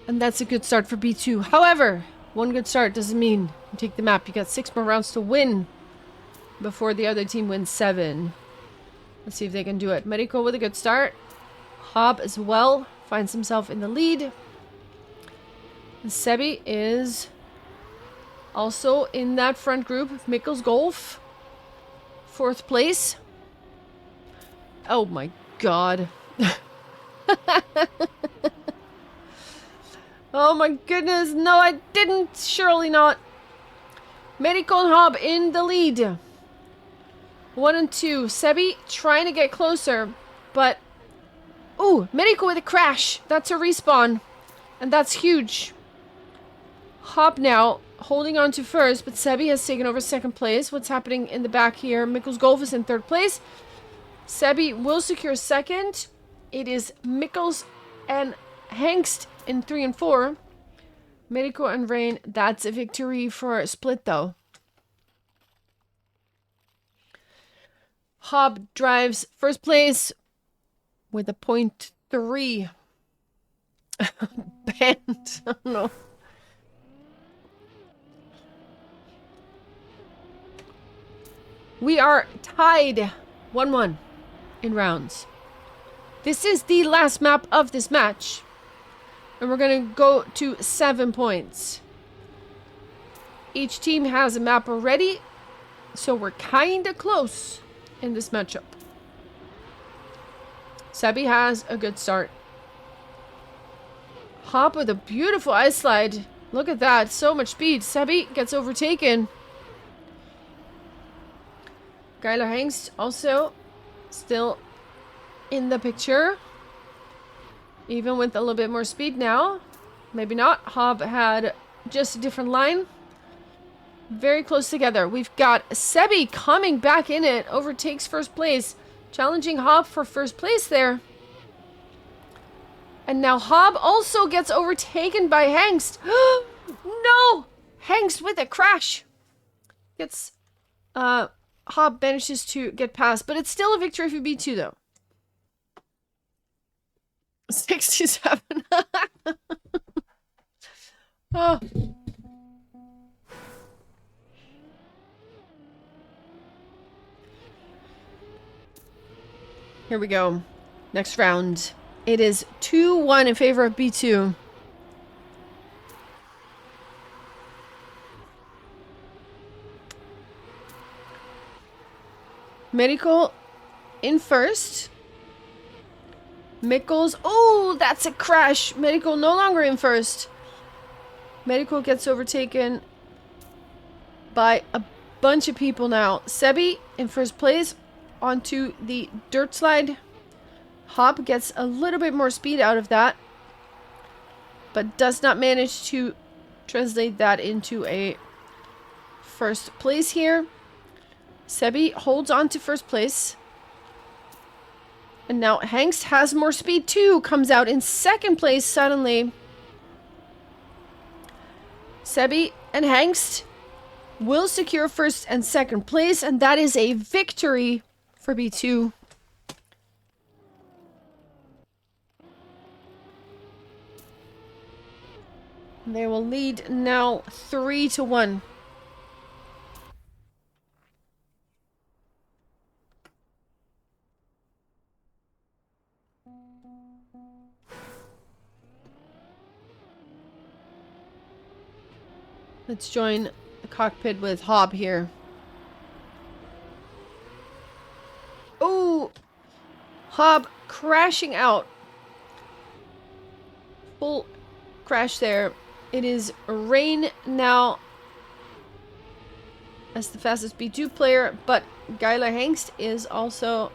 And that's a good start for B2. However, one good start doesn't mean you take the map. You got 6 more rounds to win before the other team wins 7. Let's see if they can do it. Medico with a good start. Hob as well finds himself in the lead. And Sebi is also in that front group. Mikkels Golf, 4th place. Oh my god. Oh my goodness. No, I didn't. Surely not. Medical and Hob in the lead. 1 and 2. Sebi trying to get closer, but ooh, Medico with a crash. That's a respawn, and that's huge. Hob now holding on to first, but Sebi has taken over second place. What's happening in the back here? Mikkels Golf is in 3rd place. Sebi will secure second. It is Mikkels and Hengst in 3 and 4. Medico and Rain, that's a victory for Split though. Hob drives 1st place with a 0.3. Banned. Oh no. We are tied 1-1 in rounds. This is the last map of this match. And we're going to go to 7 points. Each team has a map already, so we're kind of close in this matchup. Sebi has a good start. Hop with a beautiful ice slide. Look at that. So much speed. Sebi gets overtaken. Geiler Hengst also still in the picture. Even with a little bit more speed now. Maybe not. Hob had just a different line. Very close together. We've got Sebi coming back in it. Overtakes 1st place. Challenging Hob for 1st place there. And now Hob also gets overtaken by Hengst. No! Hengst with a crash. Gets, Hob manages to get past. But it's still a victory for B2 though. 67. Oh. Here we go. Next round. It is 2-1 in favor of B2. Medical in first. Mikkels. Oh, that's a crash. Medical no longer in first. Medical gets overtaken by a bunch of people now. Sebi in 1st place onto the dirt slide. Hop gets a little bit more speed out of that. but does not manage to translate that into a first place here. Sebi holds on to first place. And now Hengst has more speed too. Comes out in second place suddenly. Sebi and Hengst will secure first and second place. And that is a victory for B2. They will lead now 3-1. Let's join the cockpit with Hob here. Oh! Hob crashing out. Full crash there. It is Rain now as the fastest B2 player, but Geiler Hengst is also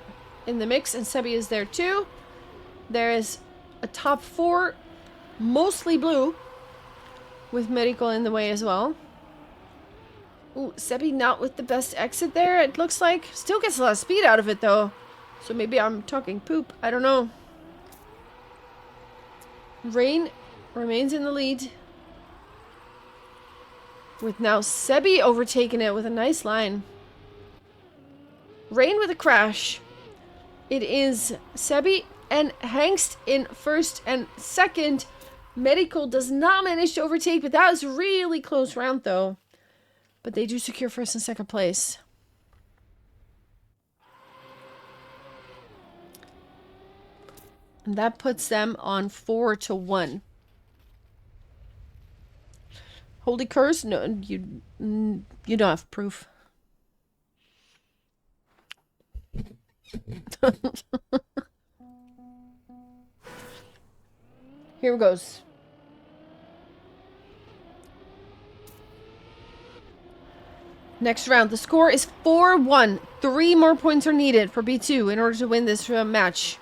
in the mix, and Sebi is there too. There is a top 4, mostly blue, with Medical in the way as well. Ooh, Sebi not with the best exit there, it looks like. Still gets a lot of speed out of it though. So maybe I'm talking poop, I don't know. Rain remains in the lead, with now Sebi overtaking it with a nice line. Rain with a crash. It is Sebi and Hengst in first and second. Medical does not manage to overtake, but that was a really close round though. But they do secure first and second place. And that puts them on 4-1. Holy curse? No, you don't have proof. Here it goes. Next round. The score is 4-1. 3 more points are needed for B2 in order to win this match.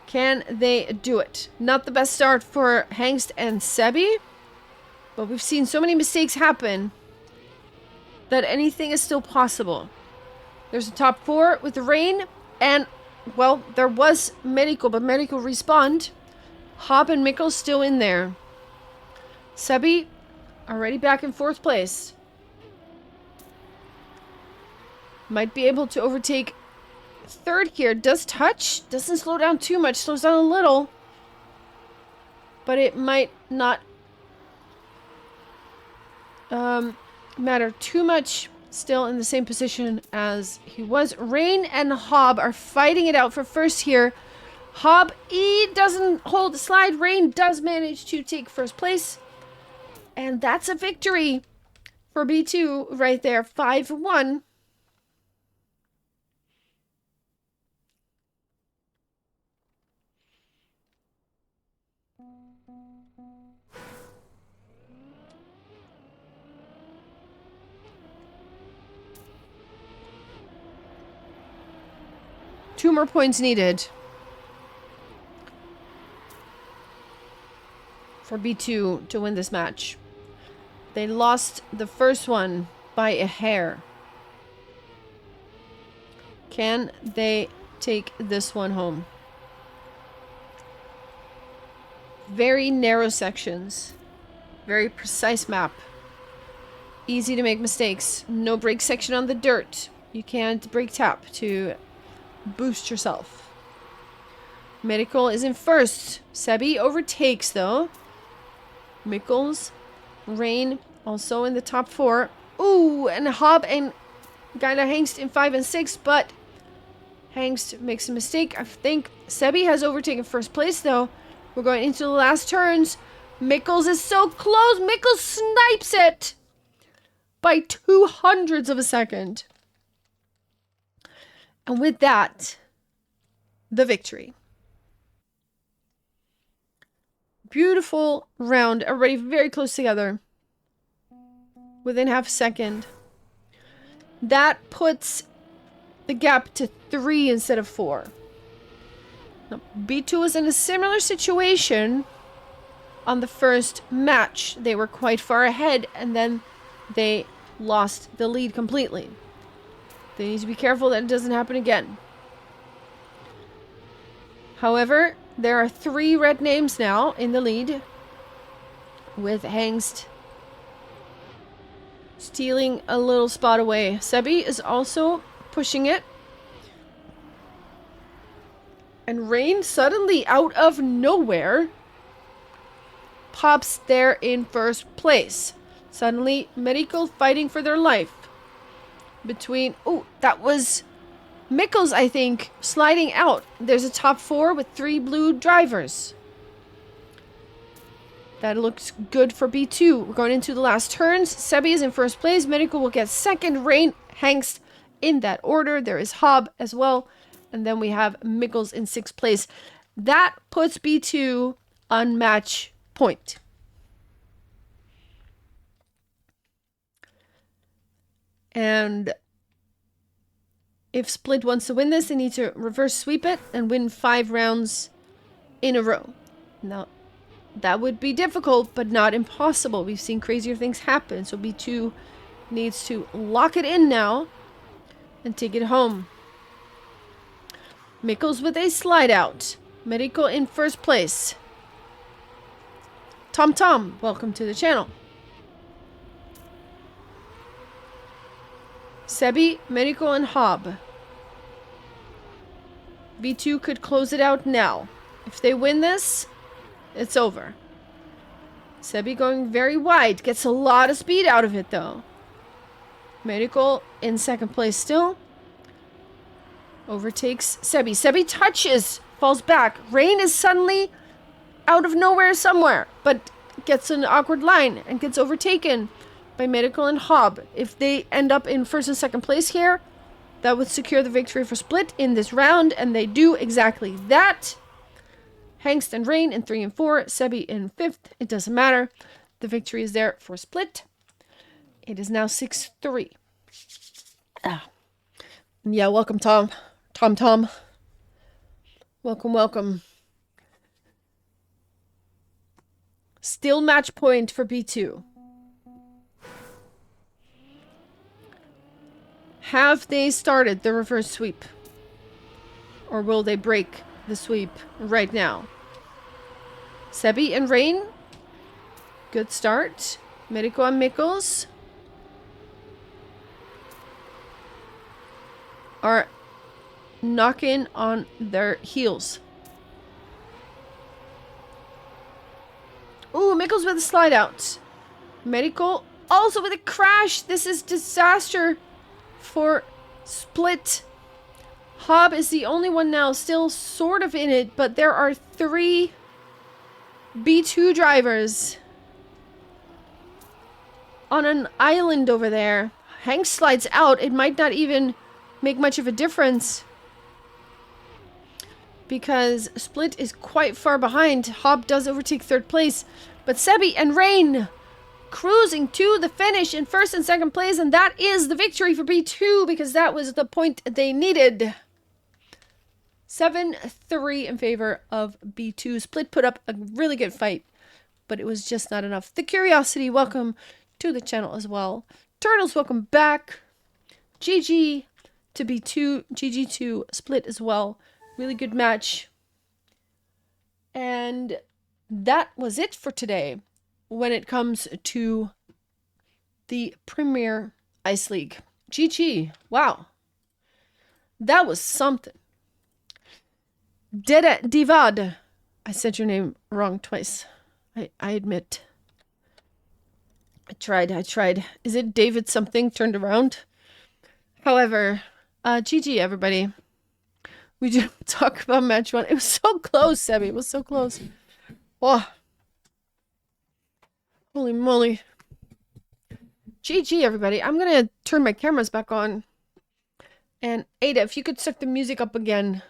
Can they do it? Not the best start for Hengst and Sebi, but we've seen so many mistakes happen that anything is still possible. There's a top 4 with the Rain, and, well, there was Medical, but Medical respawned. Hob and Mikkel still in there. Sebi already back in 4th place. Might be able to overtake 3rd here. Does touch. Doesn't slow down too much. Slows down a little. But it might not matter too much. Still in the same position as he was. Rain and Hob are fighting it out for first here. Hob, he doesn't hold the slide. Rain does manage to take first place. And that's a victory for B2 right there. 5-1. Two more points needed for B2 to win this match. They lost the first one by a hair. Can they take this one home? Very narrow sections. Very precise map. Easy to make mistakes. No brake section on the dirt. You can't brake tap to boost yourself. Medical is in first. Sebi overtakes though. Mikkels, Rain also in the top 4. Ooh, and Hob and Geiler Hengst in 5 and 6, but Hengst makes a mistake. I think Sebi has overtaken first place though. We're going into the last turns. Mikkels is so close. Mikkels snipes it by 0.02 of a second. And with that, the victory. Beautiful round. Everybody very close together. Within half a second. That puts the gap to 3 instead of 4. Now, B2 is in a similar situation. on the first match. They were quite far ahead, and then they lost the lead completely. They need to be careful that it doesn't happen again. However, there are 3 red names now in the lead, with Hengst stealing a little spot away. Sebi is also pushing it. And Rain, suddenly out of nowhere, pops there in first place. Suddenly, Medical fighting for their life. Between... Oh, that was Mikkels, I think, sliding out. There's a top 4 with 3 blue drivers. That looks good for B2. We're going into the last turns. Sebi is in first place. Medical will get second. Rain, Hengst in that order. There is Hob as well. And then we have Mikkels in 6th place. That puts B2 on match point. And if Split wants to win this, they need to reverse sweep it and win 5 rounds in a row. Now, that would be difficult, but not impossible. We've seen crazier things happen. So B2 needs to lock it in now and take it home. Mikkels with a slide out. Medical in first place. Tom, welcome to the channel. Sebi, Medical, and Hob. B2 could close it out now. If they win this, it's over. Sebi going very wide. Gets a lot of speed out of it, though. Medical in second place still. Overtakes Sebi. Sebi touches. Falls back. Rain is suddenly out of nowhere somewhere. But gets an awkward line and gets overtaken by Medical and Hob. If they end up in first and second place here, that would secure the victory for Split in this round. And they do exactly that. Hengst and Rain in 3 and 4. Sebi in 5th. It doesn't matter. The victory is there for Split. It is now 6-3. Yeah, welcome, Tom. Tom. Welcome. Still match point for B2. Have they started the reverse sweep? Or will they break the sweep right now? Sebi and Rain. Good start. Medico and Mikkels are knocking on their heels. Ooh, Mikkels with a slide out. Medical also with a crash. This is disaster for Split. Hob is the only one now still sort of in it, but there are 3 B2 drivers on an island over there. Hank slides out. It might not even make much of a difference because Split is quite far behind. Hob does overtake 3rd place, but Sebi and Rain cruising to the finish in 1st and 2nd place, and that is the victory for B2 because that was the point they needed. 7-3 in favor of B2. Split put up a really good fight, but it was just not enough. The Curiosity, welcome to the channel as well. Turtles, welcome back. GG to B2, GG to Split as well. Really good match. And that was it for today when it comes to the Premier Ice League. GG. Wow. That was something. Dede Divad. I said your name wrong twice. I admit. I tried. Is it David something turned around? However, GG everybody. We didn't talk about match 1. It was so close, Sebi. It was so close. Oh. Holy moly. GG everybody. I'm gonna turn my cameras back on. And Ada, if you could set the music up again.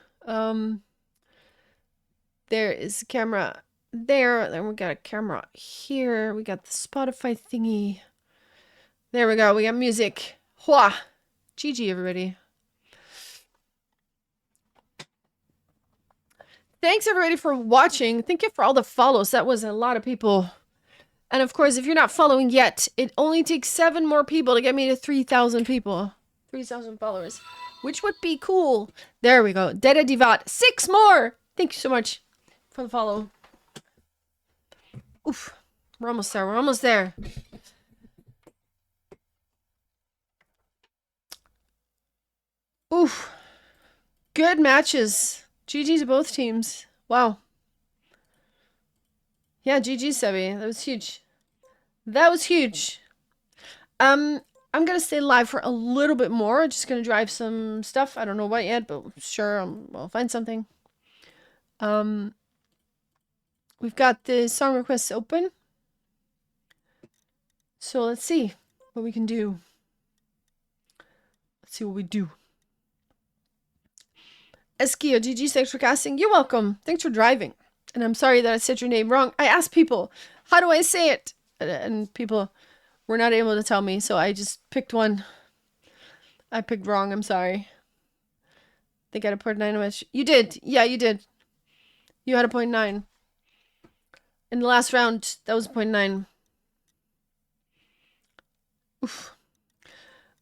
There is a camera there. Then we got a camera here. We got the Spotify thingy. There we go. We got music. Hua! GG, everybody. Thanks everybody for watching. Thank you for all the follows. That was a lot of people. And of course, if you're not following yet, it only takes 7 more people to get me to 3,000 people. 3,000 followers. Which would be cool. There we go. Deda Divat. 6 more! Thank you so much for the follow. Oof. We're almost there. We're almost there. Oof. Good matches. GG to both teams. Wow. Yeah, GG, Sebi. That was huge. That was huge. I'm gonna stay live for a little bit more. Just gonna drive some stuff. I don't know what yet, but sure, I'll find something. We've got the song requests open. So let's see what we can do. Let's see what we do. Eskio, GG, thanks for casting. You're welcome. Thanks for driving. And I'm sorry that I said your name wrong. I asked people, how do I say it? And people were not able to tell me, so I just picked one. I picked wrong. I'm sorry. I think I had a 0.9 much. You did. Yeah, you did. You had a 0.9. In the last round, that was a 0.9. Oof.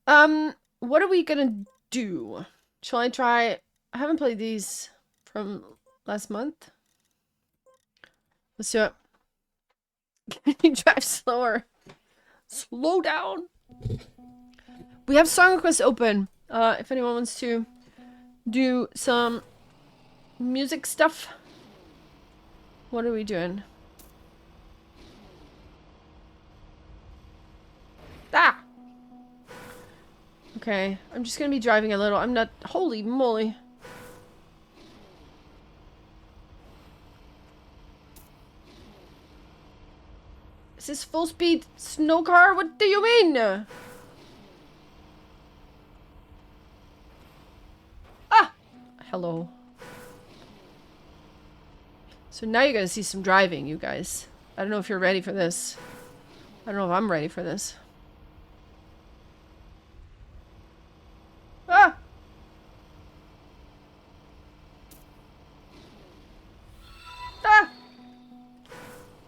What are we gonna do? Shall I try? I haven't played these from last month. Let's do it. Drive slower. Slow down. We have song requests open. If anyone wants to do some music stuff. What are we doing? Ah! Okay, I'm just gonna be driving a little. I'm not... Holy moly. Is this full speed snow car? What do you mean? Ah! Hello. So now you're gonna see some driving, you guys. I don't know if you're ready for this. I don't know if I'm ready for this. Ah! Ah!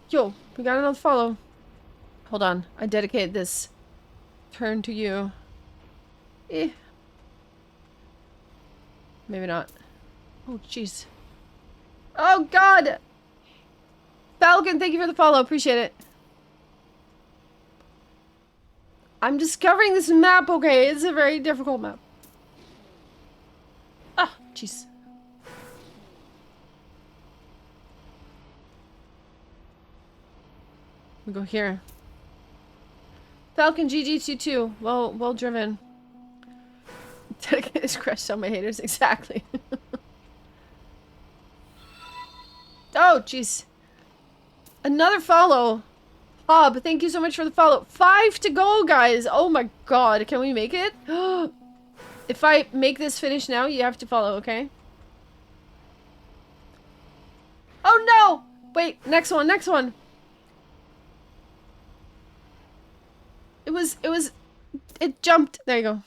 Yo, we got another follow. Hold on. I dedicate this turn to you. Eh. Maybe not. Oh, jeez. Oh, God! Falcon, thank you for the follow. Appreciate it. I'm discovering this map, okay? It's a very difficult map. Ah, jeez. We go here. Falcon GG22. Well driven. Dedicated crush on my haters. Exactly. Oh, jeez. Another follow. Hob, thank you so much for the follow. 5 to go, guys. Oh my god. Can we make it? If I make this finish now, you have to follow, okay? Oh no! Wait, next one, next one. It jumped. There you go.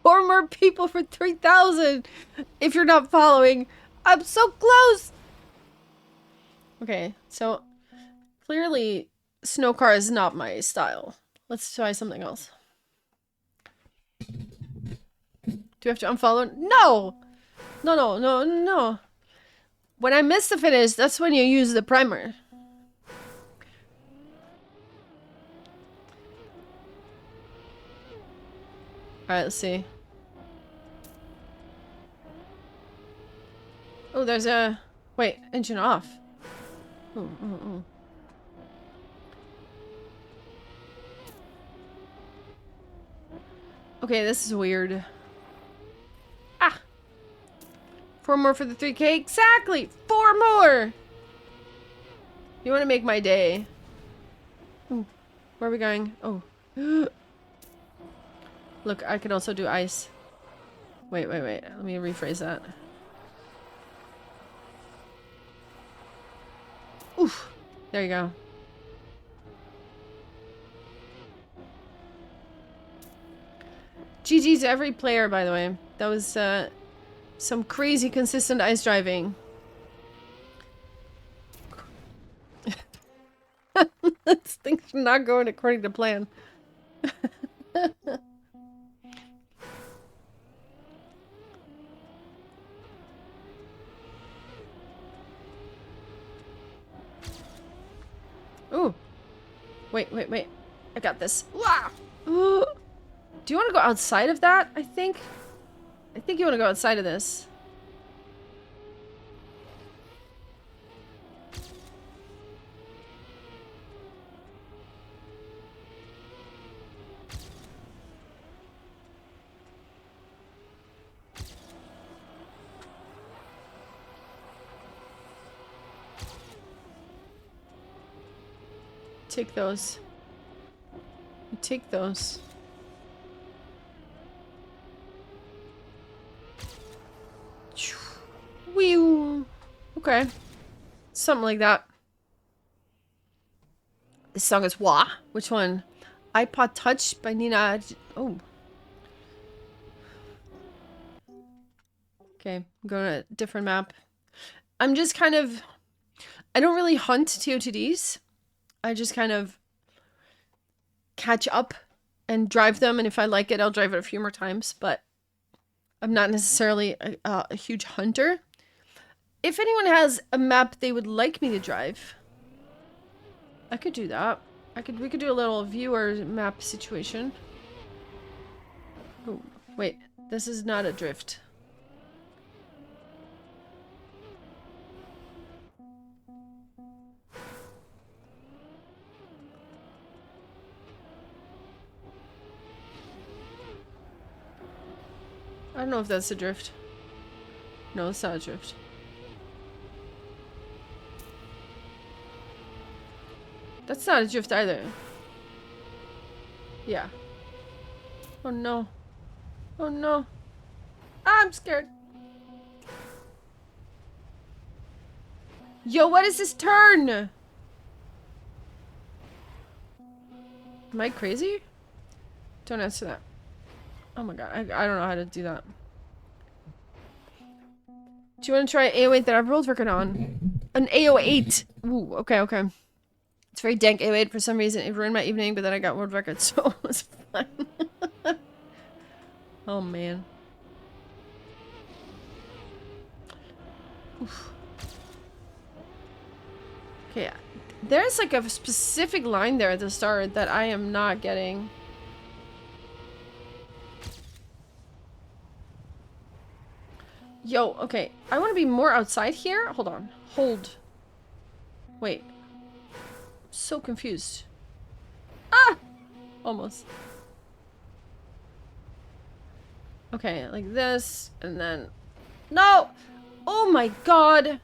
4 more people for 3,000. If you're not following, I'm so close. Okay, so clearly snow car is not my style. Let's try something else. Do we have to unfollow? No! No. When I miss the finish, that's when you use the primer. Alright, let's see. Oh, there's a... Wait, engine off. Oh. Okay, this is weird. Ah! 4 more for the 3K. Exactly! 4 more! You want to make my day. Ooh, where are we going? Oh. Look, I can also do ice. Wait. Let me rephrase that. Oof. There you go. GG's to every player, by the way. That was some crazy consistent ice driving. This thing's not going according to plan. Ooh. Wait. I got this. Ooh. Do you want to go outside of that? I think you want to go outside of this. Take those. Take those. Whew. Okay. Something like that. This song is Wah. Which one? iPod Touch by Nina. Oh. Okay. I'm going to a different map. I'm just kind of... I don't really hunt TOTDs. I just kind of catch up and drive them, and if I like it, I'll drive it a few more times, but I'm not necessarily a huge hunter. If anyone has a map they would like me to drive, I could do that. We could do a little viewer map situation. Oh, wait, this is not a drift. I don't know if that's a drift. No, it's not a drift. That's not a drift either. Yeah. Oh no. Oh no. I'm scared. Yo, what is this turn? Am I crazy? Don't answer that. Oh my god, I don't know how to do that. Do you want to try AO8 that I've rolled working on? An AO8! Ooh, okay. It's very dank AO8 for some reason. It ruined my evening, but then I got world record, so it was fun. Oh man. Oof. Okay, there's like a specific line there at the start that I am not getting. Yo, okay. I want to be more outside here. Hold on. Hold. Wait. So confused. Ah! Almost. Okay, like this, and then... No! Oh my god!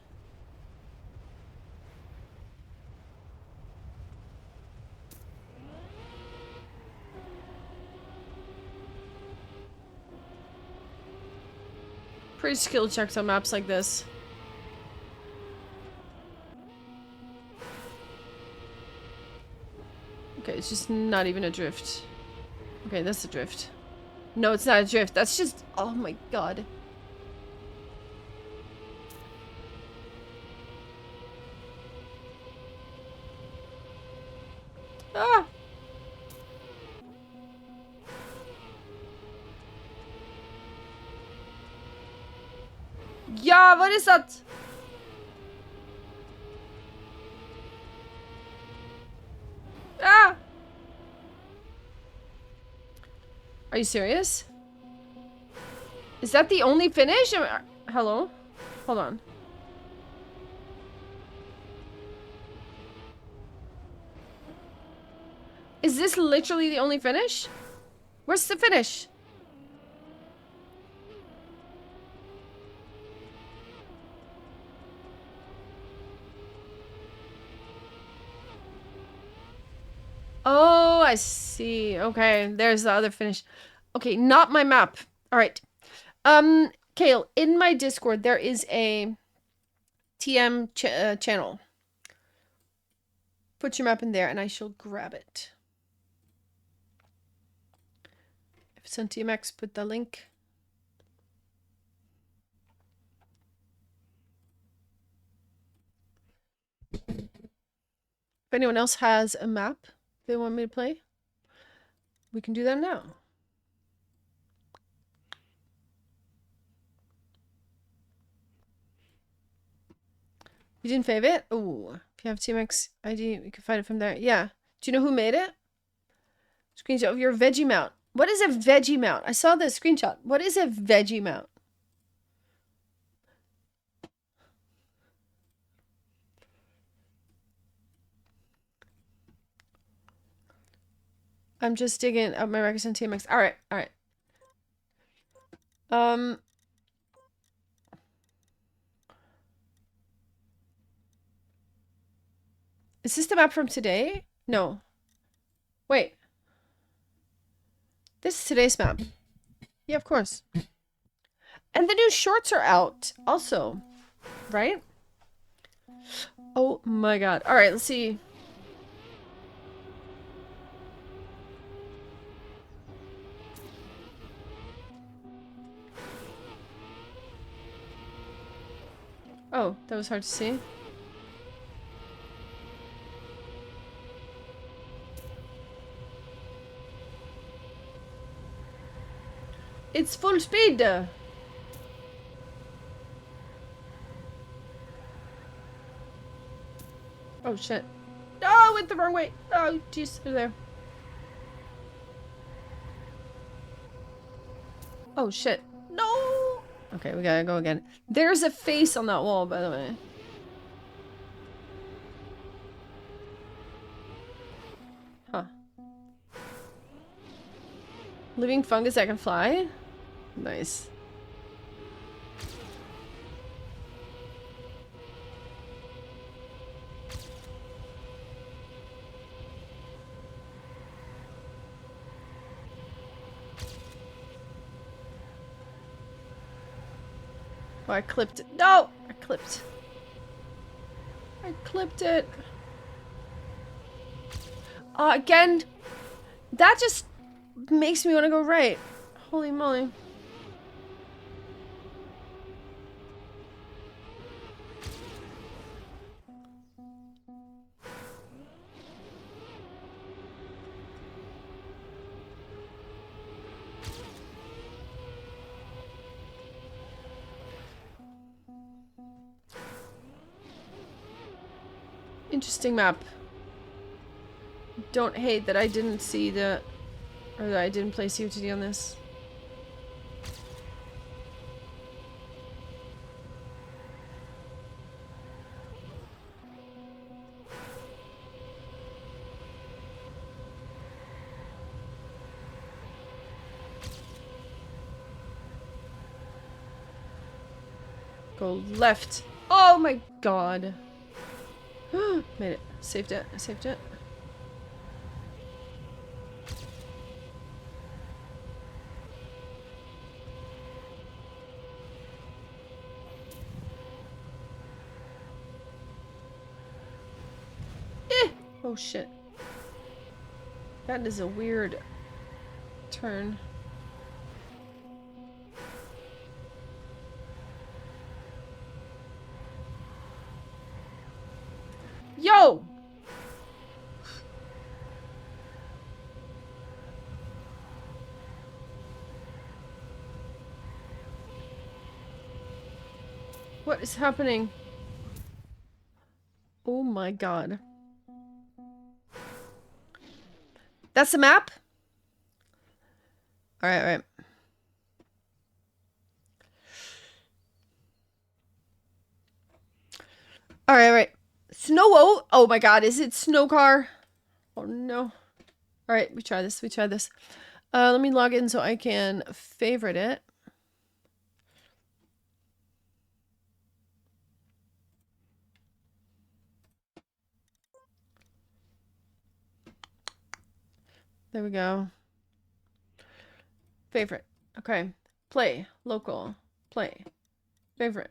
Pretty skill checks on maps like this. Okay, it's just not even a drift. Okay, that's a drift. No, it's not a drift. That's just... Oh my god. Ah! Yeah, what is that? Ah! Are you serious? Is that the only finish? Hello? Hold on. Is this literally the only finish? Where's the finish? Oh, I see. Okay, there's the other finish. Okay, not my map. All right. Kale, in my Discord, there is a TM channel. Put your map in there and I shall grab it. Sent TMX, put the link. If anyone else has a map they want me to play, we can do that now. You didn't fave it? Ooh. If you have TMX ID, we can find it from there. Yeah. Do you know who made it? Screenshot of your veggie mount. What is a veggie mount? I saw the screenshot. What is a veggie mount? I'm just digging up my records on TMX. Alright, alright. Is this the map from today? No. Wait. This is today's map. Yeah, of course. And the new shorts are out also. Right? Oh my god. Alright, let's see. Oh, that was hard to see. It's full speed! Oh shit. No, I went the wrong way! Oh, jeez, they're there. Oh shit. No! Okay, we gotta go again. There's a face on that wall, by the way. Huh. Living fungus that can fly? Nice. Oh, I clipped it. No! I clipped. I clipped it. Again, that just makes me want to go right. Holy moly. Interesting map. Don't hate that I didn't see the... or that I didn't play COTD on this. Go left. Oh my god. Made it. Saved it. I saved it. Oh shit. That is a weird turn. Yo! What is happening? Oh my god. That's the map? Alright, alright. Alright, alright. Snow. Oh my god, is it snow car? Oh no. Alright, we try this, we try this. Let me log in so I can favorite it. There we go. Favorite. Okay. Play. Local. Play. Favorite.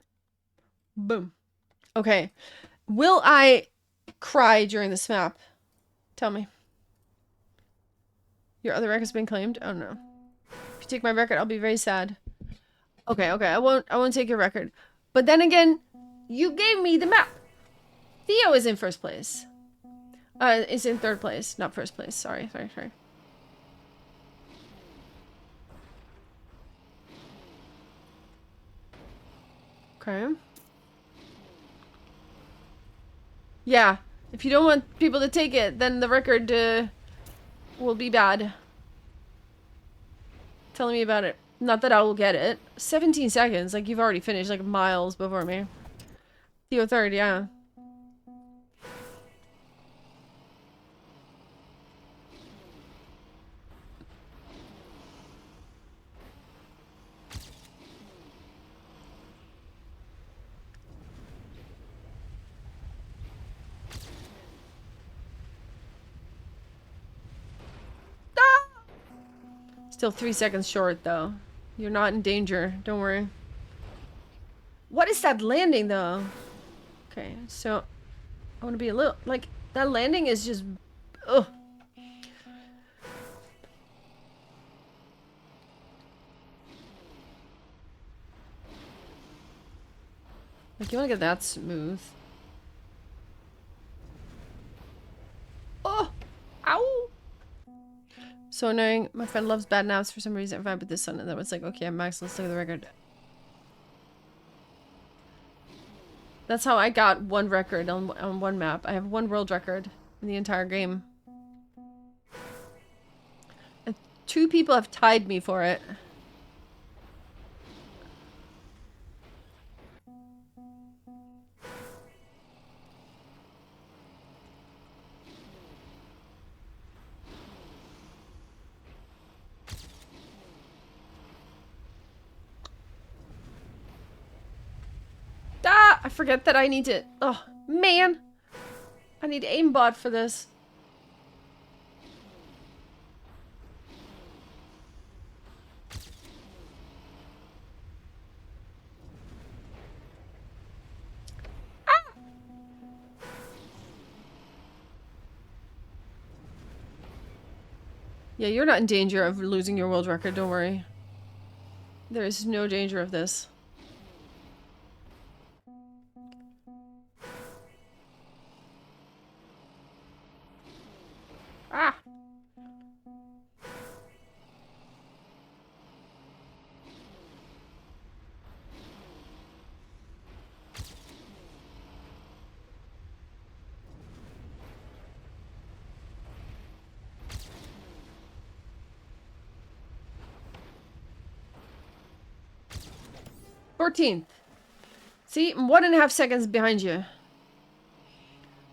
Boom. Okay. Will I cry during this map? Tell me. Your other wreck has been claimed? Oh no. you take my record, I'll be very sad. Okay, okay, I won't take your record. But then again, you gave me the map. Theo is in first place. Is in third place, not first place. Sorry. Okay. Yeah, if you don't want people to take it, then the record will be bad. Telling me about it. Not that I will get it. 17 seconds, like you've already finished, like miles before me. Theo third, yeah. Still 3 seconds short, though. You're not in danger. Don't worry. What is that landing, though? Okay, so I want to be a little like that landing is just. Ugh. Like you want to get that smooth. Oh, ow. So annoying. My friend loves bad naps for some reason. If I put this on, and then it's like, okay, Max, let's look at the record. That's how I got one record on one map. I have one world record in the entire game. And 2 people have tied me for it. Ah! I forget that I need to... Oh, man! I need aimbot for this. Ah! Yeah, you're not in danger of losing your world record, don't worry. There is no danger of this. Ah! '14th. See, I'm 1.5 seconds behind you.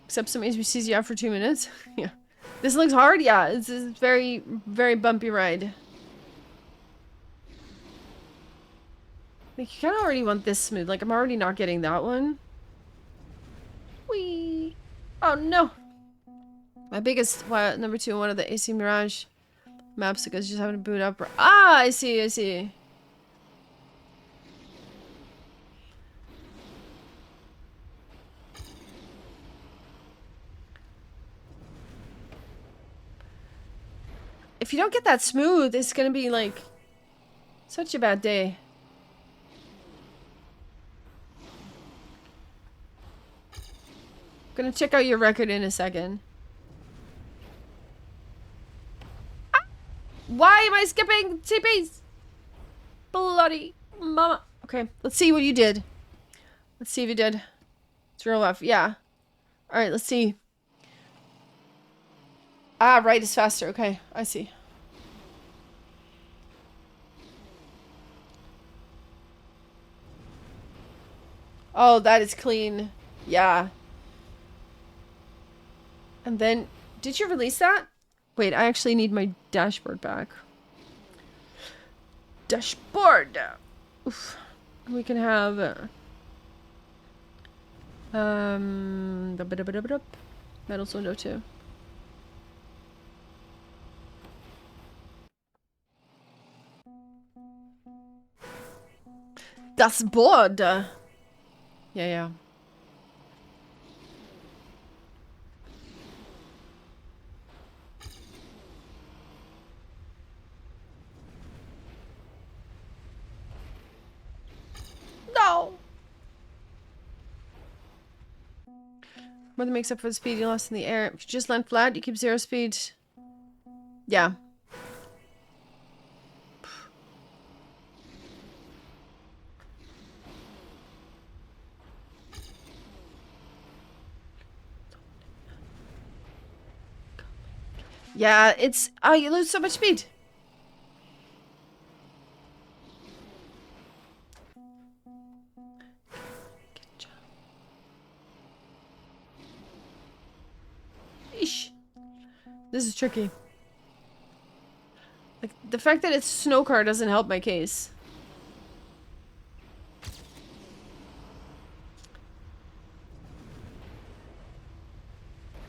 Except some HBCs you out for 2 minutes. Yeah. This looks hard? Yeah, it's a very, very bumpy ride. Like, you kind of already want this smooth. Like, I'm already not getting that one. Whee! Oh, no! My biggest, number 2 on one of the AC Mirage maps because just having to boot up. Ah, I see. If you don't get that smooth, it's gonna be like such a bad day. Gonna check out your record in a second. Ah! Why am I skipping TPs? Bloody mama. Okay, let's see what you did. Let's see if you did. It's real rough. Yeah. Alright, let's see. Ah, right is faster. Okay, I see. Oh, that is clean. Yeah. And then, did you release that? Wait, I actually need my dashboard back. Dashboard! Oof. We can have... Metal window 2. Das Board! Yeah. More than makes up for the speed you lost in the air. If you just land flat, you keep 0 speed. Yeah. Yeah, it's... Oh, you lose so much speed. Good job. Eesh. This is tricky. Like, the fact that it's snow car doesn't help my case.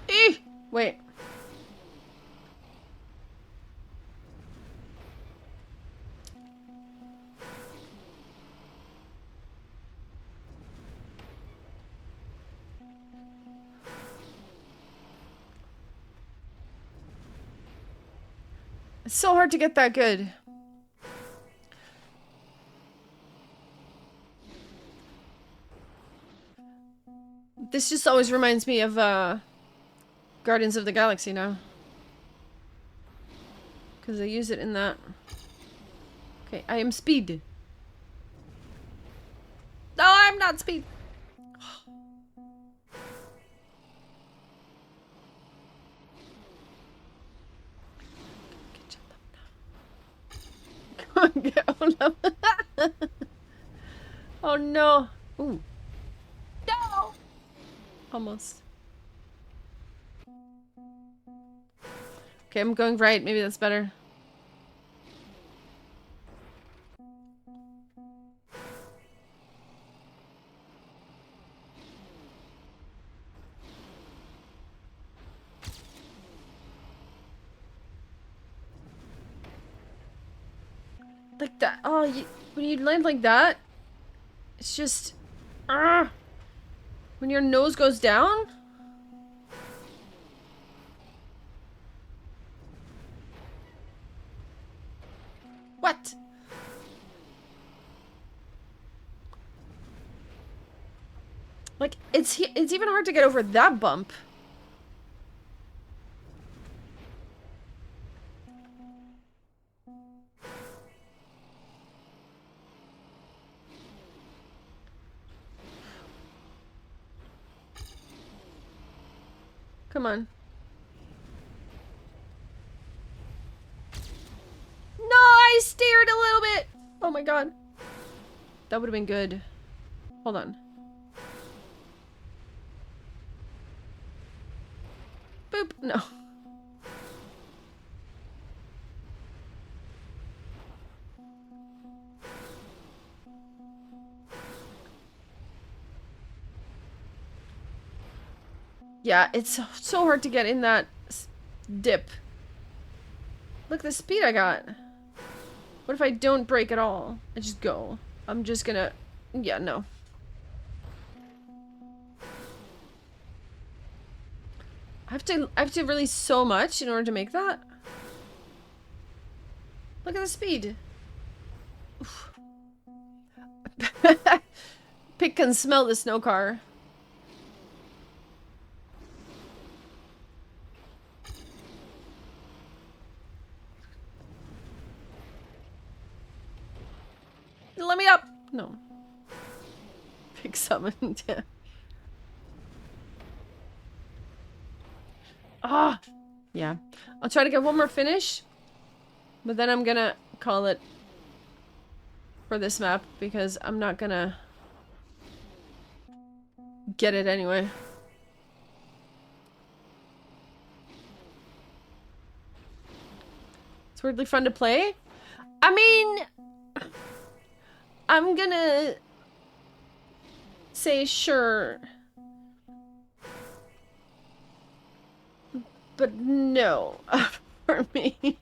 Eeh! Wait. It's so hard to get that good. This just always reminds me of, Guardians of the Galaxy now. Because I use it in that. Okay, I am speed. No, I'm not speed. Oh no. Ooh. No! Almost. Okay, I'm going right. Maybe that's better. Like that. Oh, when you land like that, it's just... when your nose goes down? What? Like, it's even hard to get over that bump. Come on. No, I steered a little bit. Oh my god. That would have been good. Hold on. Boop. No. Yeah, it's so hard to get in that dip. Look at the speed I got. What if I don't brake at all? I just go. I'm just gonna... Yeah, no. I have to release so much in order to make that. Look at the speed. Pig can smell the snow car. Let me up! No. Pig summoned, yeah. Ah! Yeah. I'll try to get one more finish. But then I'm gonna call it for this map because I'm not gonna get it anyway. It's weirdly fun to play. I mean... I'm gonna say sure. But no, for me.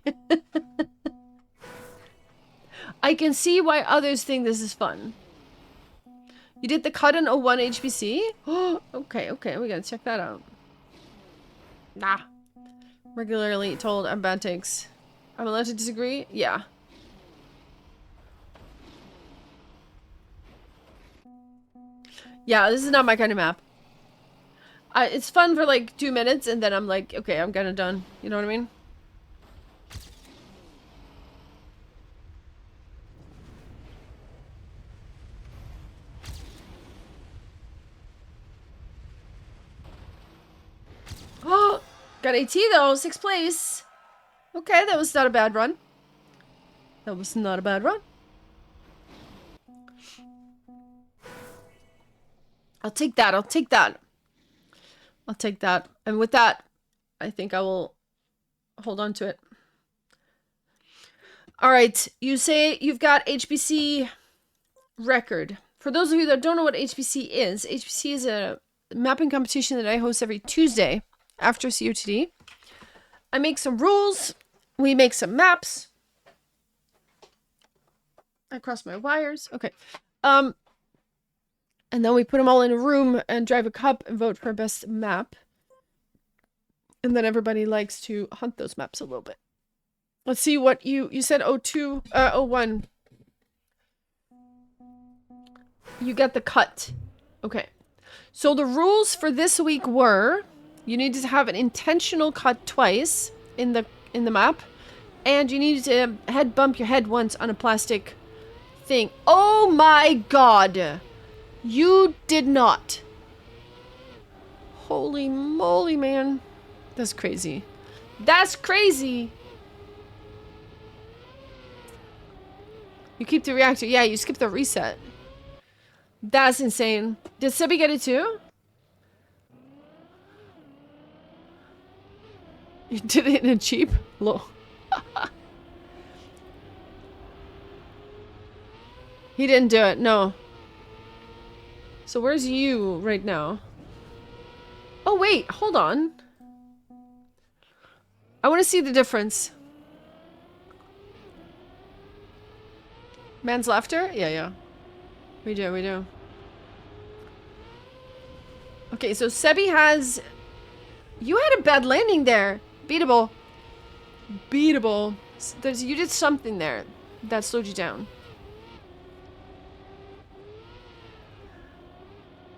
I can see why others think this is fun. You did the cut in 01 HBC? Oh, okay, we gotta check that out. Nah. Regularly told I'm bad takes. I'm allowed to disagree? Yeah. Yeah, this is not my kind of map. It's fun for like 2 minutes, and then I'm like, okay, I'm kind of done. You know what I mean? Oh, got AT though, 6th place. Okay, that was not a bad run. That was not a bad run. I'll take that. I'll take that. I'll take that. And with that, I think I will hold on to it. All right. You say you've got HBC record. For those of you that don't know what HBC is a mapping competition that I host every Tuesday after COTD. I make some rules. We make some maps. I cross my wires. Okay. And then we put them all in a room and drive a cup and vote for our best map. And then everybody likes to hunt those maps a little bit. Let's see what you said 02, 01. You get the cut. Okay. So the rules for this week were you needed to have an intentional cut twice in the map, and you needed to head bump your head once on a plastic thing. Oh my god. You did not. Holy moly, man. That's crazy. That's crazy. You keep the reactor. Yeah, you skip the reset. That's insane. Did Sebi get it too? You did it in a cheap? Low. He didn't do it, no. So where's you right now? Oh wait, hold on. I want to see the difference. Man's laughter? Yeah. We do. Okay, so Sebi has... You had a bad landing there. Beatable. You did something there that slowed you down.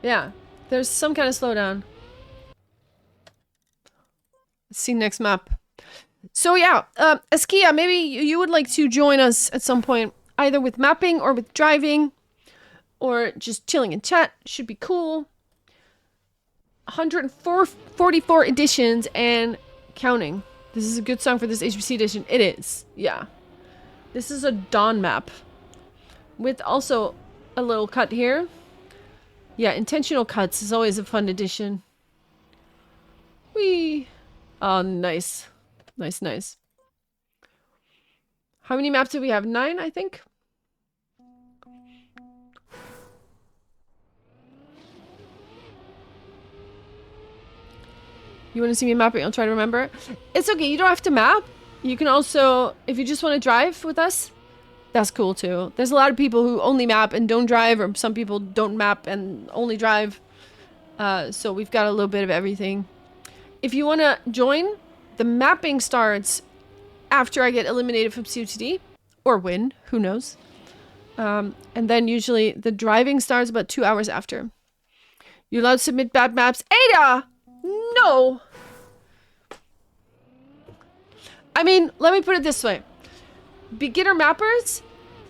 Yeah, there's some kind of slowdown. Let's see next map. So yeah, Askia, maybe you would like to join us at some point, either with mapping or with driving, or just chilling in chat. Should be cool. 144 editions and counting. This is a good song for this HBC edition. It is, yeah. This is a Dawn map with also a little cut here. Yeah, intentional cuts is always a fun addition. Whee! Oh, nice. Nice. How many maps do we have? 9, I think? You want to see me mapping? I'll try to remember. It's okay. You don't have to map. You can also, if you just want to drive with us, that's cool too. There's a lot of people who only map and don't drive, or some people don't map and only drive. So we've got a little bit of everything. If you want to join, the mapping starts after I get eliminated from COTD, or win, who knows. And then usually the driving starts about 2 hours after. You're allowed to submit bad maps. Ada! No! I mean, let me put it this way. Beginner mappers,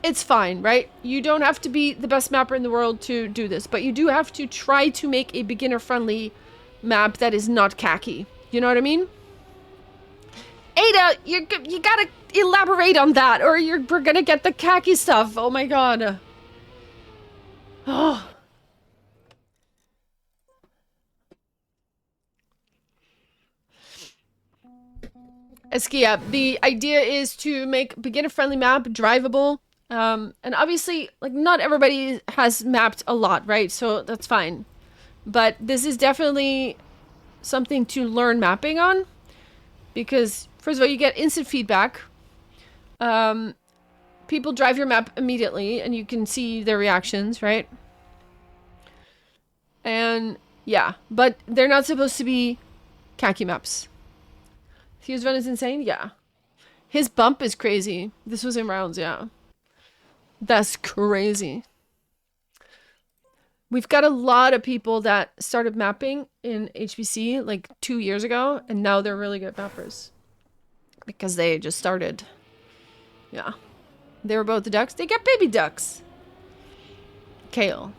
it's fine, right? You don't have to be the best mapper in the world to do this, but you do have to try to make a beginner-friendly map that is not khaki. You know what I mean? Ada, you gotta elaborate on that, or we're gonna get the khaki stuff. Oh my god. Oh. Eskia, the idea is to make beginner-friendly map drivable. And obviously, like, not everybody has mapped a lot, right? So that's fine. But this is definitely something to learn mapping on. Because, first of all, you get instant feedback. People drive your map immediately, and you can see their reactions, right? And, yeah. But they're not supposed to be khaki maps. Fuse run is insane? Yeah. His bump is crazy. This was in rounds, yeah. That's crazy. We've got a lot of people that started mapping in HBC like 2 years ago, and now they're really good mappers. Because they just started. Yeah. They were both ducks. They got baby ducks. Kale.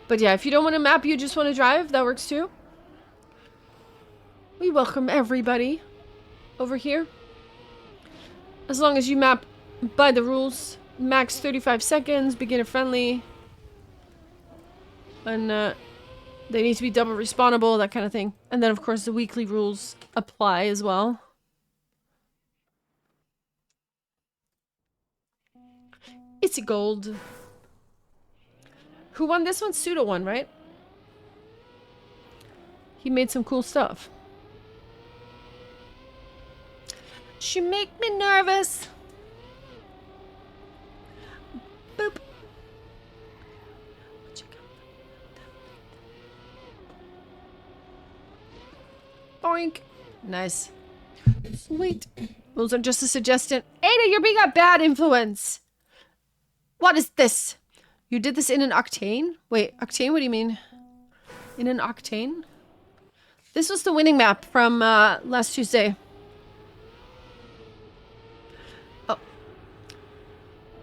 But yeah, if you don't want to map, you just want to drive, that works too. We welcome everybody over here. As long as you map by the rules. Max 35 seconds, beginner friendly. And they need to be double respawnable, that kind of thing. And then of course the weekly rules apply as well. It's a gold. Who won this one? Pseudo won, right? He made some cool stuff. She make me nervous. Boop. Boink. Nice. Sweet. Those are just a suggestion. Ada, you're being a bad influence. What is this? You did this in an octane? Wait, octane? What do you mean? In an octane? This was the winning map from last Tuesday. Oh.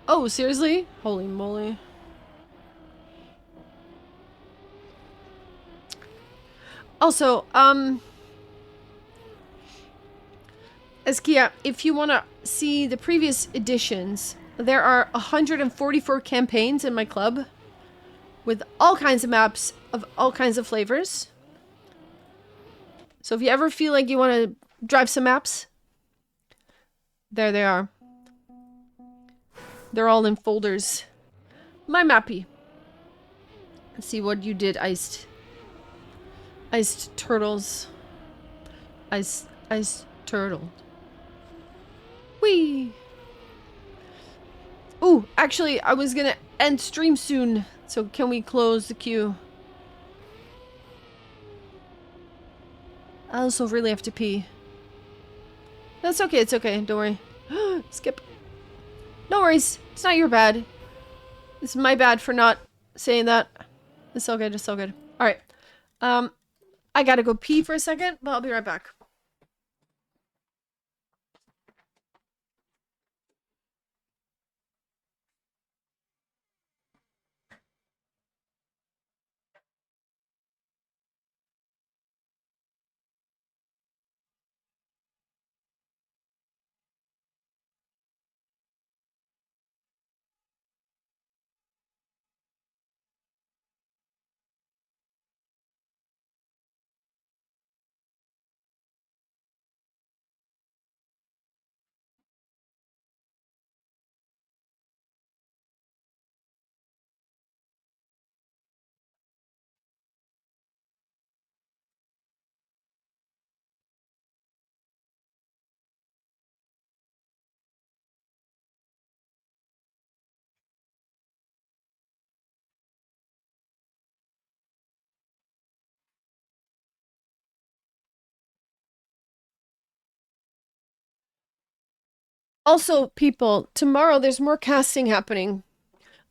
Oh, seriously? Holy moly. Also, Eskia, if you want to see the previous editions, there are 144 campaigns in my club with all kinds of maps of all kinds of flavors. So if you ever feel like you want to drive some maps, there they are. They're all in folders. My mappy. Let's see what you did, Iced. Iced turtles. Iced turtle. Whee! Ooh, actually, I was gonna end stream soon. So can we close the queue? I also really have to pee. That's okay, it's okay, don't worry. Skip. No worries, it's not your bad. It's my bad for not saying that. It's all good, it's all good. Alright. I gotta go pee for a second, but I'll be right back. Also, people, tomorrow there's more casting happening.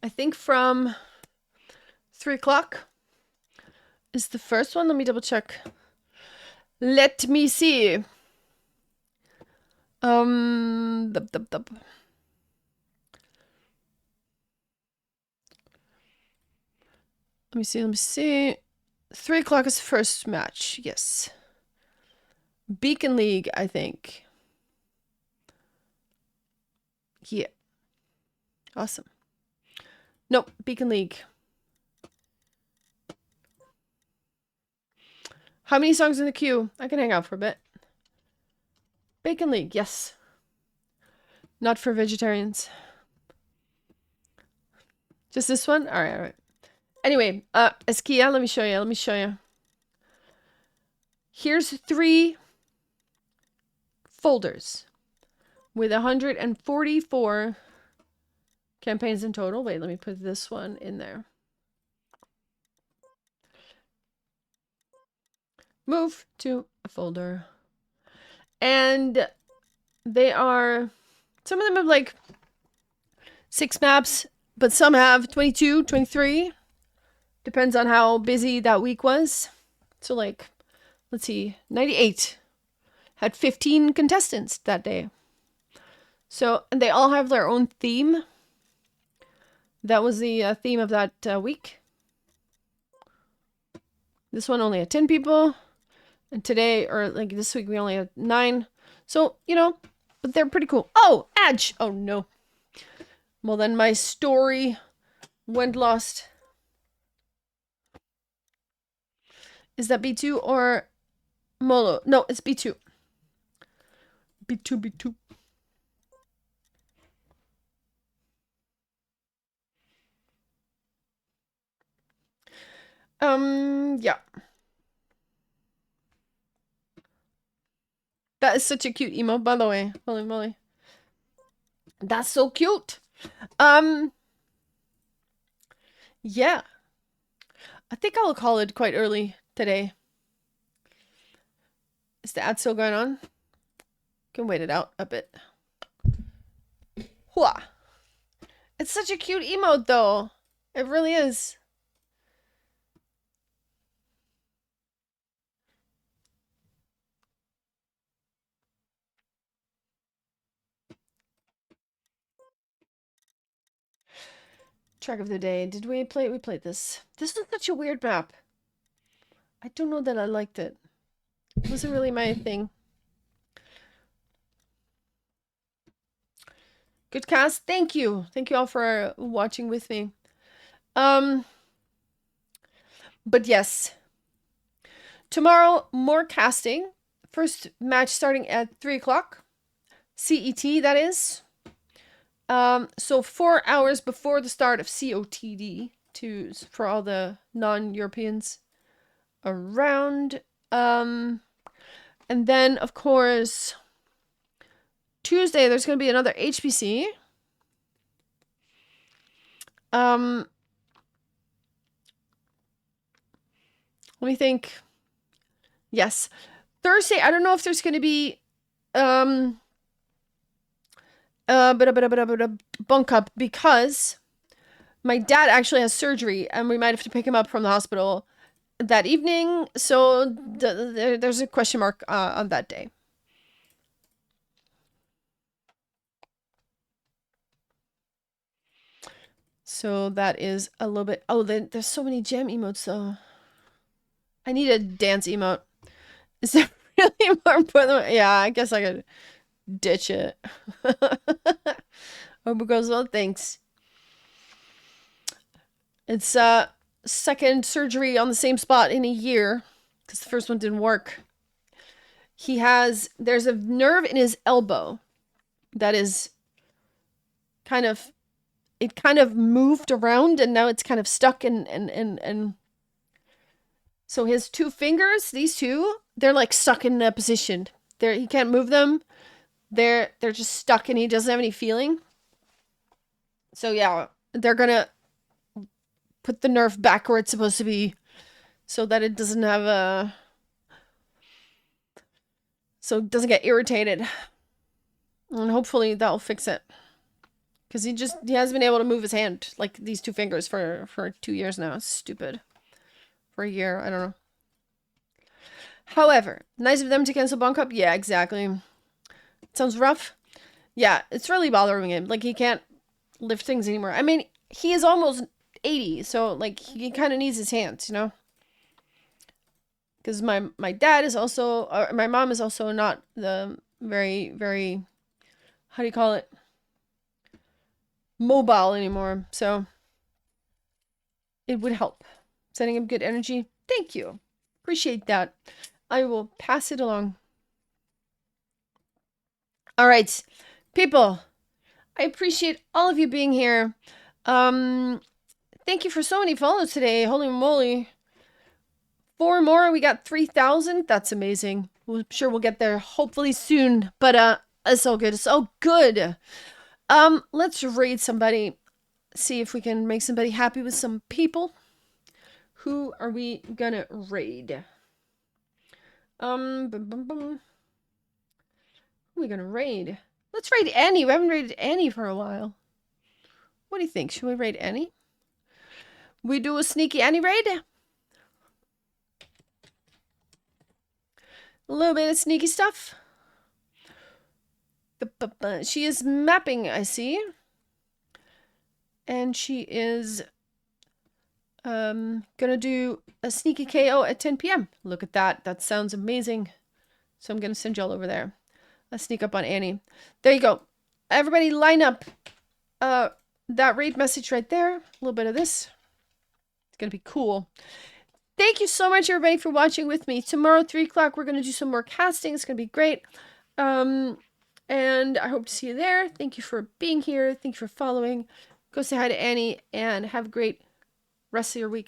I think from 3 o'clock is the first one. Let me double check. Let me see. Dub. Let me see. 3 o'clock is the first match, yes. Beacon League, I think. Yeah. Awesome. Nope, Beacon League. How many songs in the queue? I can hang out for a bit. Bacon League, yes. Not for vegetarians. Just this one? Alright, alright. Anyway, Eskia, let me show you. Here's 3 folders with 144 campaigns in total. Wait, let me put this one in there. Move to a folder. And they are, some of them have like 6 maps, but some have 22, 23. Depends on how busy that week was. So like, let's see, 98 had 15 contestants that day. So, and they all have their own theme. That was the theme of that week. This one only had 10 people. And today, or like this week, we only had 9. So, you know, but they're pretty cool. Oh, Edge! Oh, no. Well, then my story went lost. Is that B2 or Molo? No, it's B2. B2, B2. Yeah. That is such a cute emo, by the way. Holy moly. That's so cute. Yeah. I think I'll call it quite early today. Is the ad still going on? Can wait it out a bit. Hua. It's such a cute emote, though. It really is. Track of the day. Did we play? We played this. This is such a weird map. I don't know that I liked it. It wasn't really my thing. Good cast. Thank you. Thank you all for watching with me. But yes. Tomorrow, more casting. First match starting at 3 o'clock. CET, that is. So 4 hours before the start of COTD for all the non-Europeans around. And then, of course, Tuesday, there's going to be another HPC. Let me think. Yes. Thursday, I don't know if there's going to be bunk up because my dad actually has surgery and we might have to pick him up from the hospital that evening. So there's a question mark on that day. So that is a little bit... Oh, there's so many gem emotes, though. I need a dance emote. Is that really more important? Yeah, I guess I could ditch it. Hope it goes well. Thanks. It's second surgery on the same spot in a year because the first one didn't work. There's a nerve in his elbow that is it kind of moved around and now it's kind of stuck and so his 2 fingers, these 2, they're like stuck in a position. He can't move them. They're just stuck and he doesn't have any feeling. So yeah, they're gonna put the nerve back where it's supposed to be so that it doesn't have so it doesn't get irritated. And hopefully that'll fix it. Because he hasn't been able to move his hand, like these 2 fingers for 2 years now. It's stupid. For a year, I don't know. However, nice of them to cancel bunk up. Yeah, exactly. It sounds rough. Yeah, it's really bothering him. Like, he can't lift things anymore. I mean, he is almost 80, so, like, he kind of needs his hands, you know? Because my dad is also... my mom is also not the very, very... How do you call it? Mobile anymore, so... It would help. Sending him good energy. Thank you. Appreciate that. I will pass it along. All right, people. I appreciate all of you being here. Thank you for so many follows today. Holy moly. 4 more. We got 3,000. That's amazing. I'm sure we'll get there hopefully soon. But it's all good. It's all good. Let's raid somebody. See if we can make somebody happy with some people. Who are we gonna raid? Who are we gonna raid? Let's raid Annie. We haven't raided Annie for a while. What do you think? Should we raid Annie? We do a sneaky Annie raid. A little bit of sneaky stuff. She is mapping, I see. And she is gonna do a sneaky KO at 10 p.m. Look at that. That sounds amazing. So I'm gonna send y'all over there. A sneak up on Annie. There you go. Everybody line up that raid message right there. A little bit of this. It's gonna be cool. Thank you so much, everybody, for watching with me. Tomorrow, 3 o'clock, we're going to do some more casting. It's going to be great. And I hope to see you there. Thank you for being here. Thank you for following. Go say hi to Annie and have a great rest of your week.